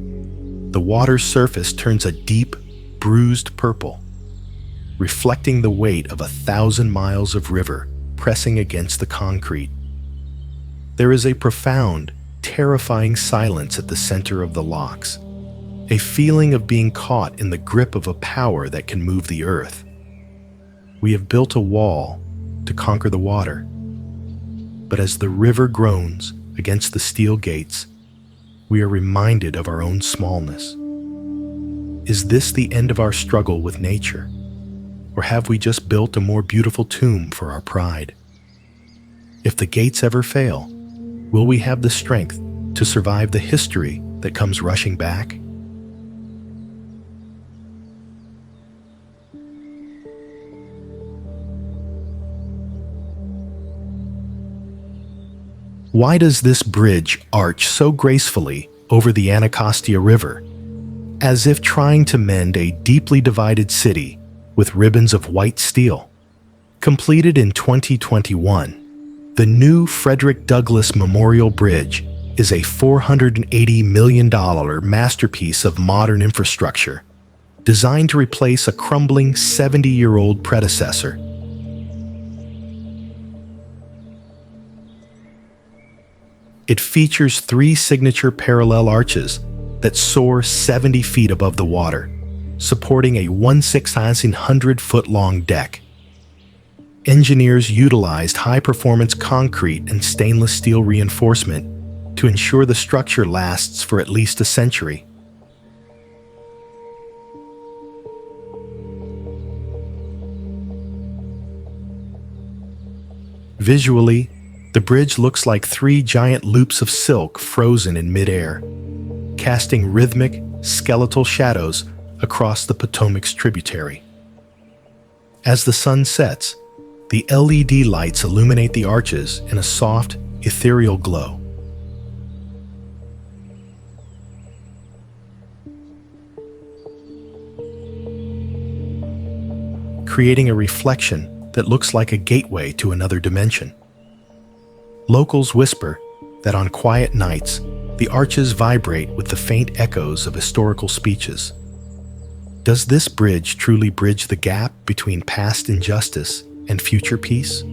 the water's surface turns a deep, bruised purple, reflecting the weight of 1,000 miles of river pressing against the concrete. There is a profound, terrifying silence at the center of the locks, a feeling of being caught in the grip of a power that can move the earth. We have built a wall to conquer the water, but as the river groans against the steel gates, we are reminded of our own smallness. Is this the end of our struggle with nature? Or have we just built a more beautiful tomb for our pride? If the gates ever fail, will we have the strength to survive the history that comes rushing back? Why does this bridge arch so gracefully over the Anacostia River, as if trying to mend a deeply divided city with ribbons of white steel? Completed in 2021, the new Frederick Douglass Memorial Bridge is a $480 million masterpiece of modern infrastructure designed to replace a crumbling 70-year-old predecessor. It features 3 signature parallel arches that soar 70 feet above the water, supporting a 1,600-foot-long deck. Engineers utilized high-performance concrete and stainless steel reinforcement to ensure the structure lasts for at least a century. Visually, the bridge looks like 3 giant loops of silk frozen in midair, casting rhythmic, skeletal shadows across the Potomac's tributary. As the sun sets, the LED lights illuminate the arches in a soft, ethereal glow. Creating a reflection that looks like a gateway to another dimension. Locals whisper that on quiet nights, the arches vibrate with the faint echoes of historical speeches. Does this bridge truly bridge the gap between past injustice and future peace?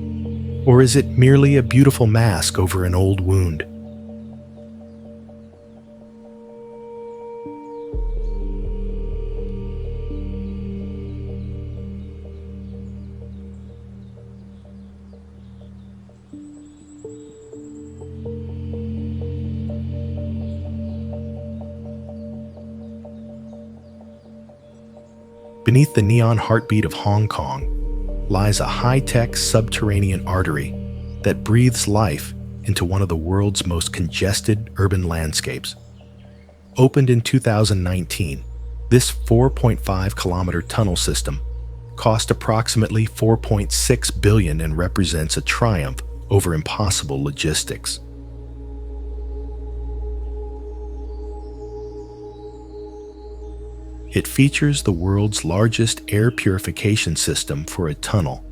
Or is it merely a beautiful mask over an old wound? Beneath the neon heartbeat of Hong Kong lies a high-tech subterranean artery that breathes life into one of the world's most congested urban landscapes. Opened in 2019, this 4.5-kilometer tunnel system cost approximately $4.6 billion and represents a triumph over impossible logistics. It features the world's largest air purification system for a tunnel,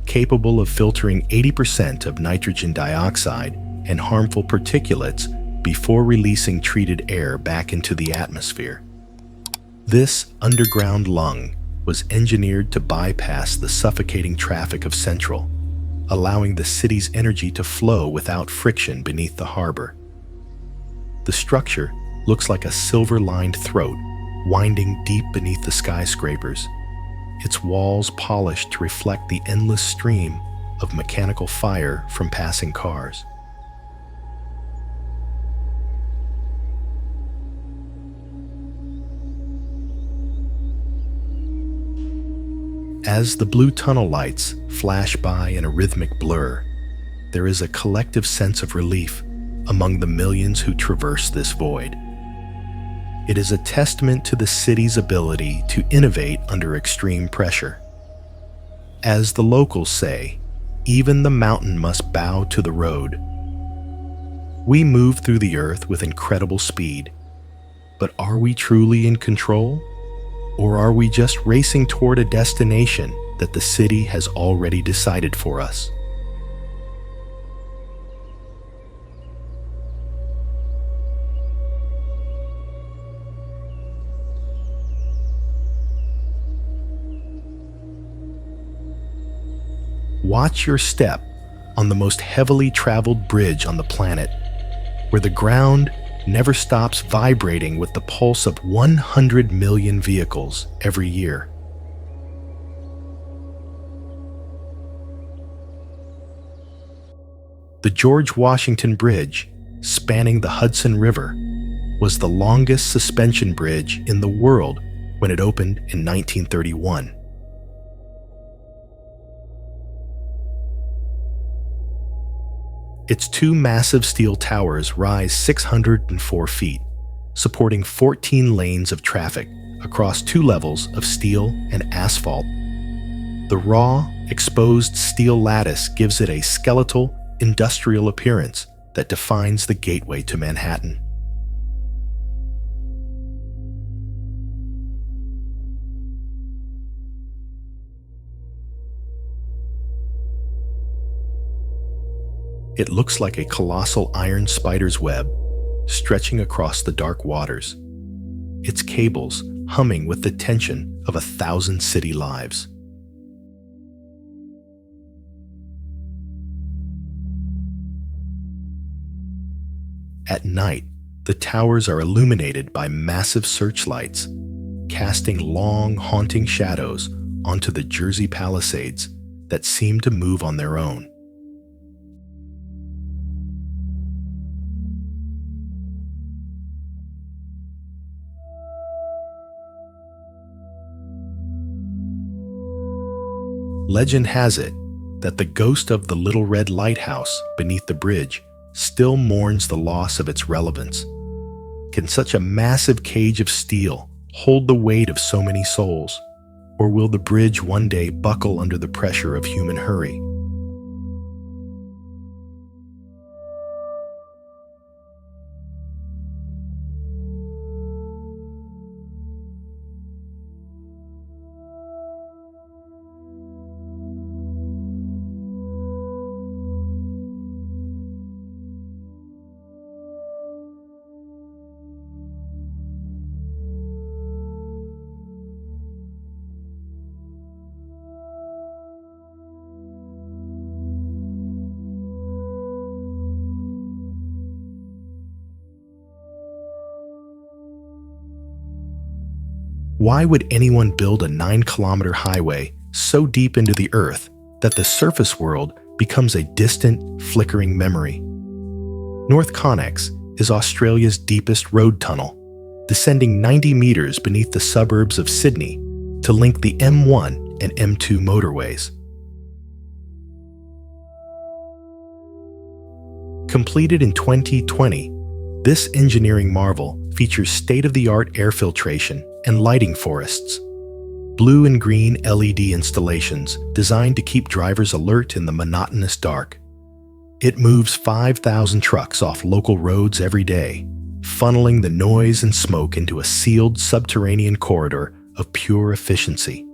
capable of filtering 80% of nitrogen dioxide and harmful particulates before releasing treated air back into the atmosphere. This underground lung was engineered to bypass the suffocating traffic of Central, allowing the city's energy to flow without friction beneath the harbor. The structure looks like a silver-lined throat winding deep beneath the skyscrapers, its walls polished to reflect the endless stream of mechanical fire from passing cars. As the blue tunnel lights flash by in a rhythmic blur, there is a collective sense of relief among the millions who traverse this void. It is a testament to the city's ability to innovate under extreme pressure. As the locals say, even the mountain must bow to the road. We move through the earth with incredible speed, but are we truly in control? Or are we just racing toward a destination that the city has already decided for us? Watch your step on the most heavily traveled bridge on the planet, where the ground never stops vibrating with the pulse of 100 million vehicles every year. The George Washington Bridge, spanning the Hudson River, was the longest suspension bridge in the world when it opened in 1931. Its two massive steel towers rise 604 feet, supporting 14 lanes of traffic across two levels of steel and asphalt. The raw, exposed steel lattice gives it a skeletal, industrial appearance that defines the gateway to Manhattan. It looks like a colossal iron spider's web stretching across the dark waters, its cables humming with the tension of 1,000 city lives. At night, the towers are illuminated by massive searchlights, casting long, haunting shadows onto the Jersey Palisades that seem to move on their own. Legend has it that the ghost of the Little Red Lighthouse beneath the bridge still mourns the loss of its relevance. Can such a massive cage of steel hold the weight of so many souls? Or will the bridge one day buckle under the pressure of human hurry? Why would anyone build a 9-kilometer highway so deep into the earth that the surface world becomes a distant, flickering memory? North Connex is Australia's deepest road tunnel, descending 90 meters beneath the suburbs of Sydney to link the M1 and M2 motorways. Completed in 2020, this engineering marvel features state-of-the-art air filtration and lighting forests, blue and green LED installations designed to keep drivers alert in the monotonous dark. It moves 5,000 trucks off local roads every day, funneling the noise and smoke into a sealed subterranean corridor of pure efficiency.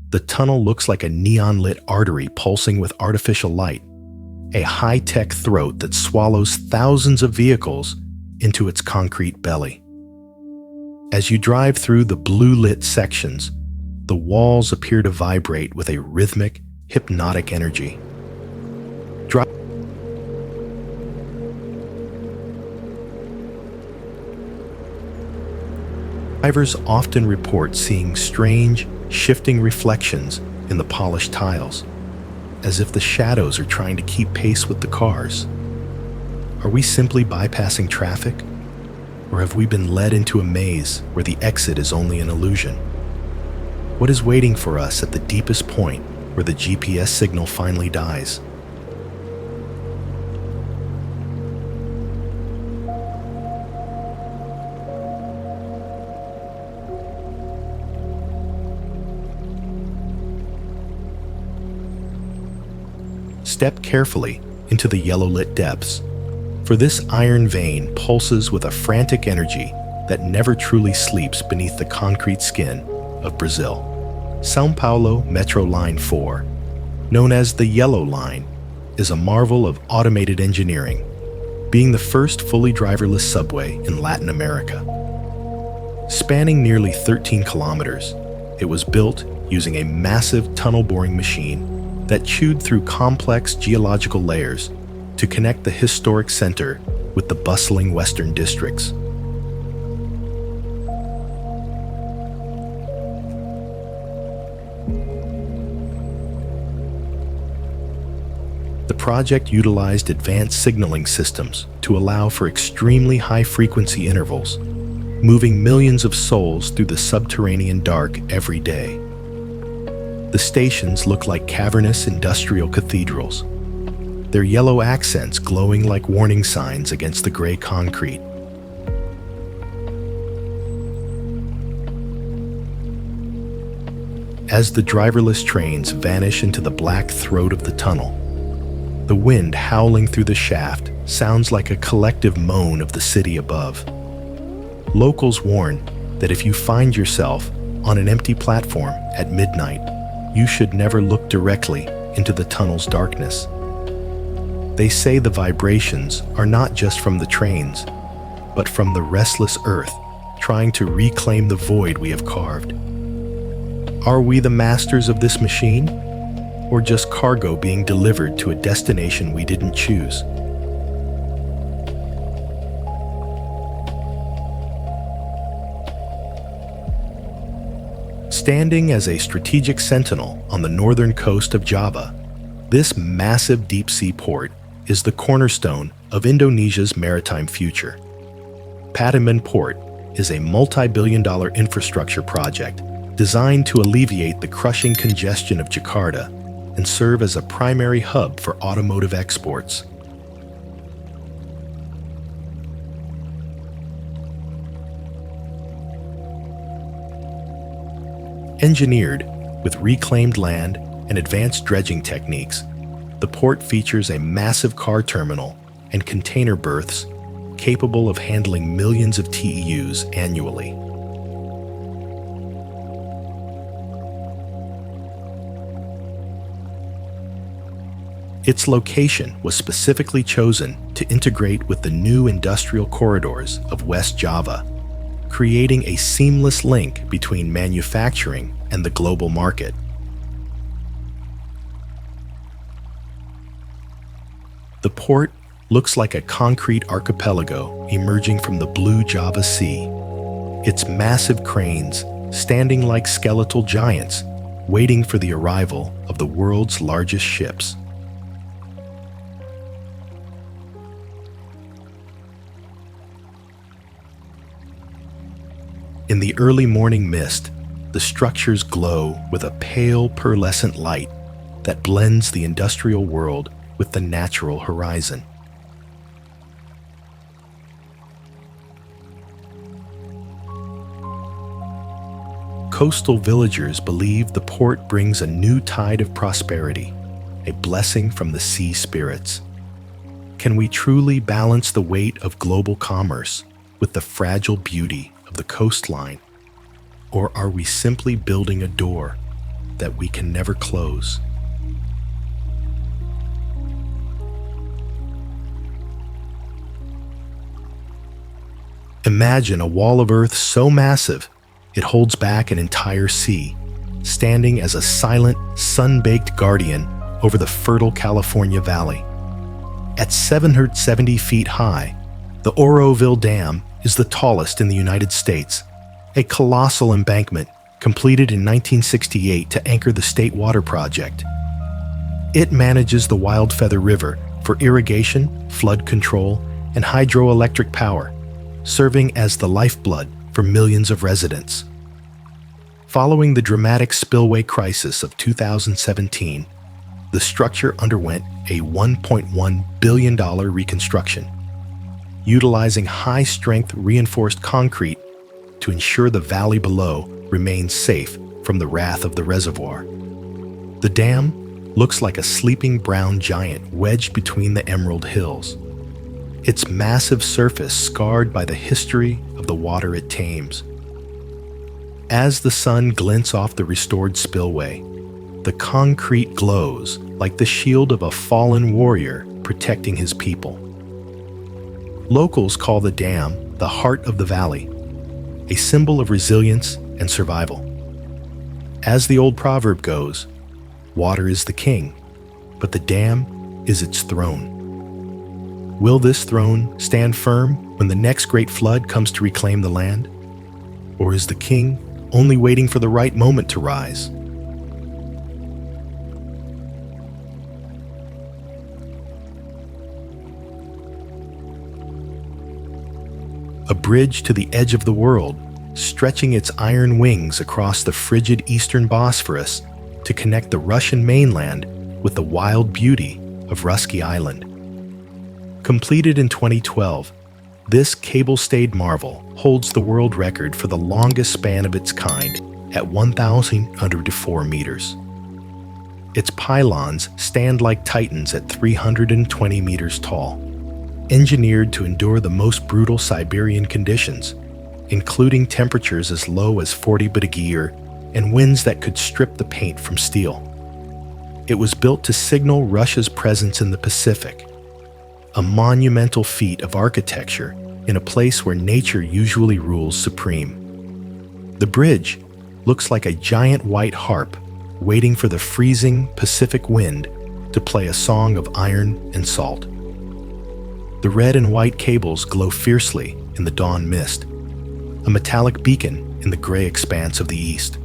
The tunnel looks like a neon-lit artery pulsing with artificial light, a high-tech throat that swallows thousands of vehicles into its concrete belly. As you drive through the blue-lit sections, the walls appear to vibrate with a rhythmic, hypnotic energy. Drivers often report seeing strange, shifting reflections in the polished tiles, as if the shadows are trying to keep pace with the cars. Are we simply bypassing traffic? Or have we been led into a maze where the exit is only an illusion? What is waiting for us at the deepest point where the GPS signal finally dies? Step carefully into the yellow-lit depths, for this iron vein pulses with a frantic energy that never truly sleeps beneath the concrete skin of Brazil. São Paulo Metro Line 4, known as the Yellow Line, is a marvel of automated engineering, being the first fully driverless subway in Latin America. Spanning nearly 13 kilometers, it was built using a massive tunnel-boring machine that chewed through complex geological layers to connect the historic center with the bustling western districts. The project utilized advanced signaling systems to allow for extremely high-frequency intervals, moving millions of souls through the subterranean dark every day. The stations look like cavernous industrial cathedrals, their yellow accents glowing like warning signs against the gray concrete. As the driverless trains vanish into the black throat of the tunnel, the wind howling through the shaft sounds like a collective moan of the city above. Locals warn that if you find yourself on an empty platform at midnight, you should never look directly into the tunnel's darkness. They say the vibrations are not just from the trains, but from the restless earth trying to reclaim the void we have carved. Are we the masters of this machine, or just cargo being delivered to a destination we didn't choose? Standing as a strategic sentinel on the northern coast of Java, this massive deep-sea port is the cornerstone of Indonesia's maritime future. Patimban Port is a multi-billion-dollar infrastructure project designed to alleviate the crushing congestion of Jakarta and serve as a primary hub for automotive exports. Engineered with reclaimed land and advanced dredging techniques, the port features a massive car terminal and container berths capable of handling millions of TEUs annually. Its location was specifically chosen to integrate with the new industrial corridors of West Java, creating a seamless link between manufacturing and the global market. The port looks like a concrete archipelago emerging from the blue Java Sea, its massive cranes standing like skeletal giants, waiting for the arrival of the world's largest ships. In the early morning mist, the structures glow with a pale pearlescent light that blends the industrial world with the natural horizon. Coastal villagers believe the port brings a new tide of prosperity, a blessing from the sea spirits. Can we truly balance the weight of global commerce with the fragile beauty of the coastline, or are we simply building a door that we can never close? Imagine a wall of earth so massive it holds back an entire sea, standing as a silent, sun-baked guardian over the fertile California Valley. At 770 feet high, the Oroville Dam is the tallest in the United States, a colossal embankment completed in 1968 to anchor the State Water Project. It manages the Wildfeather River for irrigation, flood control, and hydroelectric power, serving as the lifeblood for millions of residents. Following the dramatic spillway crisis of 2017, the structure underwent a $1.1 billion reconstruction, utilizing high-strength reinforced concrete to ensure the valley below remains safe from the wrath of the reservoir. The dam looks like a sleeping brown giant wedged between the Emerald Hills, its massive surface scarred by the history of the water it tames. As the sun glints off the restored spillway, the concrete glows like the shield of a fallen warrior protecting his people. Locals call the dam the heart of the valley, a symbol of resilience and survival. As the old proverb goes, water is the king, but the dam is its throne. Will this throne stand firm when the next great flood comes to reclaim the land? Or is the king only waiting for the right moment to rise? a bridge to the edge of the world, stretching its iron wings across the frigid eastern Bosphorus to connect the Russian mainland with the wild beauty of Russky Island. Completed in 2012, this cable-stayed marvel holds the world record for the longest span of its kind at 1,104 meters. Its pylons stand like titans at 320 meters tall, engineered to endure the most brutal Siberian conditions, including temperatures as low as 40 B'degree and winds that could strip the paint from steel. It was built to signal Russia's presence in the Pacific, a monumental feat of architecture in a place where nature usually rules supreme. The bridge looks like a giant white harp waiting for the freezing Pacific wind to play a song of iron and salt. The red and white cables glow fiercely in the dawn mist, a metallic beacon in the gray expanse of the east.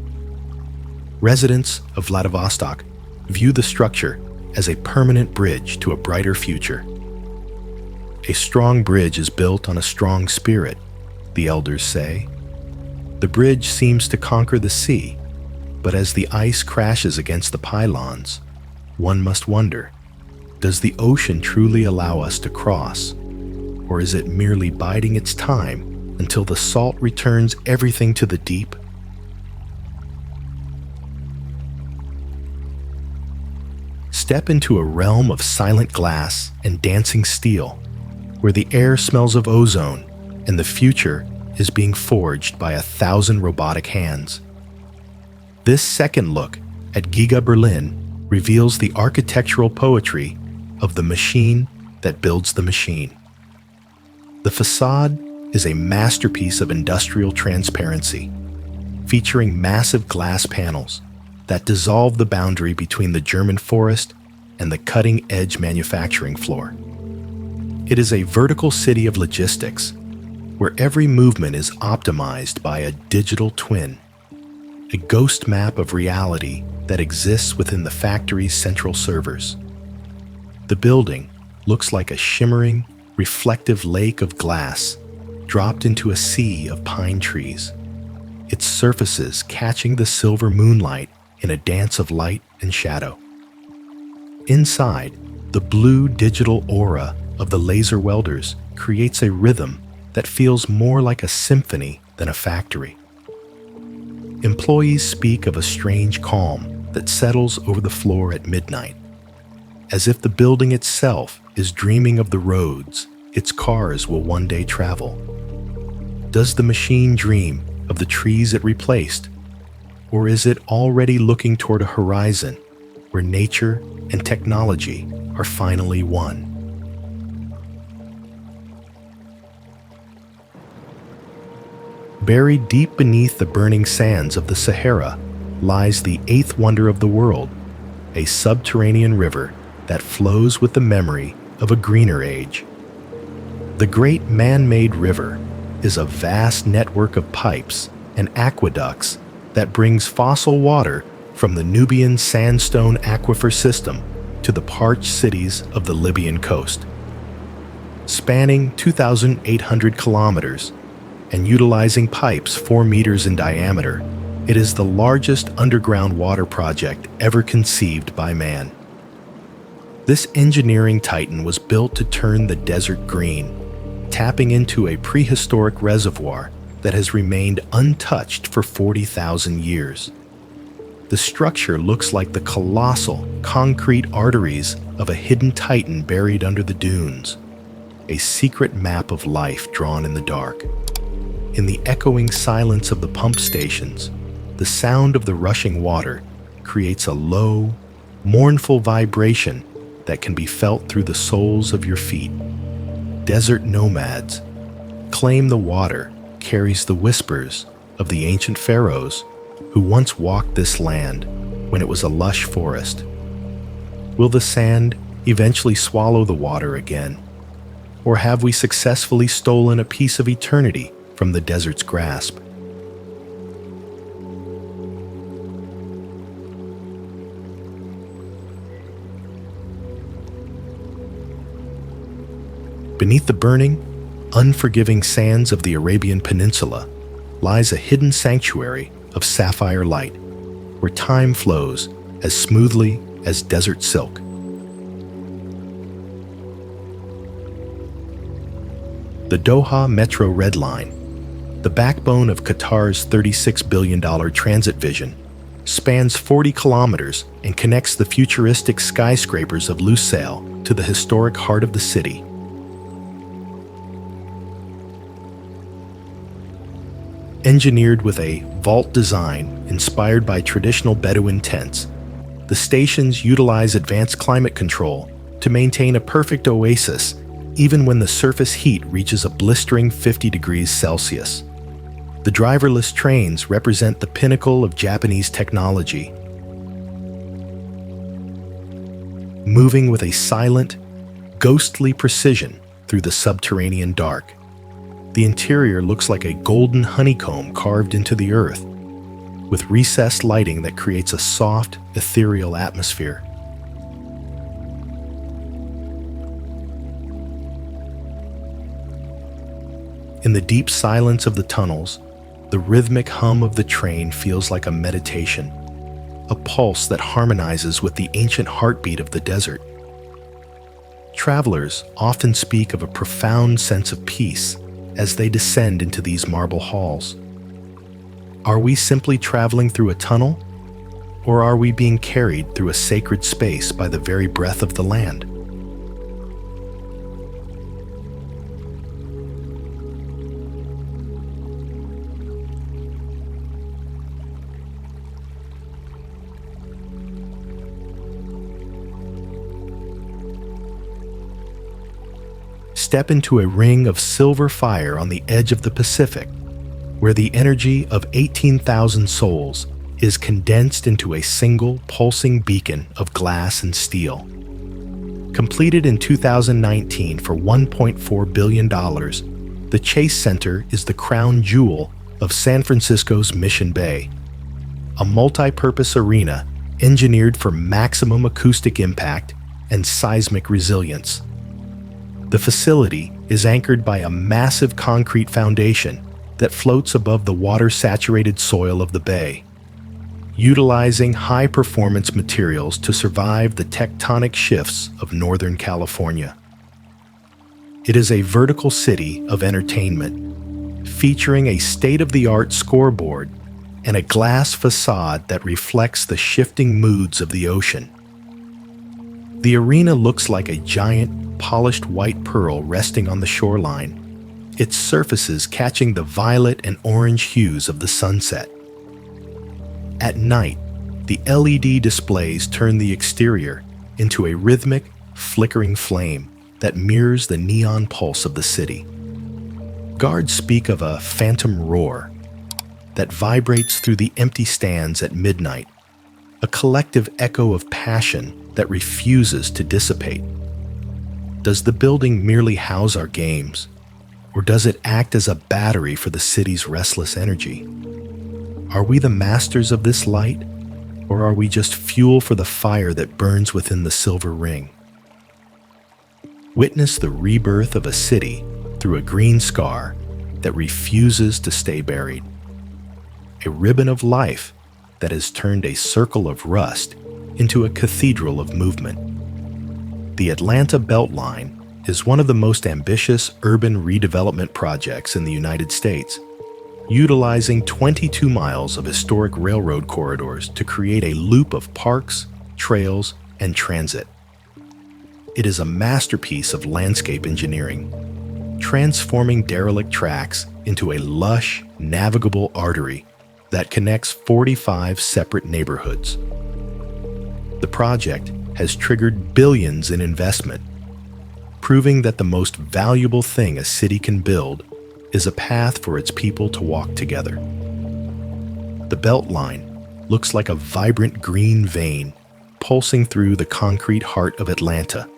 Residents of Vladivostok view the structure as a permanent bridge to a brighter future. A strong bridge is built on a strong spirit, the elders say. The bridge seems to conquer the sea, but as the ice crashes against the pylons, one must wonder, does the ocean truly allow us to cross, or is it merely biding its time until the salt returns everything to the deep? Step into a realm of silent glass and dancing steel, where the air smells of ozone and the future is being forged by 1,000 robotic hands. This second look at Giga Berlin reveals the architectural poetry of the machine that builds the machine. The facade is a masterpiece of industrial transparency, featuring massive glass panels that dissolve the boundary between the German forest and the cutting-edge manufacturing floor. It is a vertical city of logistics, where every movement is optimized by a digital twin, a ghost map of reality that exists within the factory's central servers. The building looks like a shimmering, reflective lake of glass dropped into a sea of pine trees, its surfaces catching the silver moonlight in a dance of light and shadow. Inside, the blue digital aura of the laser welders creates a rhythm that feels more like a symphony than a factory. Employees speak of a strange calm that settles over the floor at midnight, as if the building itself is dreaming of the roads its cars will one day travel. Does the machine dream of the trees it replaced, or is it already looking toward a horizon where nature and technology are finally one? Buried deep beneath the burning sands of the Sahara lies the eighth wonder of the world, a subterranean river that flows with the memory of a greener age. The great man-made river is a vast network of pipes and aqueducts that brings fossil water from the Nubian sandstone aquifer system to the parched cities of the Libyan coast. Spanning 2,800 kilometers and utilizing pipes 4 meters in diameter, it is the largest underground water project ever conceived by man. This engineering titan was built to turn the desert green, tapping into a prehistoric reservoir that has remained untouched for 40,000 years. The structure looks like the colossal concrete arteries of a hidden titan buried under the dunes, a secret map of life drawn in the dark. In the echoing silence of the pump stations, the sound of the rushing water creates a low, mournful vibration that can be felt through the soles of your feet. Desert nomads claim the water carries the whispers of the ancient pharaohs who once walked this land when it was a lush forest. Will the sand eventually swallow the water again? Or have we successfully stolen a piece of eternity from the desert's grasp? Beneath the burning, unforgiving sands of the Arabian Peninsula lies a hidden sanctuary of sapphire light, where time flows as smoothly as desert silk. The Doha Metro Red Line, the backbone of Qatar's $36 billion transit vision, spans 40 kilometers and connects the futuristic skyscrapers of Lusail to the historic heart of the city. Engineered with a vault design inspired by traditional Bedouin tents, the stations utilize advanced climate control to maintain a perfect oasis even when the surface heat reaches a blistering 50 degrees Celsius. The driverless trains represent the pinnacle of Japanese technology, moving with a silent, ghostly precision through the subterranean dark. The interior looks like a golden honeycomb carved into the earth, with recessed lighting that creates a soft, ethereal atmosphere. In the deep silence of the tunnels, the rhythmic hum of the train feels like a meditation, a pulse that harmonizes with the ancient heartbeat of the desert. Travelers often speak of a profound sense of peace as they descend into these marble halls. Are we simply traveling through a tunnel, or are we being carried through a sacred space by the very breath of the land? Step into a ring of silver fire on the edge of the Pacific, where the energy of 18,000 souls is condensed into a single pulsing beacon of glass and steel. Completed in 2019 for $1.4 billion, the Chase Center is the crown jewel of San Francisco's Mission Bay, a multi-purpose arena engineered for maximum acoustic impact and seismic resilience. The facility is anchored by a massive concrete foundation that floats above the water-saturated soil of the bay, utilizing high-performance materials to survive the tectonic shifts of Northern California. It is a vertical city of entertainment, featuring a state-of-the-art scoreboard and a glass facade that reflects the shifting moods of the ocean. The arena looks like a giant, polished white pearl resting on the shoreline, its surfaces catching the violet and orange hues of the sunset. At night, the LED displays turn the exterior into a rhythmic, flickering flame that mirrors the neon pulse of the city. Guards speak of a phantom roar that vibrates through the empty stands at midnight, a collective echo of passion that refuses to dissipate. Does the building merely house our games, or does it act as a battery for the city's restless energy? Are we the masters of this light, or are we just fuel for the fire that burns within the silver ring? Witness the rebirth of a city through a green scar that refuses to stay buried. A ribbon of life that has turned a circle of rust into a cathedral of movement. The Atlanta Beltline is one of the most ambitious urban redevelopment projects in the United States, utilizing 22 miles of historic railroad corridors to create a loop of parks, trails, and transit. It is a masterpiece of landscape engineering, transforming derelict tracks into a lush, navigable artery that connects 45 separate neighborhoods. The project has triggered billions in investment, proving that the most valuable thing a city can build is a path for its people to walk together. The Beltline looks like a vibrant green vein pulsing through the concrete heart of Atlanta,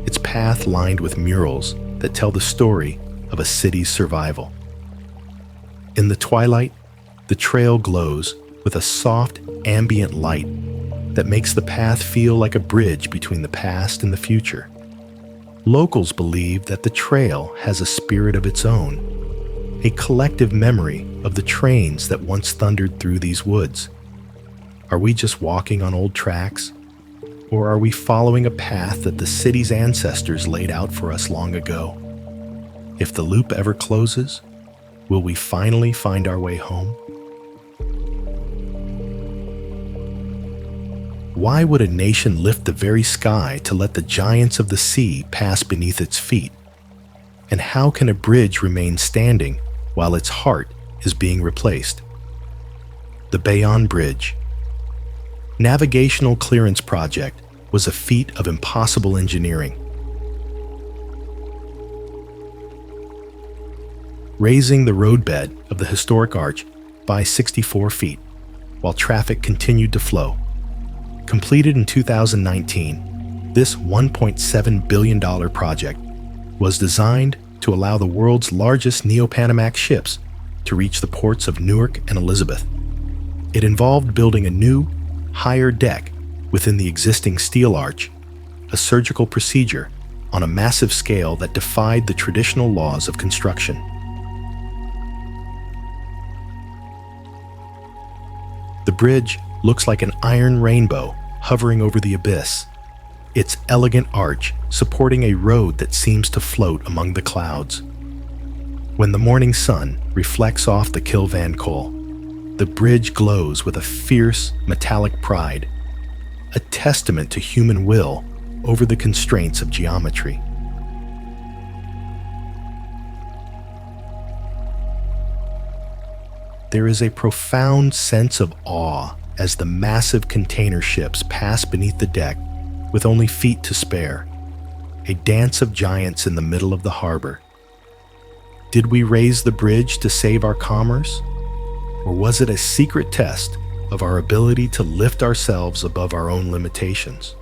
its path lined with murals that tell the story of a city's survival. In the twilight, the trail glows with a soft, ambient light that makes the path feel like a bridge between the past and the future. Locals believe that the trail has a spirit of its own, a collective memory of the trains that once thundered through these woods. Are we just walking on old tracks? Or are we following a path that the city's ancestors laid out for us long ago? If the loop ever closes, will we finally find our way home? Why would a nation lift the very sky to let the giants of the sea pass beneath its feet? And how can a bridge remain standing while its heart is being replaced? The Bayonne Bridge. Navigational Clearance Project was a feat of impossible engineering. Raising the roadbed of the historic arch by 64 feet, while traffic continued to flow. Completed in 2019, this $1.7 billion project was designed to allow the world's largest Neo-Panamax ships to reach the ports of Newark and Elizabeth. It involved building a new, higher deck within the existing steel arch, a surgical procedure on a massive scale that defied the traditional laws of construction. The bridge looks like an iron rainbow hovering over the abyss, its elegant arch supporting a road that seems to float among the clouds. When the morning sun reflects off the Kilvan Coal, the bridge glows with a fierce, metallic pride, a testament to human will over the constraints of geometry. There is a profound sense of awe as the massive container ships pass beneath the deck with only feet to spare, a dance of giants in the middle of the harbor. Did we raise the bridge to save our commerce? Or was it a secret test of our ability to lift ourselves above our own limitations?